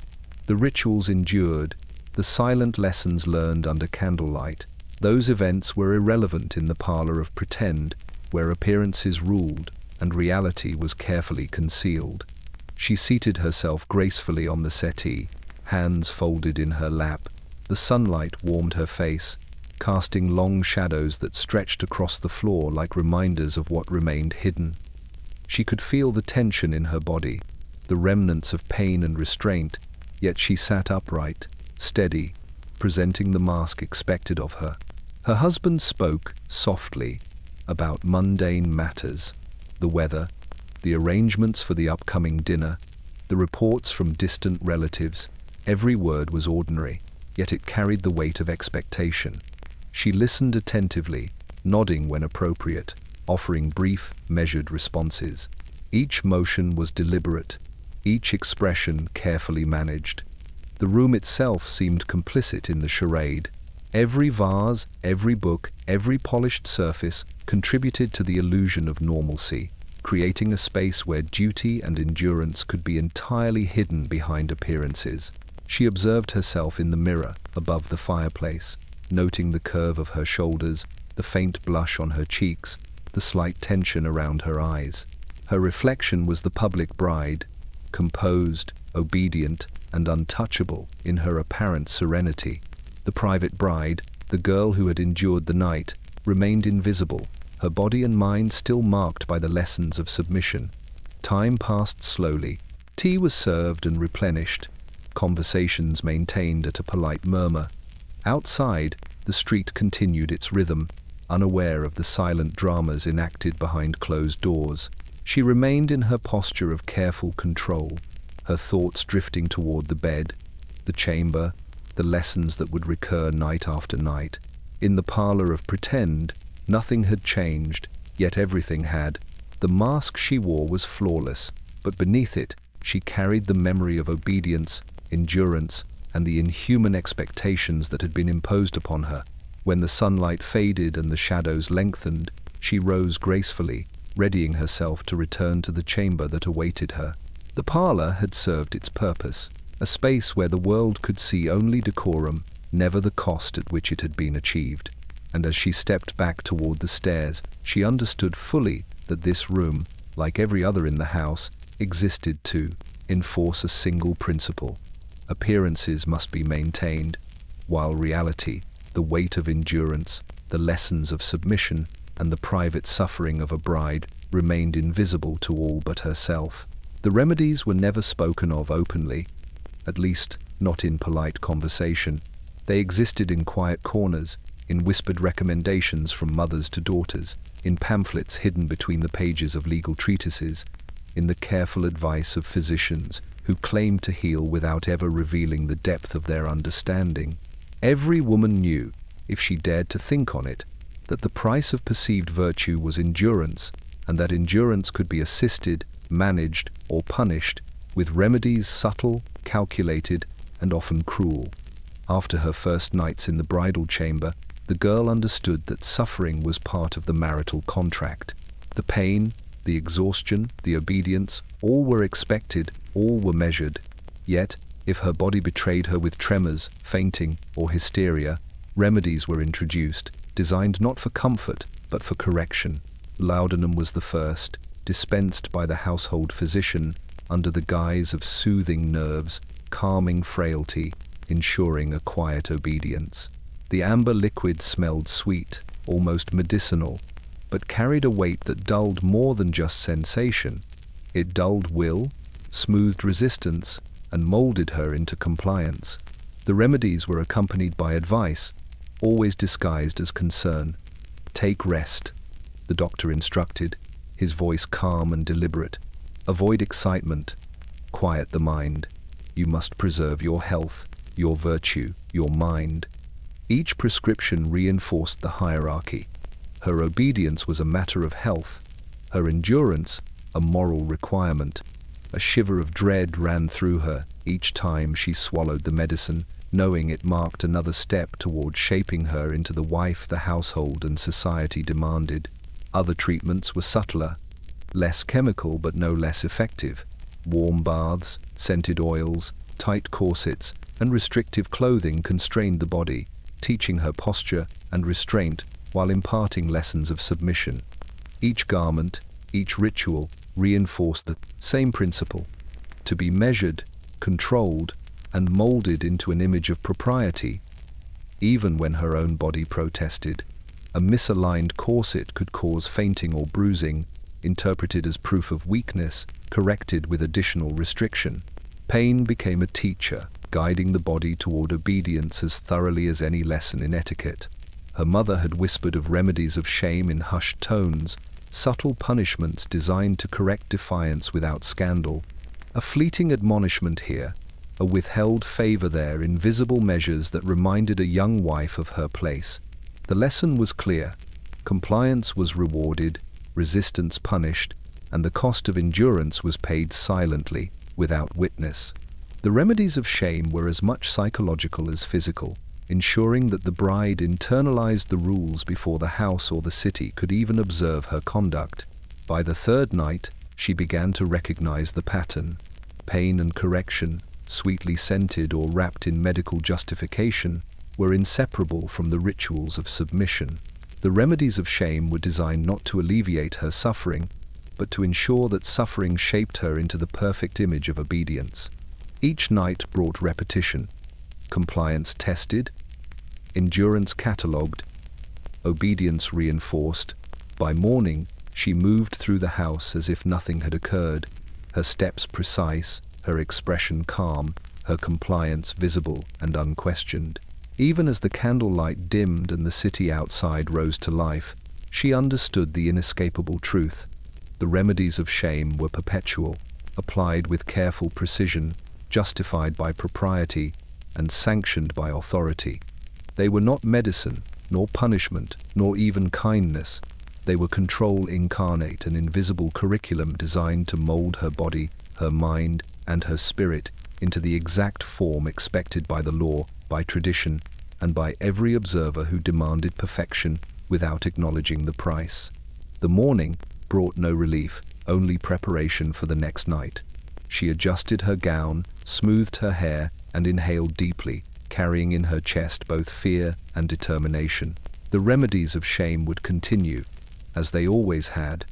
The rituals endured, the silent lessons learned under candlelight. Those events were irrelevant in the parlor of pretend, where appearances ruled and reality was carefully concealed. She seated herself gracefully on the settee, hands folded in her lap. The sunlight warmed her face, casting long shadows that stretched across the floor like reminders of what remained hidden. She could feel the tension in her body, the remnants of pain and restraint, yet she sat upright, steady, presenting the mask expected of her. Her husband spoke, softly, about mundane matters, the weather, the arrangements for the upcoming dinner, the reports from distant relatives. Every word was ordinary, yet it carried the weight of expectation. She listened attentively, nodding when appropriate, offering brief, measured responses. Each motion was deliberate, each expression carefully managed. The room itself seemed complicit in the charade. Every vase, every book, every polished surface contributed to the illusion of normalcy, creating a space where duty and endurance could be entirely hidden behind appearances. She observed herself in the mirror above the fireplace, noting the curve of her shoulders, the faint blush on her cheeks, the slight tension around her eyes. Her reflection was the public bride, composed, obedient, and untouchable in her apparent serenity. The private bride, the girl who had endured the night, remained invisible, her body and mind still marked by the lessons of submission. Time passed slowly. Tea was served and replenished, conversations maintained at a polite murmur. Outside, the street continued its rhythm, unaware of the silent dramas enacted behind closed doors. She remained in her posture of careful control, her thoughts drifting toward the bed, the chamber, the lessons that would recur night after night. In the parlor of pretend, nothing had changed, yet everything had. The mask she wore was flawless, but beneath it, she carried the memory of obedience, endurance, and the inhuman expectations that had been imposed upon her. When the sunlight faded and the shadows lengthened, she rose gracefully, readying herself to return to the chamber that awaited her. The parlor had served its purpose, a space where the world could see only decorum, never the cost at which it had been achieved. And as she stepped back toward the stairs, she understood fully that this room, like every other in the house, existed to enforce a single principle. Appearances must be maintained, while reality, the weight of endurance, the lessons of submission, and the private suffering of a bride remained invisible to all but herself. The remedies were never spoken of openly, at least not in polite conversation. They existed in quiet corners, in whispered recommendations from mothers to daughters, in pamphlets hidden between the pages of legal treatises, in the careful advice of physicians who claimed to heal without ever revealing the depth of their understanding. Every woman knew, if she dared to think on it, that the price of perceived virtue was endurance, and that endurance could be assisted, managed, or punished with remedies subtle, calculated, and often cruel. After her first nights in the bridal chamber, the girl understood that suffering was part of the marital contract. The pain, the exhaustion, the obedience, all were expected, all were measured. Yet, if her body betrayed her with tremors, fainting, or hysteria, remedies were introduced, designed not for comfort, but for correction. Laudanum was the first, dispensed by the household physician, under the guise of soothing nerves, calming frailty, ensuring a quiet obedience. The amber liquid smelled sweet, almost medicinal, but carried a weight that dulled more than just sensation. It dulled will, smoothed resistance, and molded her into compliance. The remedies were accompanied by advice, always disguised as concern. "Take rest," the doctor instructed, his voice calm and deliberate. "Avoid excitement. Quiet the mind. You must preserve your health, your virtue, your mind." Each prescription reinforced the hierarchy. Her obedience was a matter of health, her endurance a moral requirement. A shiver of dread ran through her each time she swallowed the medicine, knowing it marked another step toward shaping her into the wife the household and society demanded. Other treatments were subtler, less chemical but no less effective. Warm baths, scented oils, tight corsets, and restrictive clothing constrained the body, teaching her posture and restraint while imparting lessons of submission. Each garment, each ritual reinforced the same principle: to be measured, controlled, and molded into an image of propriety. Even when her own body protested, a misaligned corset could cause fainting or bruising, interpreted as proof of weakness, corrected with additional restriction. Pain became a teacher, guiding the body toward obedience as thoroughly as any lesson in etiquette. Her mother had whispered of remedies of shame in hushed tones, subtle punishments designed to correct defiance without scandal. A fleeting admonishment here, a withheld favor there, invisible measures that reminded a young wife of her place. The lesson was clear: compliance was rewarded, resistance punished, and the cost of endurance was paid silently, without witness. The remedies of shame were as much psychological as physical, ensuring that the bride internalized the rules before the house or the city could even observe her conduct. By the third night, she began to recognize the pattern. Pain and correction, sweetly scented or wrapped in medical justification, were inseparable from the rituals of submission. The remedies of shame were designed not to alleviate her suffering, but to ensure that suffering shaped her into the perfect image of obedience. Each night brought repetition, compliance tested, endurance catalogued, obedience reinforced. By morning, she moved through the house as if nothing had occurred, her steps precise, her expression calm, her compliance visible and unquestioned. Even as the candlelight dimmed and the city outside rose to life, she understood the inescapable truth. The remedies of shame were perpetual, applied with careful precision, justified by propriety, and sanctioned by authority. They were not medicine, nor punishment, nor even kindness. They were control incarnate, an invisible curriculum designed to mold her body, her mind, and her spirit, into the exact form expected by the law, by tradition, and by every observer who demanded perfection without acknowledging the price. The morning brought no relief, only preparation for the next night. She adjusted her gown, smoothed her hair, and inhaled deeply, carrying in her chest both fear and determination. The remedies of shame would continue, as they always had,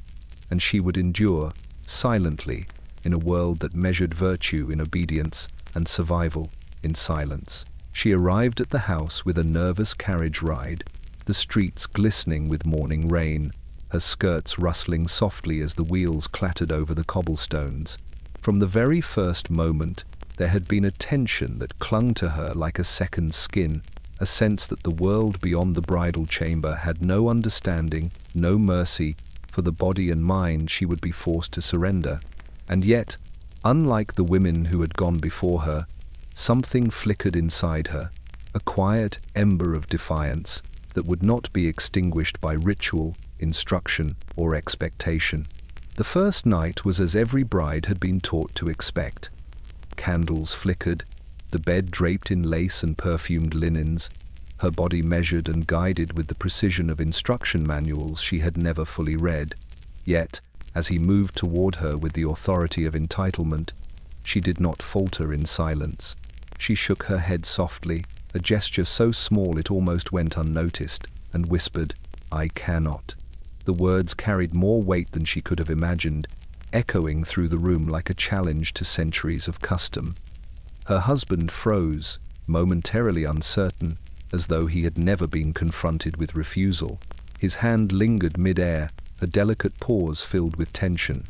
and she would endure, silently, in a world that measured virtue in obedience and survival in silence. She arrived at the house with a nervous carriage ride, the streets glistening with morning rain, her skirts rustling softly as the wheels clattered over the cobblestones. From the very first moment, there had been a tension that clung to her like a second skin, a sense that the world beyond the bridal chamber had no understanding, no mercy for the body and mind she would be forced to surrender. And yet, unlike the women who had gone before her, something flickered inside her, a quiet ember of defiance that would not be extinguished by ritual, instruction, or expectation. The first night was as every bride had been taught to expect. Candles flickered, the bed draped in lace and perfumed linens, her body measured and guided with the precision of instruction manuals she had never fully read. Yet, as he moved toward her with the authority of entitlement, she did not falter in silence. She shook her head softly, a gesture so small it almost went unnoticed, and whispered, "I cannot." The words carried more weight than she could have imagined, echoing through the room like a challenge to centuries of custom. Her husband froze, momentarily uncertain, as though he had never been confronted with refusal. His hand lingered mid-air, a delicate pause filled with tension.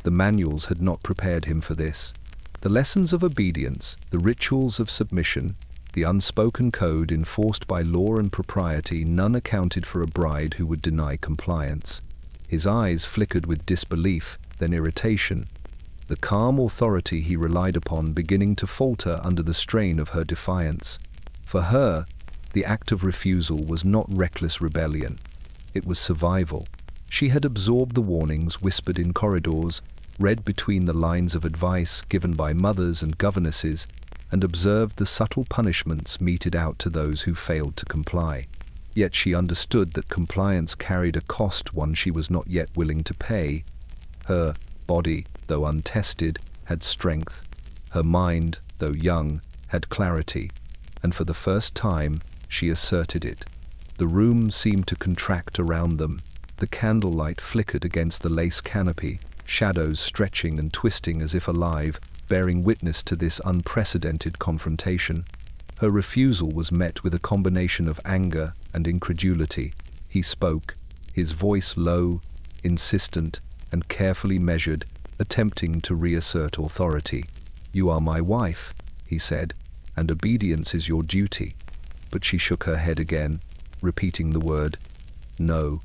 The manuals had not prepared him for this. The lessons of obedience, the rituals of submission, the unspoken code enforced by law and propriety, none accounted for a bride who would deny compliance. His eyes flickered with disbelief, then irritation, the calm authority he relied upon beginning to falter under the strain of her defiance. For her, the act of refusal was not reckless rebellion. It was survival. She had absorbed the warnings whispered in corridors, read between the lines of advice given by mothers and governesses, and observed the subtle punishments meted out to those who failed to comply. Yet she understood that compliance carried a cost, one she was not yet willing to pay. Her body, though untested, had strength. Her mind, though young, had clarity, and for the first time she asserted it. The room seemed to contract around them. The candlelight flickered against the lace canopy, shadows stretching and twisting as if alive, bearing witness to this unprecedented confrontation. Her refusal was met with a combination of anger and incredulity. He spoke, his voice low, insistent, and carefully measured, attempting to reassert authority. "You are my wife," he said, "and obedience is your duty." But she shook her head again, repeating the word, "No,"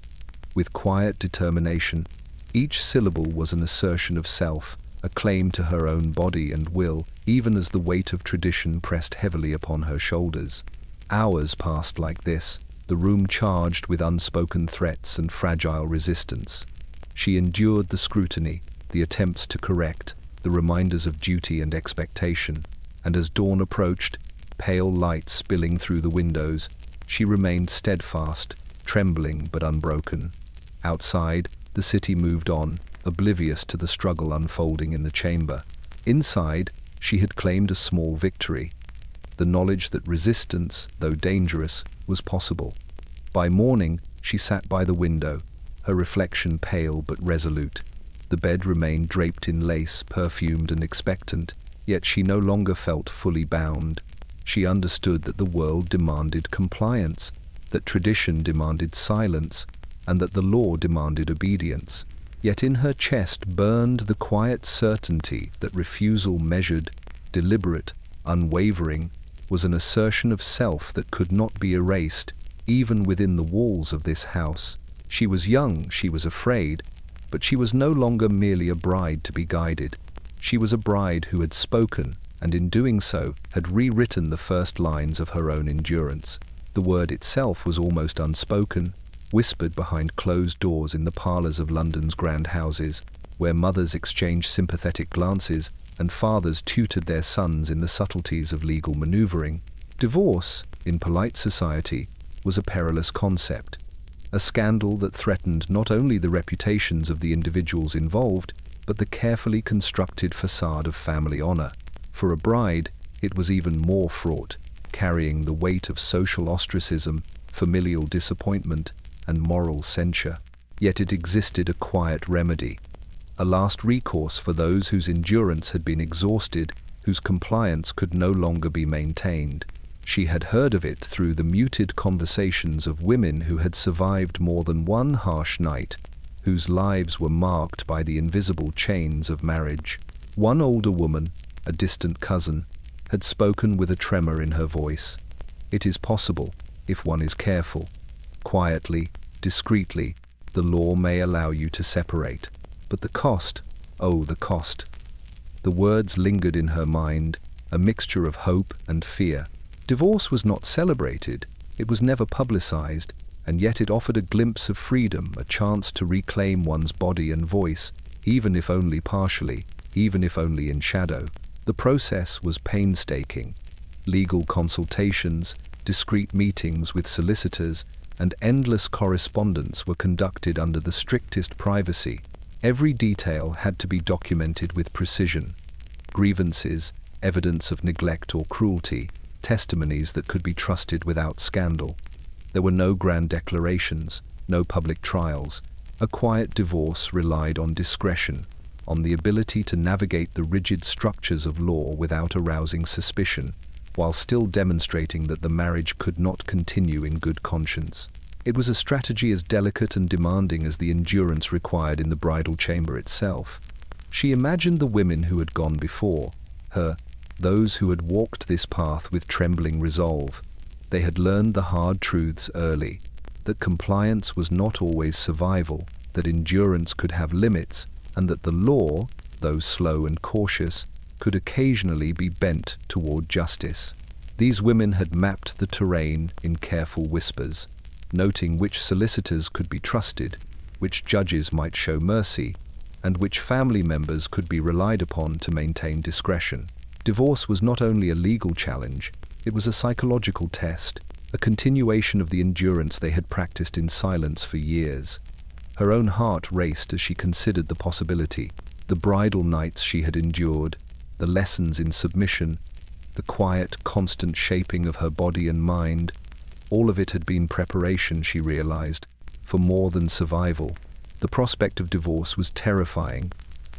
with quiet determination. Each syllable was an assertion of self, a claim to her own body and will, even as the weight of tradition pressed heavily upon her shoulders. Hours passed like this, the room charged with unspoken threats and fragile resistance. She endured the scrutiny, the attempts to correct, the reminders of duty and expectation, and as dawn approached, pale light spilling through the windows, she remained steadfast, trembling but unbroken. Outside, the city moved on, oblivious to the struggle unfolding in the chamber. Inside, she had claimed a small victory, the knowledge that resistance, though dangerous, was possible. By morning, she sat by the window, her reflection pale but resolute. The bed remained draped in lace, perfumed and expectant, yet she no longer felt fully bound. She understood that the world demanded compliance, that tradition demanded silence, and that the law demanded obedience. Yet in her chest burned the quiet certainty that refusal, measured, deliberate, unwavering, was an assertion of self that could not be erased, even within the walls of this house. She was young, she was afraid, but she was no longer merely a bride to be guided. She was a bride who had spoken, and in doing so had rewritten the first lines of her own endurance. The word itself was almost unspoken, whispered behind closed doors in the parlours of London's grand houses, where mothers exchanged sympathetic glances and fathers tutored their sons in the subtleties of legal maneuvering. Divorce, in polite society, was a perilous concept, a scandal that threatened not only the reputations of the individuals involved, but the carefully constructed facade of family honor. For a bride, it was even more fraught, carrying the weight of social ostracism, familial disappointment, and moral censure. Yet it existed a quiet remedy, a last recourse for those whose endurance had been exhausted, whose compliance could no longer be maintained. She had heard of it through the muted conversations of women who had survived more than one harsh night, whose lives were marked by the invisible chains of marriage. One older woman, a distant cousin, had spoken with a tremor in her voice. "It is possible, if one is careful. Quietly, discreetly, the law may allow you to separate. But the cost, oh, the cost." The words lingered in her mind, a mixture of hope and fear. Divorce was not celebrated, it was never publicized, and yet it offered a glimpse of freedom, a chance to reclaim one's body and voice, even if only partially, even if only in shadow. The process was painstaking. Legal consultations, discreet meetings with solicitors, and endless correspondence were conducted under the strictest privacy. Every detail had to be documented with precision. Grievances, evidence of neglect or cruelty, testimonies that could be trusted without scandal. There were no grand declarations, no public trials. A quiet divorce relied on discretion, on the ability to navigate the rigid structures of law without arousing suspicion, while still demonstrating that the marriage could not continue in good conscience. It was a strategy as delicate and demanding as the endurance required in the bridal chamber itself. She imagined the women who had gone before her, those who had walked this path with trembling resolve. They had learned the hard truths early, that compliance was not always survival, that endurance could have limits, and that the law, though slow and cautious, could occasionally be bent toward justice. These women had mapped the terrain in careful whispers, noting which solicitors could be trusted, which judges might show mercy, and which family members could be relied upon to maintain discretion. Divorce was not only a legal challenge, it was a psychological test, a continuation of the endurance they had practiced in silence for years. Her own heart raced as she considered the possibility, the bridal nights she had endured, the lessons in submission, the quiet, constant shaping of her body and mind. All of it had been preparation, she realized, for more than survival. The prospect of divorce was terrifying,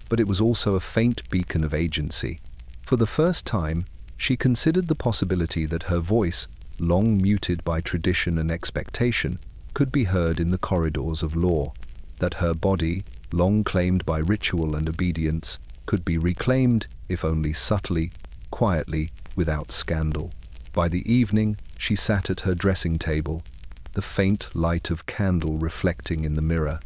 but it was also a faint beacon of agency. For the first time, she considered the possibility that her voice, long muted by tradition and expectation, could be heard in the corridors of law, that her body, long claimed by ritual and obedience, could be reclaimed, if only subtly, quietly, without scandal. By the evening, she sat at her dressing table, the faint light of candle reflecting in the mirror.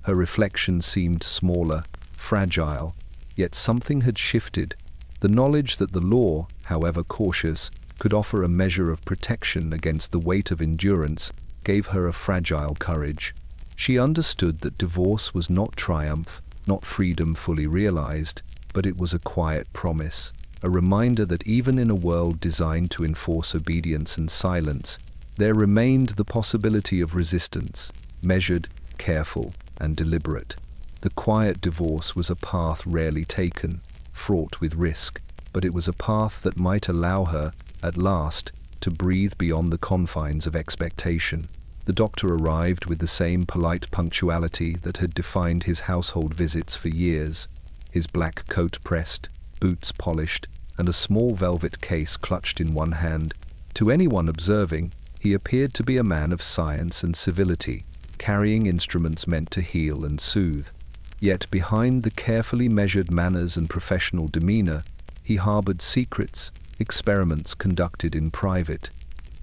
Her reflection seemed smaller, fragile, yet something had shifted. The knowledge that the law, however cautious, could offer a measure of protection against the weight of endurance gave her a fragile courage. She understood that divorce was not triumph, not freedom fully realized, but it was a quiet promise, a reminder that even in a world designed to enforce obedience and silence, there remained the possibility of resistance, measured, careful, and deliberate. The quiet divorce was a path rarely taken, fraught with risk, but it was a path that might allow her, at last, to breathe beyond the confines of expectation. The doctor arrived with the same polite punctuality that had defined his household visits for years, his black coat pressed, boots polished, and a small velvet case clutched in one hand. To anyone observing, he appeared to be a man of science and civility, carrying instruments meant to heal and soothe. Yet behind the carefully measured manners and professional demeanor, he harbored secrets, experiments conducted in private,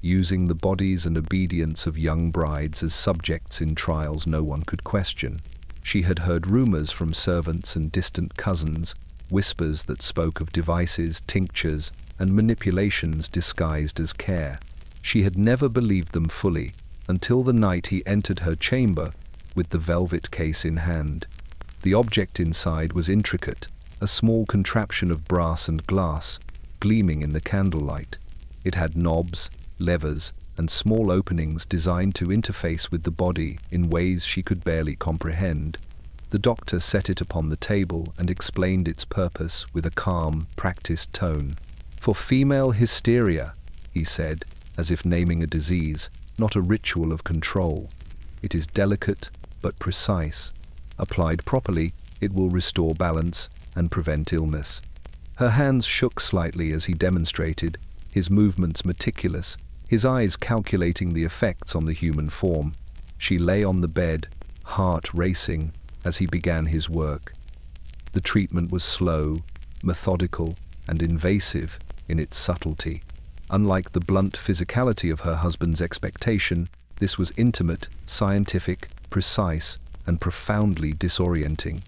using the bodies and obedience of young brides as subjects in trials no one could question. She had heard rumors from servants and distant cousins, whispers that spoke of devices, tinctures, and manipulations disguised as care. She had never believed them fully, until the night he entered her chamber with the velvet case in hand. The object inside was intricate, a small contraption of brass and glass, gleaming in the candlelight. It had knobs, levers, and small openings designed to interface with the body in ways she could barely comprehend. The doctor set it upon the table and explained its purpose with a calm, practiced tone. "For female hysteria," he said, as if naming a disease, not a ritual of control. "It is delicate but precise. Applied properly, it will restore balance and prevent illness." Her hands shook slightly as he demonstrated, his movements meticulous, his eyes calculating the effects on the human form. She lay on the bed, heart racing, as he began his work. The treatment was slow, methodical, and invasive in its subtlety. Unlike the blunt physicality of her husband's expectation, this was intimate, scientific, precise, and profoundly disorienting.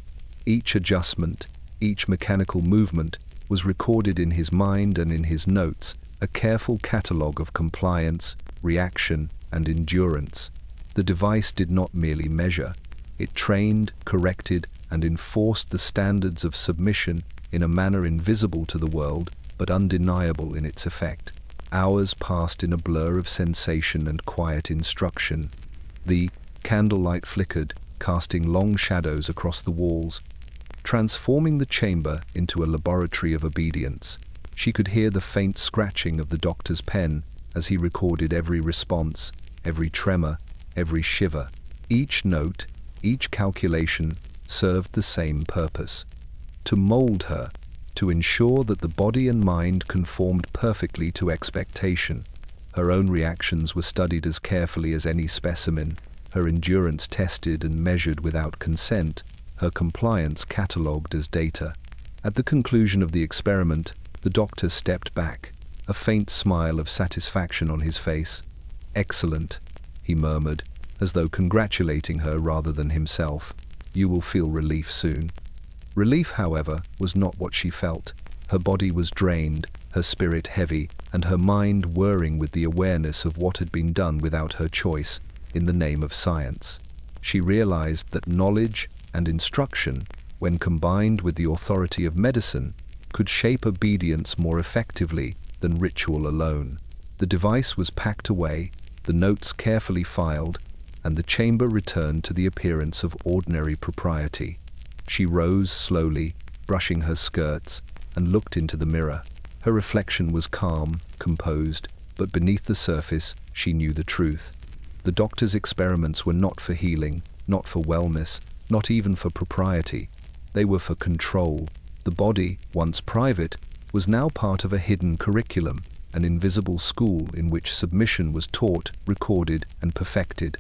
Each adjustment, each mechanical movement, was recorded in his mind and in his notes, a careful catalogue of compliance, reaction, and endurance. The device did not merely measure. It trained, corrected, and enforced the standards of submission in a manner invisible to the world, but undeniable in its effect. Hours passed in a blur of sensation and quiet instruction. The candlelight flickered, casting long shadows across the walls, transforming the chamber into a laboratory of obedience. She could hear the faint scratching of the doctor's pen as he recorded every response, every tremor, every shiver. Each note, each calculation served the same purpose: to mold her, to ensure that the body and mind conformed perfectly to expectation. Her own reactions were studied as carefully as any specimen, her endurance tested and measured without consent, her compliance catalogued as data. At the conclusion of the experiment, the doctor stepped back, a faint smile of satisfaction on his face. "Excellent," he murmured, as though congratulating her rather than himself. "You will feel relief soon." Relief, however, was not what she felt. Her body was drained, her spirit heavy, and her mind whirring with the awareness of what had been done without her choice, in the name of science. She realized that knowledge and instruction, when combined with the authority of medicine, could shape obedience more effectively than ritual alone. The device was packed away, the notes carefully filed, and the chamber returned to the appearance of ordinary propriety. She rose slowly, brushing her skirts, and looked into the mirror. Her reflection was calm, composed, but beneath the surface she knew the truth. The doctor's experiments were not for healing, not for wellness, not even for propriety. They were for control. The body, once private, was now part of a hidden curriculum, an invisible school in which submission was taught, recorded, and perfected.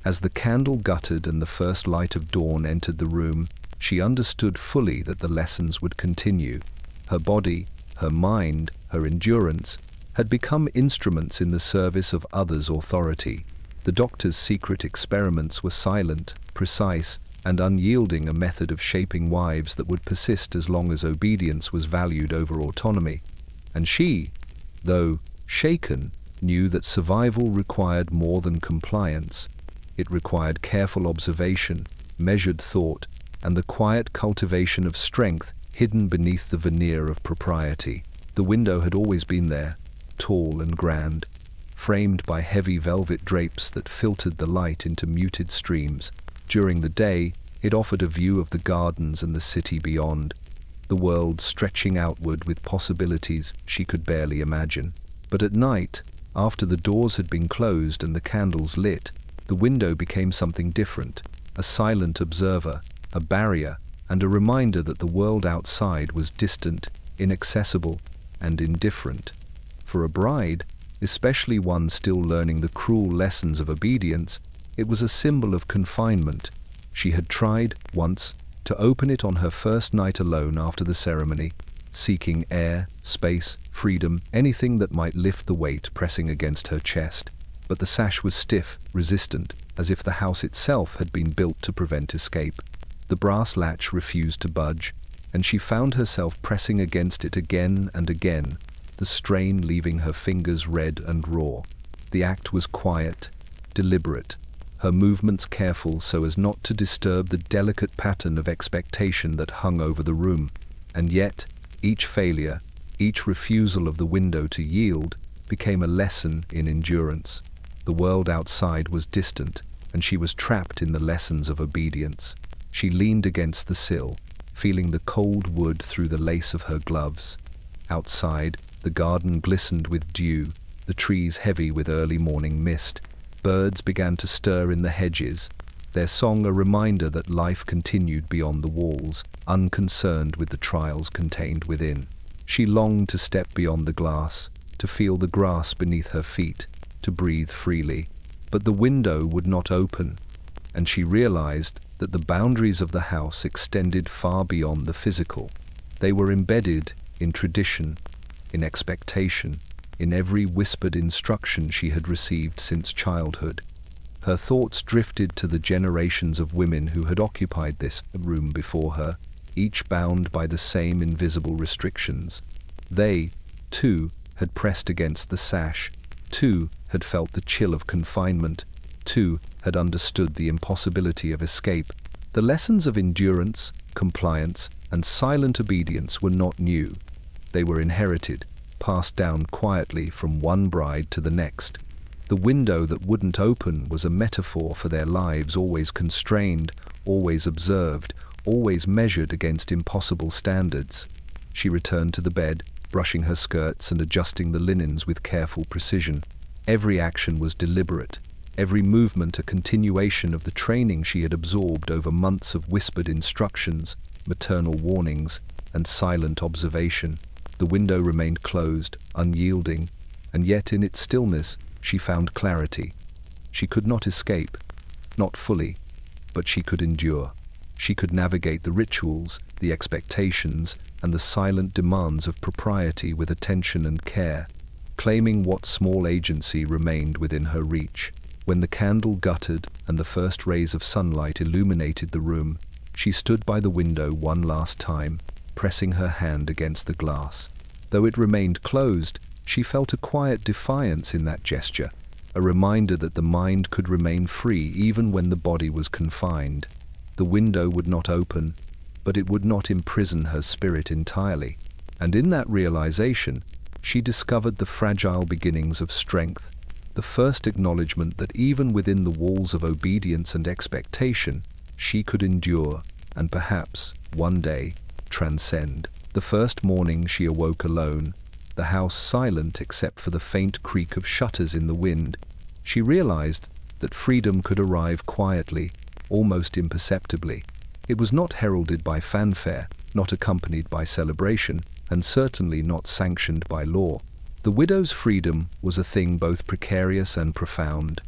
As the candle guttered and the first light of dawn entered the room, she understood fully that the lessons would continue. Her body, her mind, her endurance had become instruments in the service of others' authority. The doctor's secret experiments were silent, precise, and unyielding, a method of shaping wives that would persist as long as obedience was valued over autonomy. And she, though shaken, knew that survival required more than compliance. It required careful observation, measured thought, and the quiet cultivation of strength hidden beneath the veneer of propriety. The window had always been there, tall and grand, framed by heavy velvet drapes that filtered the light into muted streams. During the day, it offered a view of the gardens and the city beyond, the world stretching outward with possibilities she could barely imagine. But at night, after the doors had been closed and the candles lit, the window became something different, a silent observer, a barrier, and a reminder that the world outside was distant, inaccessible, and indifferent. For a bride, especially one still learning the cruel lessons of obedience, it was a symbol of confinement. She had tried, once, to open it on her first night alone after the ceremony, seeking air, space, freedom, anything that might lift the weight pressing against her chest. But the sash was stiff, resistant, as if the house itself had been built to prevent escape. The brass latch refused to budge, and she found herself pressing against it again and again, the strain leaving her fingers red and raw. The act was quiet, deliberate, her movements careful so as not to disturb the delicate pattern of expectation that hung over the room. And yet, each failure, each refusal of the window to yield, became a lesson in endurance. The world outside was distant, and she was trapped in the lessons of obedience. She leaned against the sill, feeling the cold wood through the lace of her gloves. Outside, the garden glistened with dew, the trees heavy with early morning mist. Birds began to stir in the hedges, their song a reminder that life continued beyond the walls, unconcerned with the trials contained within. She longed to step beyond the glass, to feel the grass beneath her feet, to breathe freely. But the window would not open, and she realized that the boundaries of the house extended far beyond the physical. They were embedded in tradition, in expectation, in every whispered instruction she had received since childhood. Her thoughts drifted to the generations of women who had occupied this room before her, each bound by the same invisible restrictions. They, too, had pressed against the sash, too, had felt the chill of confinement, too, had understood the impossibility of escape. The lessons of endurance, compliance, and silent obedience were not new. They were inherited, passed down quietly from one bride to the next. The window that wouldn't open was a metaphor for their lives, always constrained, always observed, always measured against impossible standards. She returned to the bed, brushing her skirts and adjusting the linens with careful precision. Every action was deliberate, every movement a continuation of the training she had absorbed over months of whispered instructions, maternal warnings, and silent observation. The window remained closed, unyielding, and yet in its stillness she found clarity. She could not escape, not fully, but she could endure. She could navigate the rituals, the expectations, and the silent demands of propriety with attention and care, claiming what small agency remained within her reach. When the candle guttered and the first rays of sunlight illuminated the room, she stood by the window one last time, pressing her hand against the glass. Though it remained closed, she felt a quiet defiance in that gesture, a reminder that the mind could remain free even when the body was confined. The window would not open, but it would not imprison her spirit entirely. And in that realization, she discovered the fragile beginnings of strength, the first acknowledgement that even within the walls of obedience and expectation, she could endure and perhaps, one day, transcend. The first morning she awoke alone, the house silent except for the faint creak of shutters in the wind, she realized that freedom could arrive quietly, almost imperceptibly. It was not heralded by fanfare, not accompanied by celebration, and certainly not sanctioned by law. The widow's freedom was a thing both precarious and profound,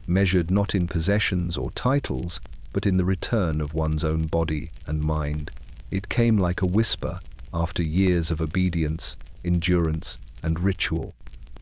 measured not in possessions or titles, but in the return of one's own body and mind. It came like a whisper after years of obedience, endurance, and ritual,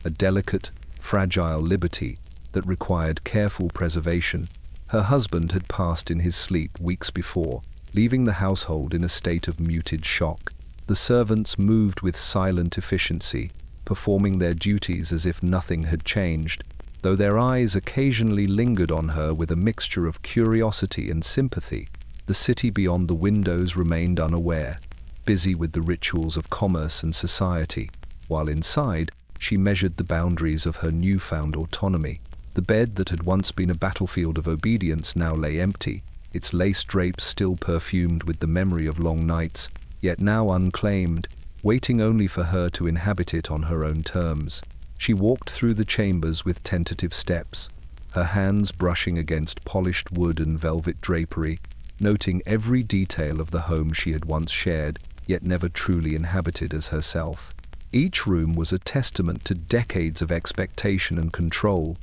a delicate, fragile liberty that required careful preservation. Her husband had passed in his sleep weeks before, leaving the household in a state of muted shock. The servants moved with silent efficiency, performing their duties as if nothing had changed, though their eyes occasionally lingered on her with a mixture of curiosity and sympathy. The city beyond the windows remained unaware, busy with the rituals of commerce and society, while inside she measured the boundaries of her newfound autonomy. The bed that had once been a battlefield of obedience now lay empty, its lace drapes still perfumed with the memory of long nights, yet now unclaimed, waiting only for her to inhabit it on her own terms. She walked through the chambers with tentative steps, her hands brushing against polished wood and velvet drapery, noting every detail of the home she had once shared, yet never truly inhabited as herself. Each room was a testament to decades of expectation and control,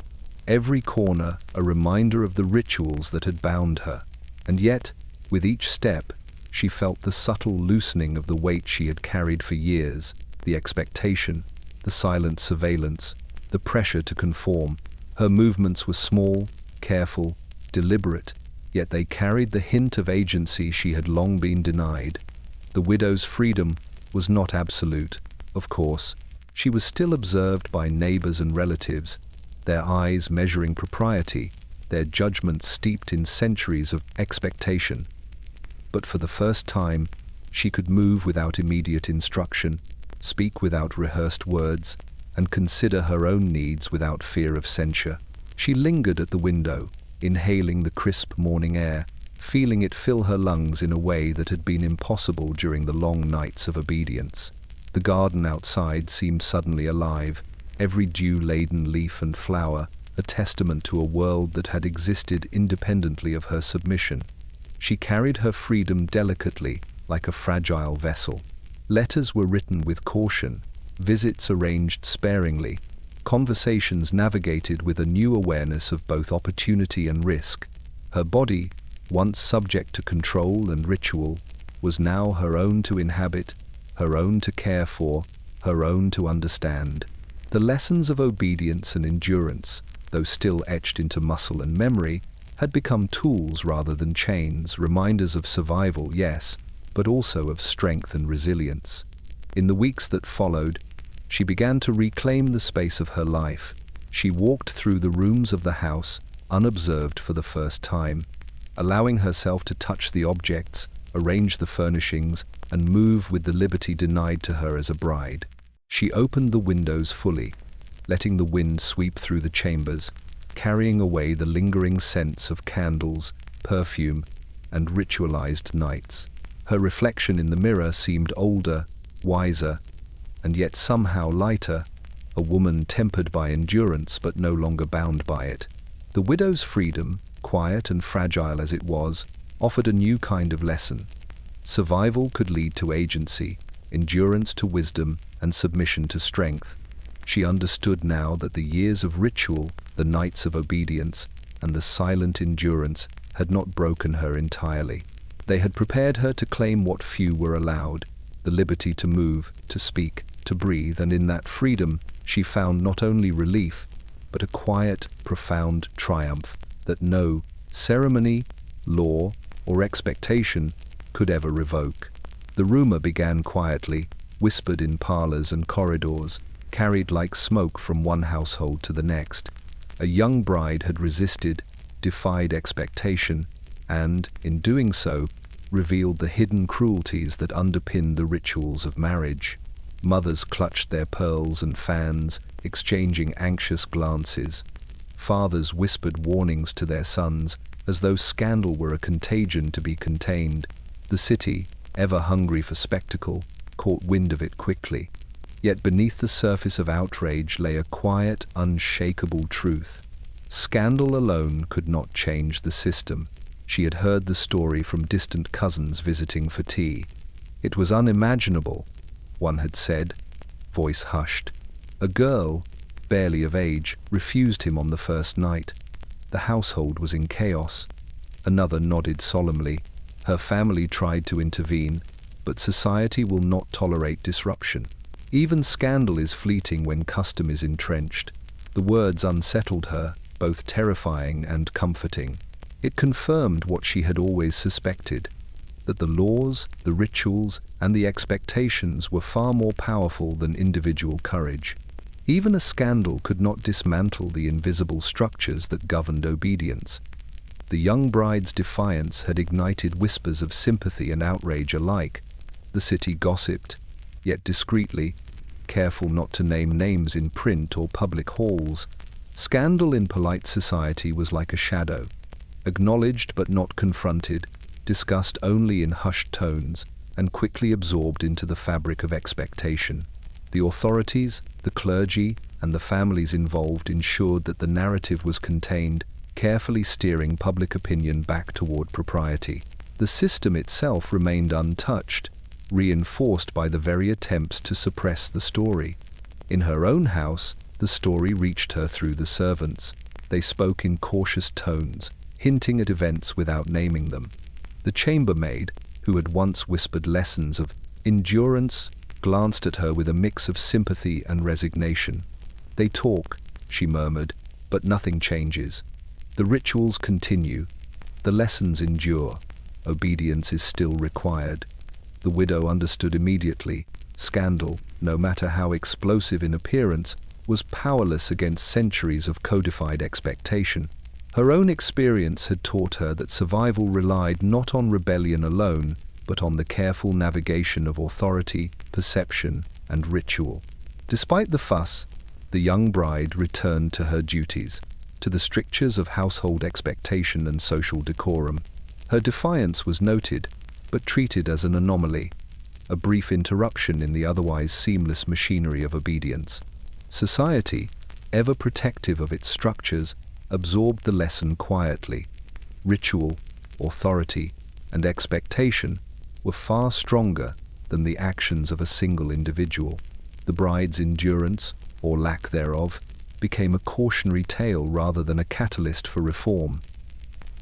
every corner a reminder of the rituals that had bound her. And yet, with each step, she felt the subtle loosening of the weight she had carried for years, the expectation, the silent surveillance, the pressure to conform. Her movements were small, careful, deliberate, yet they carried the hint of agency she had long been denied. The widow's freedom was not absolute, of course. She was still observed by neighbors and relatives, their eyes measuring propriety, their judgments steeped in centuries of expectation. But for the first time, She could move without immediate instruction, speak without rehearsed words, and consider her own needs without fear of censure. She lingered at the window, inhaling the crisp morning air, feeling it fill her lungs in a way that had been impossible during the long nights of obedience. The garden outside seemed suddenly alive, every dew-laden leaf and flower a testament to a world that had existed independently of her submission. She carried her freedom delicately, like a fragile vessel. Letters were written with caution, visits arranged sparingly, conversations navigated with a new awareness of both opportunity and risk. Her body, once subject to control and ritual, was now her own to inhabit, her own to care for, her own to understand. The lessons of obedience and endurance, though still etched into muscle and memory, had become tools rather than chains, reminders of survival, yes, but also of strength and resilience. In the weeks that followed, she began to reclaim the space of her life. She walked through the rooms of the house, unobserved for the first time, allowing herself to touch the objects, arrange the furnishings, and move with the liberty denied to her as a bride. She opened the windows fully, letting the wind sweep through the chambers, carrying away the lingering scents of candles, perfume, and ritualized nights. Her reflection in the mirror seemed older, wiser, and yet somehow lighter, a woman tempered by endurance but no longer bound by it. The widow's freedom, quiet and fragile as it was, offered a new kind of lesson. Survival could lead to agency, endurance to wisdom, and submission to strength. She understood now that the years of ritual, the nights of obedience, and the silent endurance had not broken her entirely. They had prepared her to claim what few were allowed, the liberty to move, to speak, to breathe, and in that freedom she found not only relief, but a quiet, profound triumph that no ceremony, law, or expectation could ever revoke. The rumor began quietly, whispered in parlors and corridors, carried like smoke from one household to the next. A young bride had resisted, defied expectation, and, in doing so, revealed the hidden cruelties that underpinned the rituals of marriage. Mothers clutched their pearls and fans, exchanging anxious glances. Fathers whispered warnings to their sons, as though scandal were a contagion to be contained. The city, ever hungry for spectacle, caught wind of it quickly. Yet beneath the surface of outrage lay a quiet, unshakable truth. Scandal alone could not change the system. She had heard the story from distant cousins visiting for tea. It was unimaginable, one had said, voice hushed. A girl, barely of age, refused him on the first night. The household was in chaos. Another nodded solemnly. Her family tried to intervene, but society will not tolerate disruption. Even scandal is fleeting when custom is entrenched. The words unsettled her, both terrifying and comforting. It confirmed what she had always suspected, that the laws, the rituals, and the expectations were far more powerful than individual courage. Even a scandal could not dismantle the invisible structures that governed obedience. The young bride's defiance had ignited whispers of sympathy and outrage alike. The city gossiped, yet discreetly, careful not to name names in print or public halls. Scandal in polite society was like a shadow, acknowledged but not confronted, discussed only in hushed tones, and quickly absorbed into the fabric of expectation. The authorities, the clergy, and the families involved ensured that the narrative was contained, carefully steering public opinion back toward propriety. The system itself remained untouched, reinforced by the very attempts to suppress the story. In her own house, the story reached her through the servants. They spoke in cautious tones, hinting at events without naming them. The chambermaid, who had once whispered lessons of endurance, glanced at her with a mix of sympathy and resignation. "They talk," she murmured, "but nothing changes. The rituals continue. The lessons endure. Obedience is still required." The widow understood immediately. Scandal, no matter how explosive in appearance, was powerless against centuries of codified expectation. Her own experience had taught her that survival relied not on rebellion alone, but on the careful navigation of authority, perception, and ritual. Despite the fuss, the young bride returned to her duties, to the strictures of household expectation and social decorum. Her defiance was noted, but treated as an anomaly, a brief interruption in the otherwise seamless machinery of obedience. Society, ever protective of its structures, absorbed the lesson quietly. Ritual, authority, and expectation were far stronger than the actions of a single individual. The bride's endurance, or lack thereof, became a cautionary tale rather than a catalyst for reform.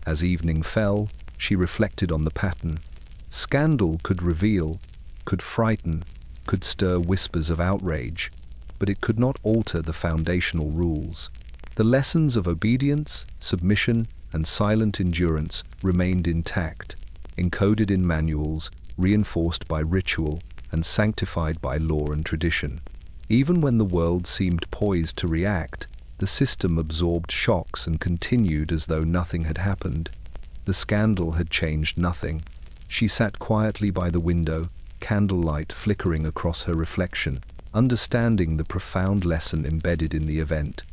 As evening fell, she reflected on the pattern. Scandal could reveal, could frighten, could stir whispers of outrage, but it could not alter the foundational rules. The lessons of obedience, submission, and silent endurance remained intact, encoded in manuals, reinforced by ritual, and sanctified by law and tradition. Even when the world seemed poised to react, the system absorbed shocks and continued as though nothing had happened. The scandal had changed nothing. She sat quietly by the window, candlelight flickering across her reflection, understanding the profound lesson embedded in the event.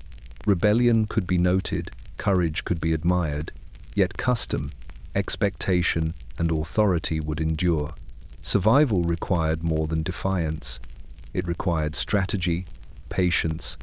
Rebellion could be noted, courage could be admired, yet custom, expectation, and authority would endure. Survival required more than defiance. It required strategy, patience,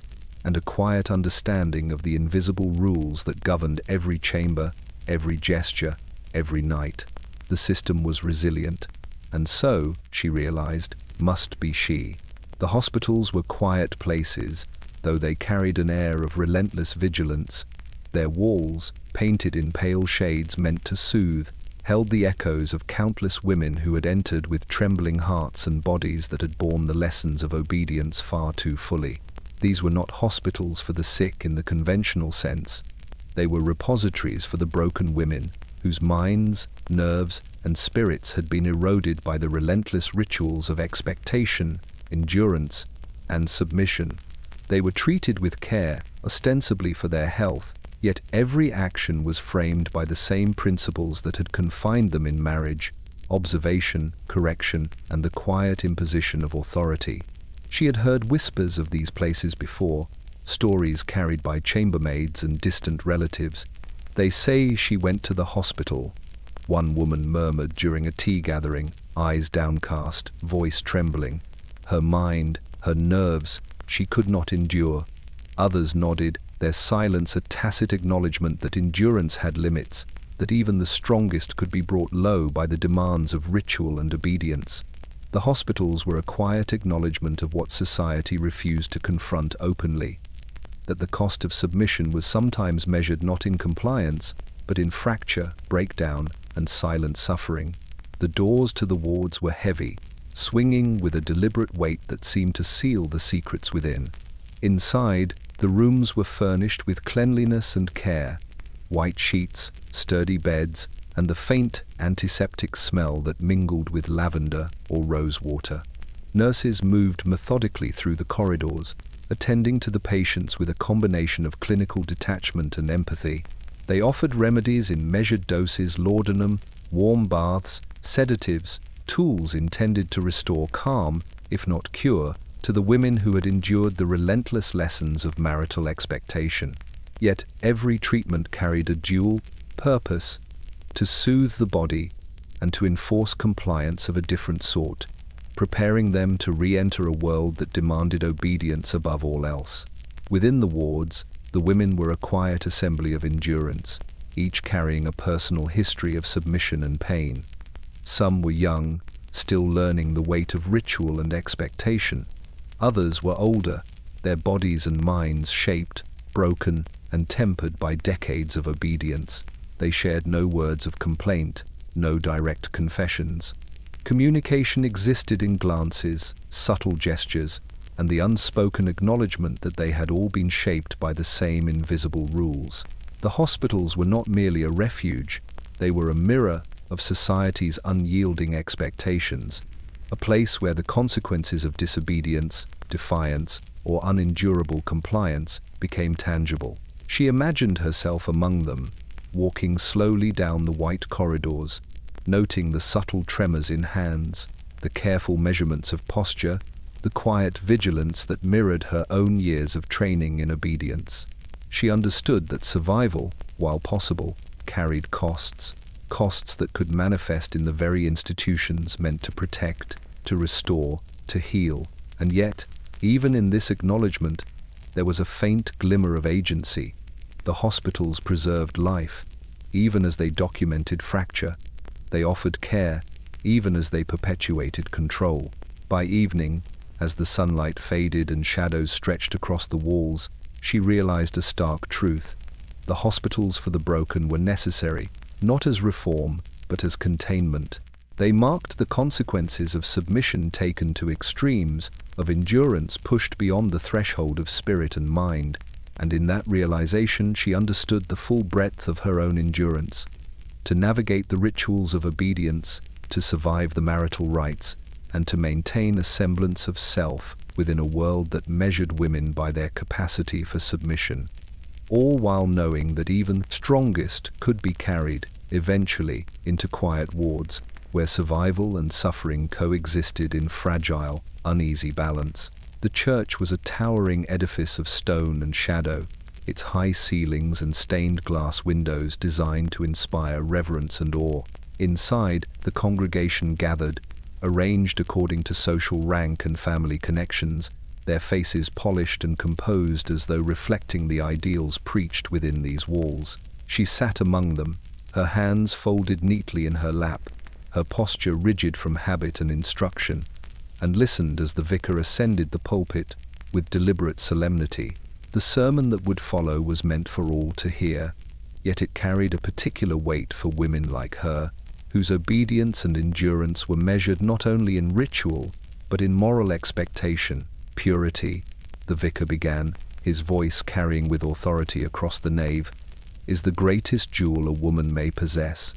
and a quiet understanding of the invisible rules that governed every chamber, every gesture, every night. The system was resilient, and so, she realized, must be she. The hospitals were quiet places, though they carried an air of relentless vigilance. Their walls, painted in pale shades meant to soothe, held the echoes of countless women who had entered with trembling hearts and bodies that had borne the lessons of obedience far too fully. These were not hospitals for the sick in the conventional sense. They were repositories for the broken women, whose minds, nerves, and spirits had been eroded by the relentless rituals of expectation, endurance, and submission. They were treated with care, ostensibly for their health, yet every action was framed by the same principles that had confined them in marriage: observation, correction, and the quiet imposition of authority. She had heard whispers of these places before, stories carried by chambermaids and distant relatives. "They say she went to the hospital," one woman murmured during a tea gathering, eyes downcast, voice trembling. Her mind, her nerves, she could not endure. Others nodded, their silence a tacit acknowledgement that endurance had limits, that even the strongest could be brought low by the demands of ritual and obedience. The hospitals were a quiet acknowledgement of what society refused to confront openly, that the cost of submission was sometimes measured not in compliance, but in fracture, breakdown, and silent suffering. The doors to the wards were heavy, swinging with a deliberate weight that seemed to seal the secrets within. Inside, the rooms were furnished with cleanliness and care: white sheets, sturdy beds, and the faint antiseptic smell that mingled with lavender or rose water. Nurses moved methodically through the corridors, attending to the patients with a combination of clinical detachment and empathy. They offered remedies in measured doses: laudanum, warm baths, sedatives, tools intended to restore calm, if not cure, to the women who had endured the relentless lessons of marital expectation. Yet every treatment carried a dual purpose: to soothe the body and to enforce compliance of a different sort, preparing them to re-enter a world that demanded obedience above all else. Within the wards, the women were a quiet assembly of endurance, each carrying a personal history of submission and pain. Some were young, still learning the weight of ritual and expectation. Others were older, their bodies and minds shaped, broken, and tempered by decades of obedience. They shared no words of complaint, no direct confessions. Communication existed in glances, subtle gestures, and the unspoken acknowledgement that they had all been shaped by the same invisible rules. The hospitals were not merely a refuge, they were a mirror of society's unyielding expectations, a place where the consequences of disobedience, defiance, or unendurable compliance became tangible. She imagined herself among them, walking slowly down the white corridors, noting the subtle tremors in hands, the careful measurements of posture, the quiet vigilance that mirrored her own years of training in obedience. She understood that survival, while possible, carried costs that could manifest in the very institutions meant to protect, to restore, to heal. And yet, even in this acknowledgement, there was a faint glimmer of agency. The hospitals preserved life, even as they documented fracture. They offered care, even as they perpetuated control. By evening, as the sunlight faded and shadows stretched across the walls, she realized a stark truth. The hospitals for the broken were necessary, not as reform, but as containment. They marked the consequences of submission taken to extremes, of endurance pushed beyond the threshold of spirit and mind, and in that realization she understood the full breadth of her own endurance. To navigate the rituals of obedience, to survive the marital rites, and to maintain a semblance of self within a world that measured women by their capacity for submission, all while knowing that even strongest could be carried, eventually, into quiet wards, where survival and suffering coexisted in fragile, uneasy balance. The church was a towering edifice of stone and shadow, its high ceilings and stained glass windows designed to inspire reverence and awe. Inside, the congregation gathered, arranged according to social rank and family connections, their faces polished and composed as though reflecting the ideals preached within these walls. She sat among them, her hands folded neatly in her lap, her posture rigid from habit and instruction, and listened as the vicar ascended the pulpit with deliberate solemnity. The sermon that would follow was meant for all to hear, yet it carried a particular weight for women like her, whose obedience and endurance were measured not only in ritual, but in moral expectation. Purity, the vicar began, his voice carrying with authority across the nave, is the greatest jewel a woman may possess.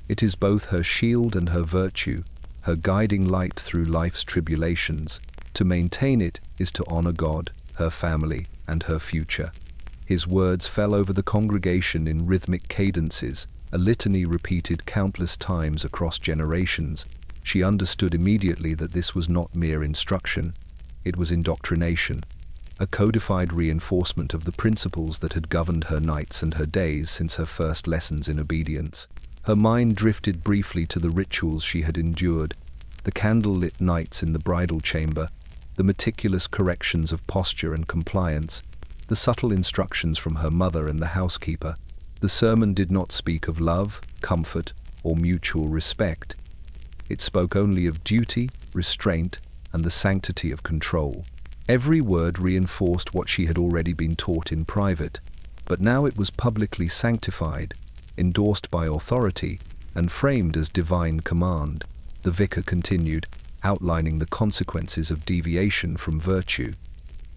It is both her shield and her virtue, her guiding light through life's tribulations. To maintain it is to honor God, her family, and her future. His words fell over the congregation in rhythmic cadences, a litany repeated countless times across generations. She understood immediately that this was not mere instruction. It was indoctrination, a codified reinforcement of the principles that had governed her nights and her days since her first lessons in obedience. Her mind drifted briefly to the rituals she had endured, the candlelit nights in the bridal chamber, the meticulous corrections of posture and compliance, the subtle instructions from her mother and the housekeeper. The sermon did not speak of love, comfort, or mutual respect. It spoke only of duty, restraint, and the sanctity of control. Every word reinforced what she had already been taught in private, but now it was publicly sanctified, endorsed by authority, and framed as divine command. The vicar continued, outlining the consequences of deviation from virtue.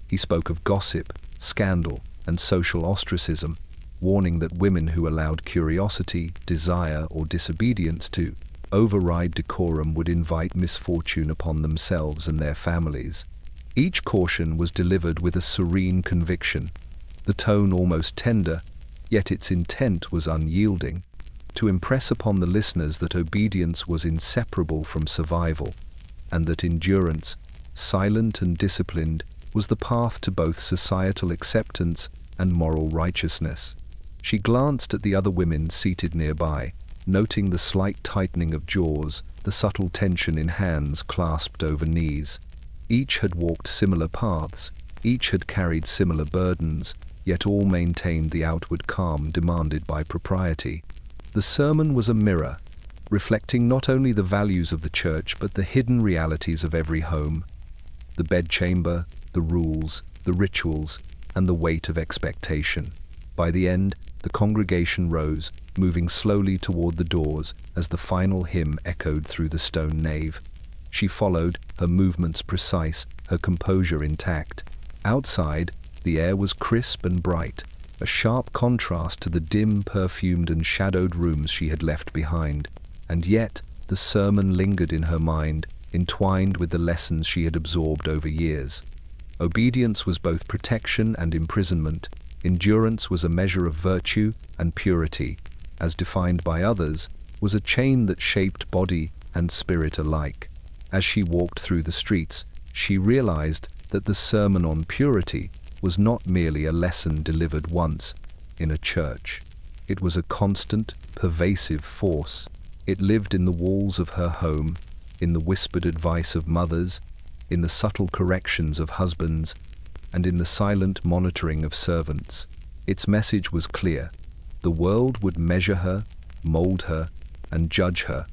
He spoke of gossip, scandal, and social ostracism, warning that women who allowed curiosity, desire, or disobedience to override decorum would invite misfortune upon themselves and their families. Each caution was delivered with a serene conviction, the tone almost tender, yet its intent was unyielding, to impress upon the listeners that obedience was inseparable from survival, and that endurance, silent and disciplined, was the path to both societal acceptance and moral righteousness. She glanced at the other women seated nearby, noting the slight tightening of jaws, the subtle tension in hands clasped over knees. Each had walked similar paths, each had carried similar burdens, yet all maintained the outward calm demanded by propriety. The sermon was a mirror, reflecting not only the values of the church but the hidden realities of every home. The bedchamber, the rules, the rituals, and the weight of expectation. By the end, the congregation rose, moving slowly toward the doors as the final hymn echoed through the stone nave. She followed, her movements precise, her composure intact. Outside, the air was crisp and bright, a sharp contrast to the dim, perfumed and shadowed rooms she had left behind. And yet, the sermon lingered in her mind, entwined with the lessons she had absorbed over years. Obedience was both protection and imprisonment. Endurance was a measure of virtue and purity, as defined by others, was a chain that shaped body and spirit alike. As she walked through the streets, she realized that the sermon on purity was not merely a lesson delivered once in a church. It was a constant, pervasive force. It lived in the walls of her home, in the whispered advice of mothers, in the subtle corrections of husbands, and in the silent monitoring of servants. Its message was clear. The world would measure her, mold her, and judge her,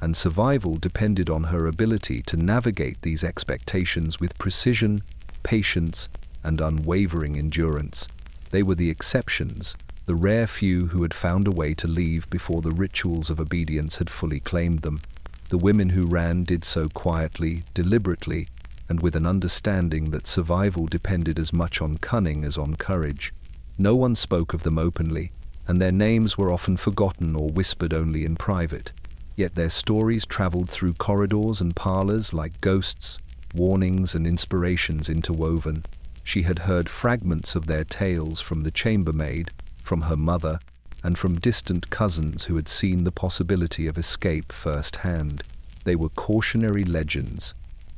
and survival depended on her ability to navigate these expectations with precision, patience, and unwavering endurance. They were the exceptions, the rare few who had found a way to leave before the rituals of obedience had fully claimed them. The women who ran did so quietly, deliberately, and with an understanding that survival depended as much on cunning as on courage. No one spoke of them openly, and their names were often forgotten or whispered only in private. Yet their stories traveled through corridors and parlors like ghosts, warnings and inspirations interwoven. She had heard fragments of their tales from the chambermaid, from her mother, and from distant cousins who had seen the possibility of escape firsthand. They were cautionary legends,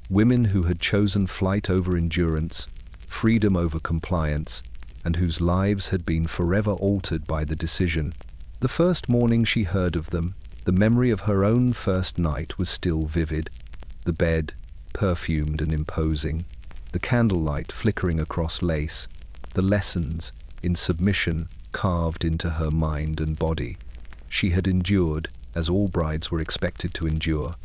women who had chosen flight over endurance, freedom over compliance, and whose lives had been forever altered by the decision. The first morning she heard of them, the memory of her own first night was still vivid. The bed, perfumed and imposing, the candlelight flickering across lace, the lessons, in submission, carved into her mind and body. She had endured, as all brides were expected to endure.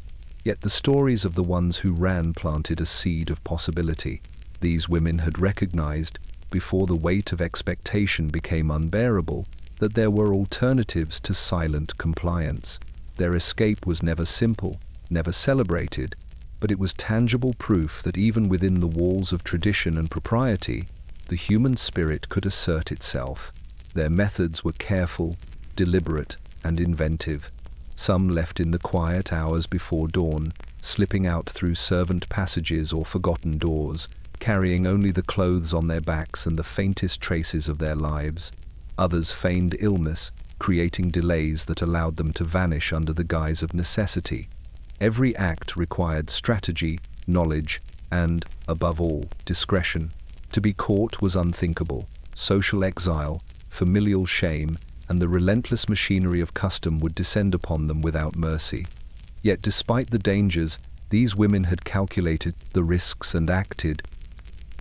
Yet the stories of the ones who ran planted a seed of possibility. These women had recognized, before the weight of expectation became unbearable, that there were alternatives to silent compliance. Their escape was never simple, never celebrated, but it was tangible proof that even within the walls of tradition and propriety, the human spirit could assert itself. Their methods were careful, deliberate, and inventive. Some left in the quiet hours before dawn, slipping out through servant passages or forgotten doors, carrying only the clothes on their backs and the faintest traces of their lives. Others feigned illness, creating delays that allowed them to vanish under the guise of necessity. Every act required strategy, knowledge, and, above all, discretion. To be caught was unthinkable. Social exile, familial shame, and the relentless machinery of custom would descend upon them without mercy. Yet despite the dangers, these women had calculated the risks and acted,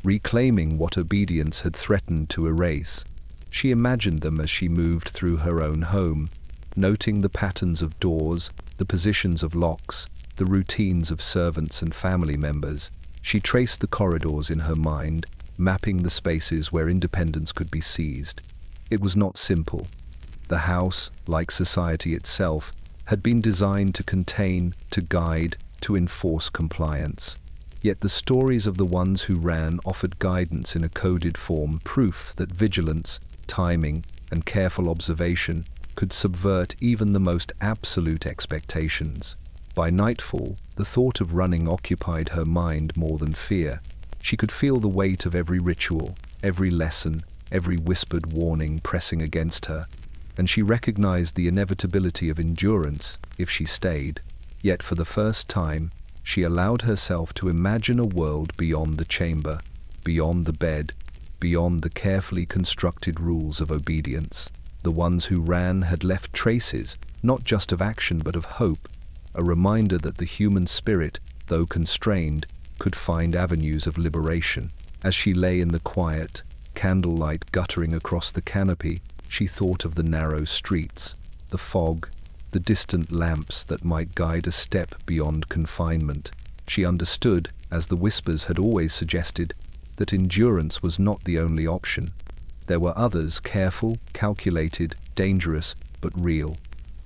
reclaiming what obedience had threatened to erase. She imagined them as she moved through her own home, noting the patterns of doors, the positions of locks, the routines of servants and family members. She traced the corridors in her mind, mapping the spaces where independence could be seized. It was not simple. The house, like society itself, had been designed to contain, to guide, to enforce compliance. Yet the stories of the ones who ran offered guidance in a coded form, proof that vigilance, timing, and careful observation could subvert even the most absolute expectations. By nightfall, the thought of running occupied her mind more than fear. She could feel the weight of every ritual, every lesson, every whispered warning pressing against her, and she recognized the inevitability of endurance if she stayed. Yet for the first time, she allowed herself to imagine a world beyond the chamber, beyond the bed, beyond the carefully constructed rules of obedience. The ones who ran had left traces, not just of action but of hope, a reminder that the human spirit, though constrained, could find avenues of liberation. As she lay in the quiet, candlelight guttering across the canopy, she thought of the narrow streets, the fog, the distant lamps that might guide a step beyond confinement. She understood, as the whispers had always suggested, that endurance was not the only option. There were others, careful, calculated, dangerous, but real.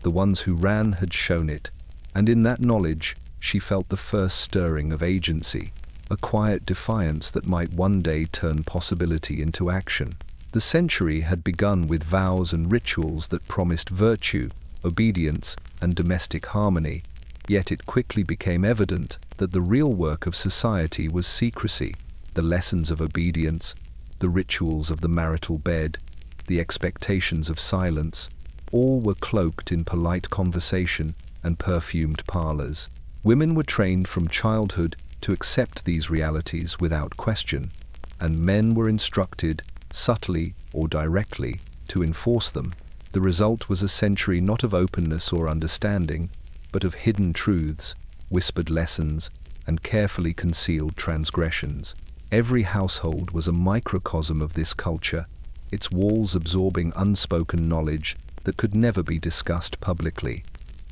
The ones who ran had shown it, and in that knowledge she felt the first stirring of agency, a quiet defiance that might one day turn possibility into action. The century had begun with vows and rituals that promised virtue, obedience, and domestic harmony, yet it quickly became evident that the real work of society was secrecy. The lessons of obedience, the rituals of the marital bed, the expectations of silence, all were cloaked in polite conversation and perfumed parlors. Women were trained from childhood to accept these realities without question, and men were instructed, subtly or directly, to enforce them. The result was a century not of openness or understanding, but of hidden truths, whispered lessons, and carefully concealed transgressions. Every household was a microcosm of this culture, its walls absorbing unspoken knowledge that could never be discussed publicly.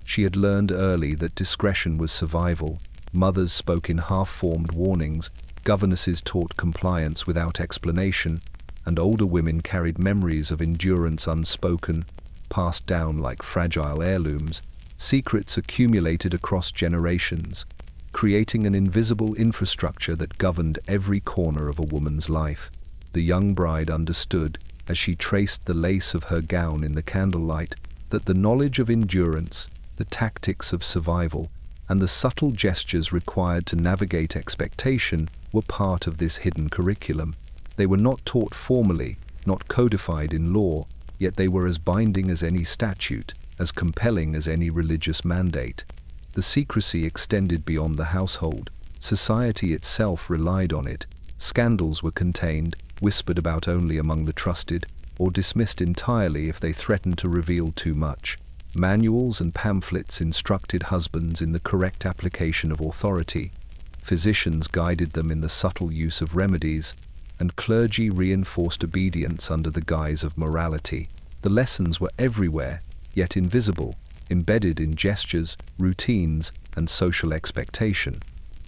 She had learned early that discretion was survival. Mothers spoke in half-formed warnings, governesses taught compliance without explanation, and older women carried memories of endurance unspoken, passed down like fragile heirlooms, secrets accumulated across generations, creating an invisible infrastructure that governed every corner of a woman's life. The young bride understood, as she traced the lace of her gown in the candlelight, that the knowledge of endurance, the tactics of survival, and the subtle gestures required to navigate expectation were part of this hidden curriculum. They were not taught formally, not codified in law, yet they were as binding as any statute, as compelling as any religious mandate. The secrecy extended beyond the household. Society itself relied on it. Scandals were contained, whispered about only among the trusted, or dismissed entirely if they threatened to reveal too much. Manuals and pamphlets instructed husbands in the correct application of authority. Physicians guided them in the subtle use of remedies, and clergy reinforced obedience under the guise of morality. The lessons were everywhere, yet invisible, embedded in gestures, routines, and social expectation.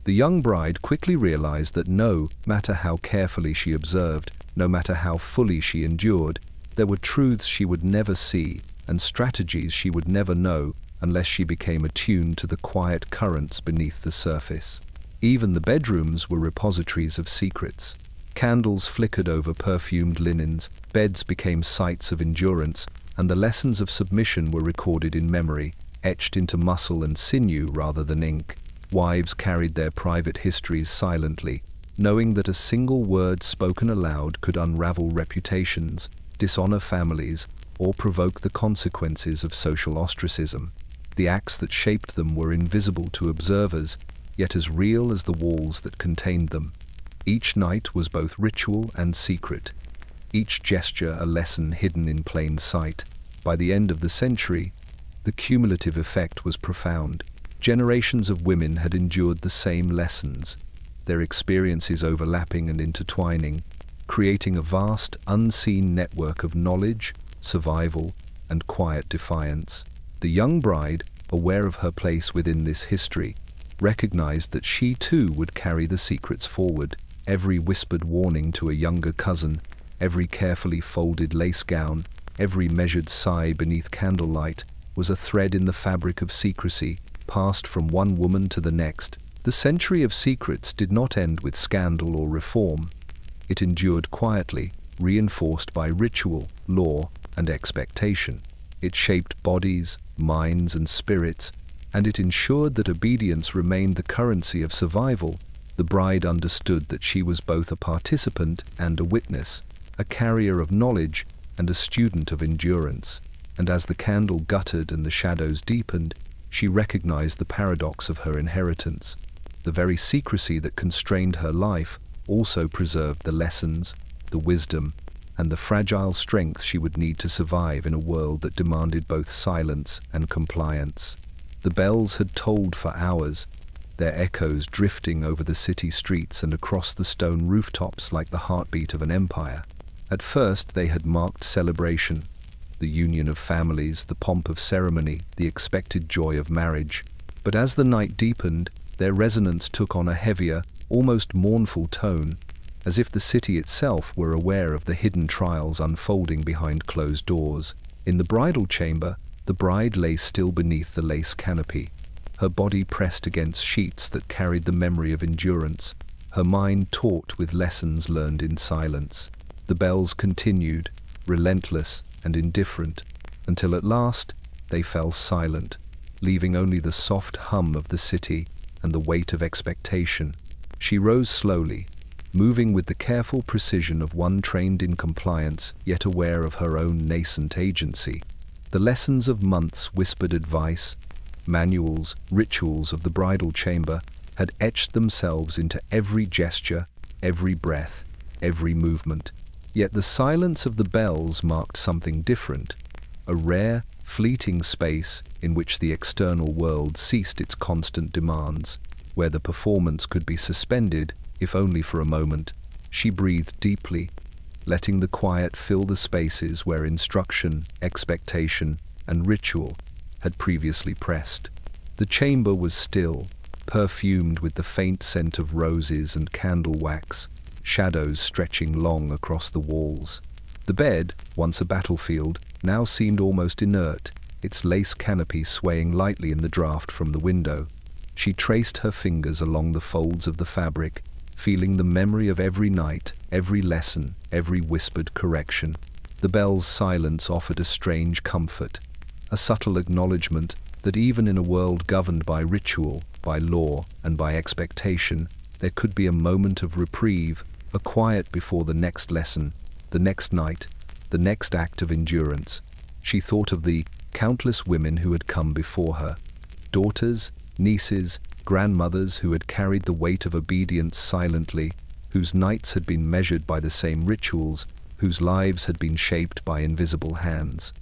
The young bride quickly realized that no matter how carefully she observed, no matter how fully she endured, there were truths she would never see and strategies she would never know unless she became attuned to the quiet currents beneath the surface. Even the bedrooms were repositories of secrets. Candles flickered over perfumed linens, beds became sites of endurance, and the lessons of submission were recorded in memory, etched into muscle and sinew rather than ink. Wives carried their private histories silently, knowing that a single word spoken aloud could unravel reputations, dishonor families, or provoke the consequences of social ostracism. The acts that shaped them were invisible to observers, yet as real as the walls that contained them. Each night was both ritual and secret, each gesture a lesson hidden in plain sight. By the end of the century, the cumulative effect was profound. Generations of women had endured the same lessons, their experiences overlapping and intertwining, creating a vast, unseen network of knowledge, survival, and quiet defiance. The young bride, aware of her place within this history, recognized that she too would carry the secrets forward. Every whispered warning to a younger cousin, every carefully folded lace gown, every measured sigh beneath candlelight was a thread in the fabric of secrecy, passed from one woman to the next. The century of secrets did not end with scandal or reform. It endured quietly, reinforced by ritual, law, and expectation. It shaped bodies, minds, and spirits, and it ensured that obedience remained the currency of survival. The bride understood that she was both a participant and a witness, a carrier of knowledge and a student of endurance. And as the candle guttered and the shadows deepened, she recognized the paradox of her inheritance. The very secrecy that constrained her life also preserved the lessons, the wisdom, and the fragile strength she would need to survive in a world that demanded both silence and compliance. The bells had tolled for hours, their echoes drifting over the city streets and across the stone rooftops like the heartbeat of an empire. At first they had marked celebration, the union of families, the pomp of ceremony, the expected joy of marriage. But as the night deepened, their resonance took on a heavier, almost mournful tone, as if the city itself were aware of the hidden trials unfolding behind closed doors. In the bridal chamber, the bride lay still beneath the lace canopy, her body pressed against sheets that carried the memory of endurance, her mind taut with lessons learned in silence. The bells continued, relentless and indifferent, until at last they fell silent, leaving only the soft hum of the city and the weight of expectation. She rose slowly, moving with the careful precision of one trained in compliance, yet aware of her own nascent agency. The lessons of months' whispered advice, manuals, rituals of the bridal chamber had etched themselves into every gesture, every breath, every movement. Yet the silence of the bells marked something different, a rare, fleeting space in which the external world ceased its constant demands, where the performance could be suspended, if only for a moment. She breathed deeply, letting the quiet fill the spaces where instruction, expectation, and ritual had previously pressed. The chamber was still, perfumed with the faint scent of roses and candle wax, shadows stretching long across the walls. The bed, once a battlefield, now seemed almost inert, its lace canopy swaying lightly in the draught from the window. She traced her fingers along the folds of the fabric, feeling the memory of every night, every lesson, every whispered correction. The bell's silence offered a strange comfort, a subtle acknowledgement that even in a world governed by ritual, by law, and by expectation, there could be a moment of reprieve, a quiet before the next lesson, the next night, the next act of endurance. She thought of the countless women who had come before her, daughters, nieces, grandmothers who had carried the weight of obedience silently, whose nights had been measured by the same rituals, whose lives had been shaped by invisible hands.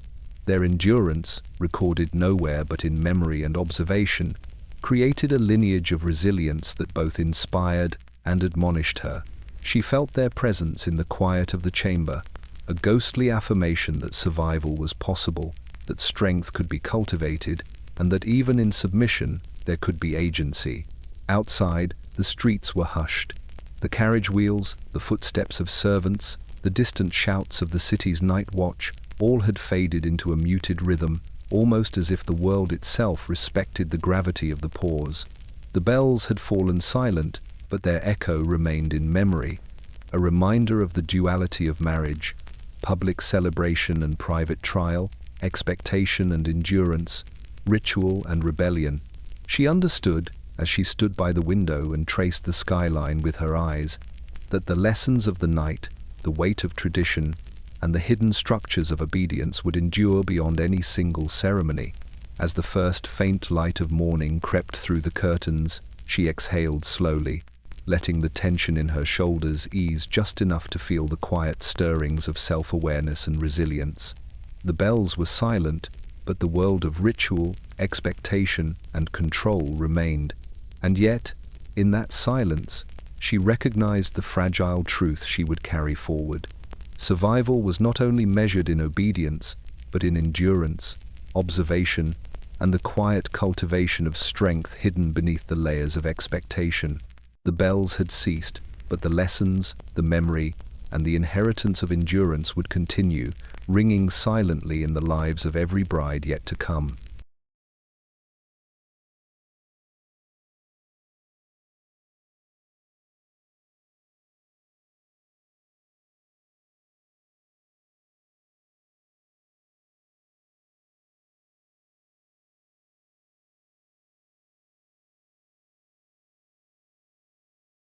Their endurance, recorded nowhere but in memory and observation, created a lineage of resilience that both inspired and admonished her. She felt their presence in the quiet of the chamber, a ghostly affirmation that survival was possible, that strength could be cultivated, and that even in submission there could be agency. Outside, the streets were hushed. The carriage wheels, the footsteps of servants, the distant shouts of the city's night watch, all had faded into a muted rhythm, almost as if the world itself respected the gravity of the pause. The bells had fallen silent, but their echo remained in memory, a reminder of the duality of marriage, public celebration and private trial, expectation and endurance, ritual and rebellion. She understood, as she stood by the window and traced the skyline with her eyes, that the lessons of the night, the weight of tradition, and the hidden structures of obedience would endure beyond any single ceremony. As the first faint light of morning crept through the curtains, she exhaled slowly, letting the tension in her shoulders ease just enough to feel the quiet stirrings of self-awareness and resilience. The bells were silent, but the world of ritual, expectation, and control remained. And yet, in that silence, she recognized the fragile truth she would carry forward. Survival was not only measured in obedience, but in endurance, observation, and the quiet cultivation of strength hidden beneath the layers of expectation. The bells had ceased, but the lessons, the memory, and the inheritance of endurance would continue, ringing silently in the lives of every bride yet to come.